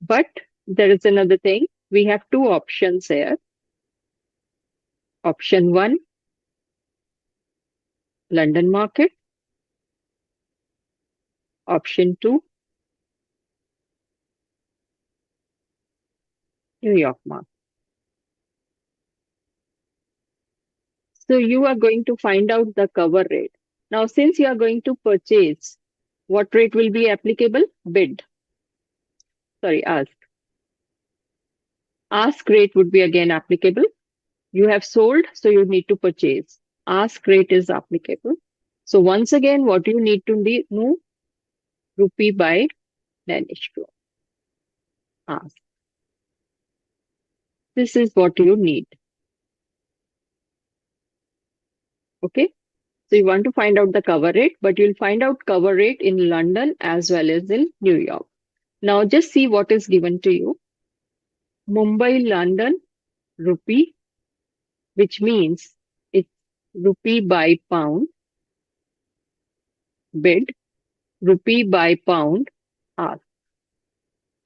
But there is another thing. We have two options here. Option one, London market. Option 2, New York market. So you are going to find out the cover rate. Now, since you are going to purchase, what rate will be applicable? Bid. Sorry, ask. Ask rate would be again applicable. You have sold, so you need to purchase. Ask rate is applicable. So once again, what you need to know, rupee by Danish krone. Ask. This is what you need. Okay. So you want to find out the cover rate, but you'll find out cover rate in London as well as in New York. Now just see what is given to you. Mumbai, London, rupee, which means it's rupee by pound, bid, rupee by pound, ask.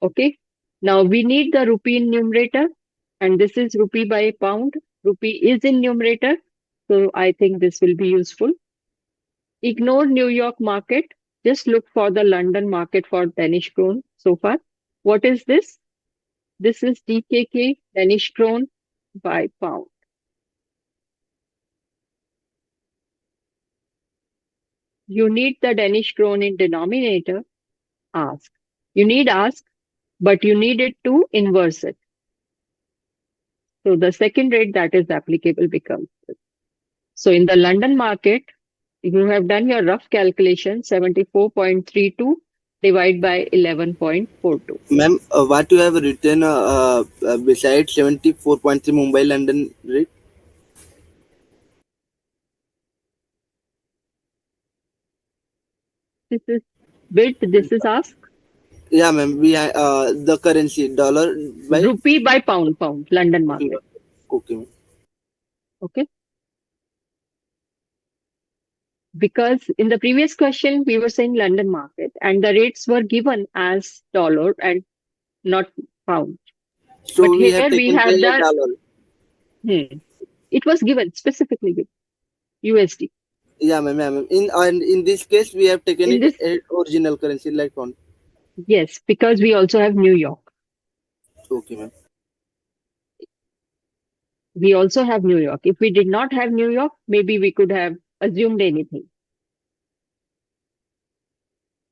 Okay. Now we need the rupee in numerator, and this is rupee by pound. Rupee is in numerator, so I think this will be useful. Ignore New York market. Just look for the London market for Danish krone so far. What is this? This is DKK, Danish krone by pound. You need the Danish krone in denominator, ask. You need ask, but you need it to inverse it. So the second rate that is applicable becomes this. So in the London market, you have done your rough calculation, 74.32 divided by 11.42. Ma'am, what you have written beside 74.3 Mumbai London rate? This is bid, this is ask. Yeah, ma'am. We the currency dollar by Rupee by pound, London market. okay, ma'am. Okay. Because in the previous question, we were saying London market and the rates were given as dollar and not pound. So But we have here we taken have the the, dollar. it was given specifically with USD. Yeah, ma'am. Yeah, ma'am. In this case, we have taken In it this, at original currency like pound. yes, because we also have New York. Okay, ma'am. We also have New York. If we did not have New York, maybe we could have assumed anything.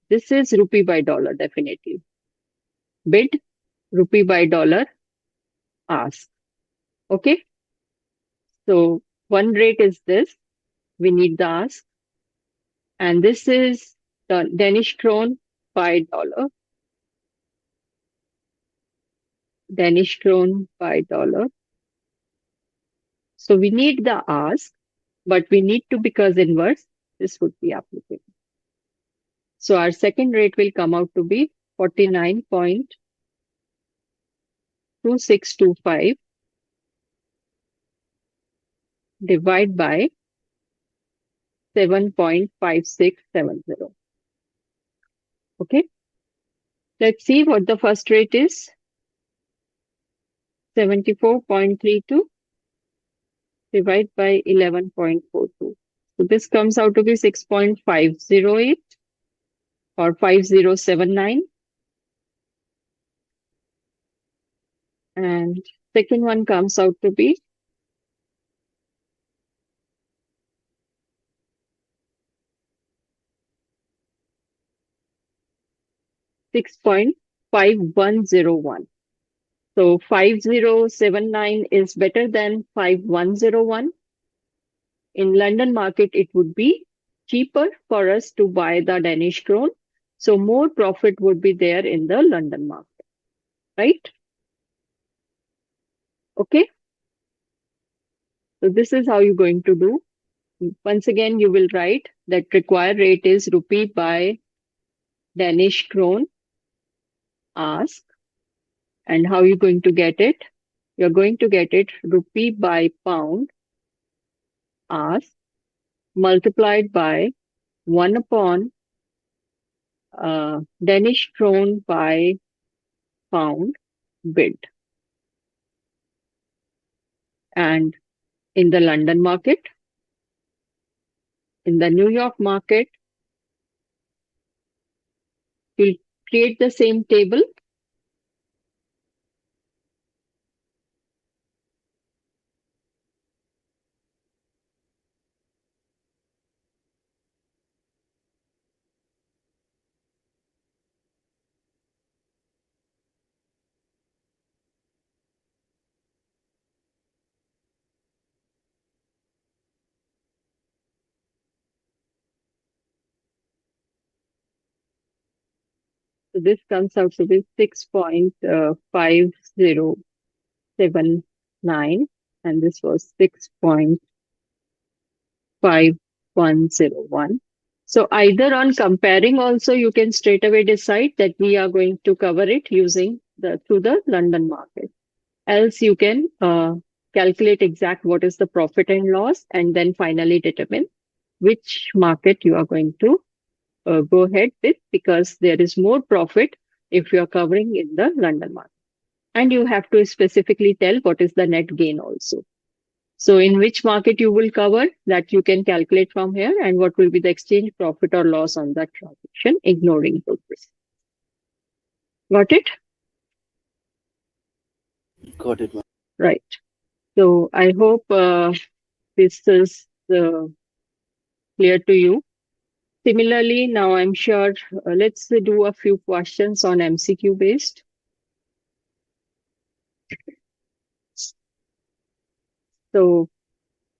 This is rupee by dollar, definitely. Bid, rupee by dollar, ask. Okay. So one rate is this. We need the ask. And this is the Danish krone by dollar. Danish krone by dollar. So we need the ask, but we need to, because inverse, this would be applicable. So our second rate will come out to be 49.2625 divided by 7.5670. Okay. Let's see what the first rate is. 74.32 divided by 11.42. So this comes out to be 6.508 or 5079. And second one comes out to be 6.5101. So 5079 is better than 5101. In London market, it would be cheaper for us to buy the Danish krone. So more profit would be there in the London market, right? Okay. So this is how you're going to do. Once again, you will write that required rate is rupee by Danish krone, ask. And how you're going to get it? You're going to get it rupee by pound, ask, multiplied by 1 upon Danish krone by pound, bid. And in the London market, in the New York market, You'll create the same table. So this comes out to be 6.5079, and this was 6.5101. So either on comparing also, you can straight away decide that we are going to cover it using through the London market. Else you can calculate exact what is the profit and loss, and then finally determine which market you are going to go ahead with, because there is more profit if you are covering in the London market. And you have to specifically tell what is the net gain also. So in which market you will cover, that you can calculate from here, and what will be the exchange profit or loss on that transaction, ignoring those risks. Got it? Got it, ma'am. Right. So I hope this is clear to you. Similarly, now I'm sure let's do a few questions on MCQ based. So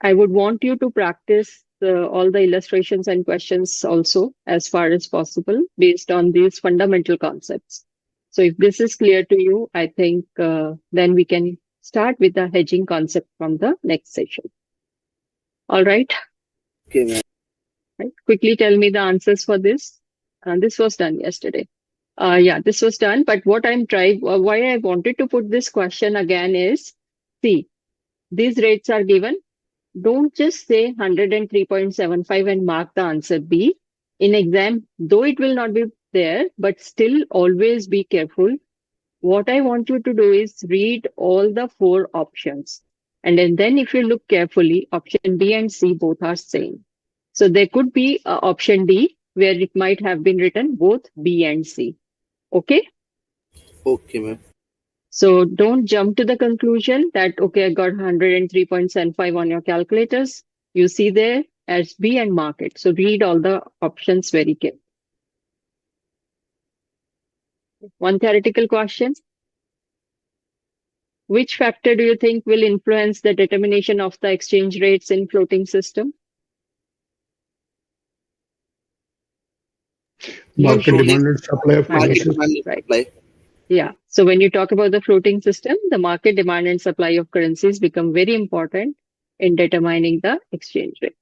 I would want you to practice all the illustrations and questions also as far as possible based on these fundamental concepts. So if this is clear to you, I think then we can start with the hedging concept from the next session. All right. Okay, ma'am. Right. Quickly tell me the answers for this. This was done yesterday. Yeah, this was done. But what I'm trying, why I wanted to put this question again is, see, these rates are given. Don't just say 103.75 and mark the answer B. In exam, though it will not be there, but still always be careful. What I want you to do is read all the 4 options. And then if you look carefully, option B and C both are same. So there could be option D where it might have been written both B and C. Okay? Okay, ma'am. So don't jump to the conclusion that, okay, I got 103.75 on your calculators. You see there as B and mark it. So read all the options very carefully. One theoretical question. Which factor do you think will influence the determination of the exchange rates in floating system? Market Usually, demand and supply of market currencies. Demand and right. supply. Yeah. So when you talk about the floating system, the market demand and supply of currencies become very important in determining the exchange rate.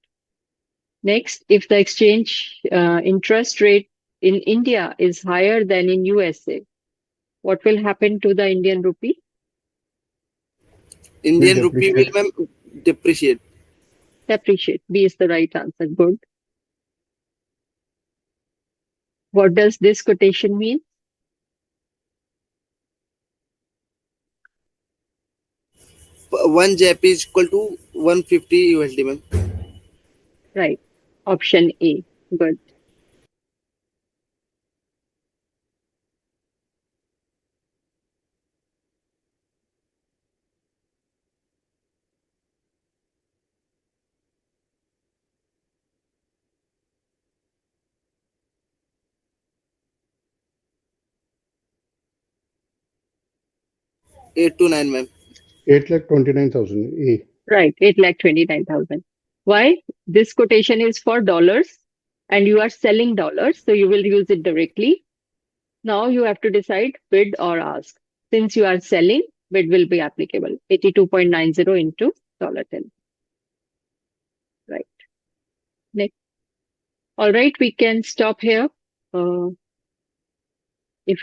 Next, if the exchange interest rate in India is higher than in USA, what will happen to the Indian rupee? Indian Will rupee will, depreciate. ma'am, depreciate. Depreciate. B is the right answer. Good. What does this quotation mean? One JP is equal to 150 USD, ma'am. Right. Option A. Good. Eight to nine, ma'am. 8,29,000. A. Right. 8,29,000. Why? This quotation is for dollars and you are selling dollars, so you will use it directly. Now you have to decide bid or ask. Since you are selling, bid will be applicable. 82.90 into $10. Right. Next. All right, we can stop here. If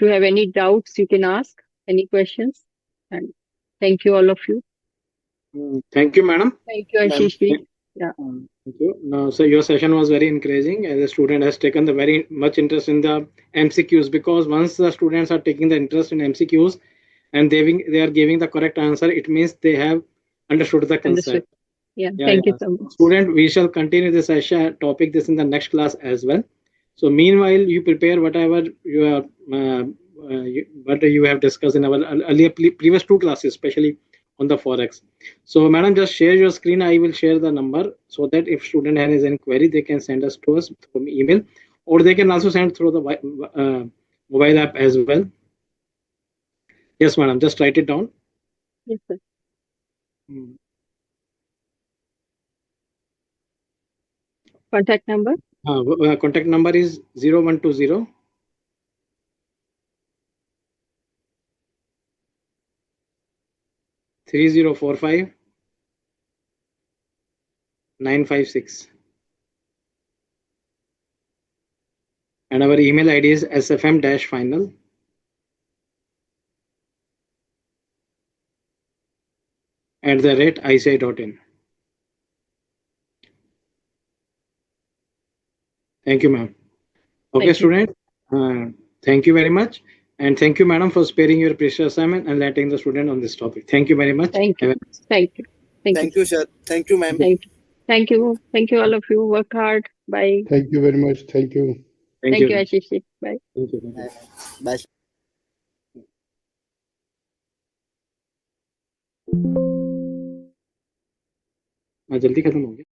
you have any doubts, you can ask any questions. And thank you, all of you. Thank you, madam. Thank you, Ma'am. Ashish. Yeah. Thank you. Now, so your session was very encouraging, as the student has taken the very much interest in the MCQs, because once the students are taking the interest in MCQs and they are giving the correct answer, it means they have understood the Understood. concept. Yeah. Yeah, Thank yeah. you so much. Student, we shall continue this session topic this in the next class as well. So meanwhile, you prepare whatever you are, what you have discussed in our earlier previous two classes, especially on the forex. So, madam, just share your screen. I will share the number so that if student has any query, they can send us to us through email, or they can also send through the mobile app as well. Yes, madam. Just write it down. Yes, sir. Contact number? Contact number is 0120 3045 956. And our email ID is sfm-final @ICAI.in. Thank you, ma'am. Okay, Thank you. student. Thank you very much. And thank you, madam, for sparing your precious assignment and letting the student on this topic. Thank you very much. Thank you. Have a- Thank you. Thank you. Thank you, sir. Thank you, ma'am. Thank you. Thank you. Thank you, all of you. Work hard. Bye. Thank you very much. Thank you. Thank Thank you, you. Ashish. Bye. Thank you. Thank you. Bye. जल्दी खत्म हो गया.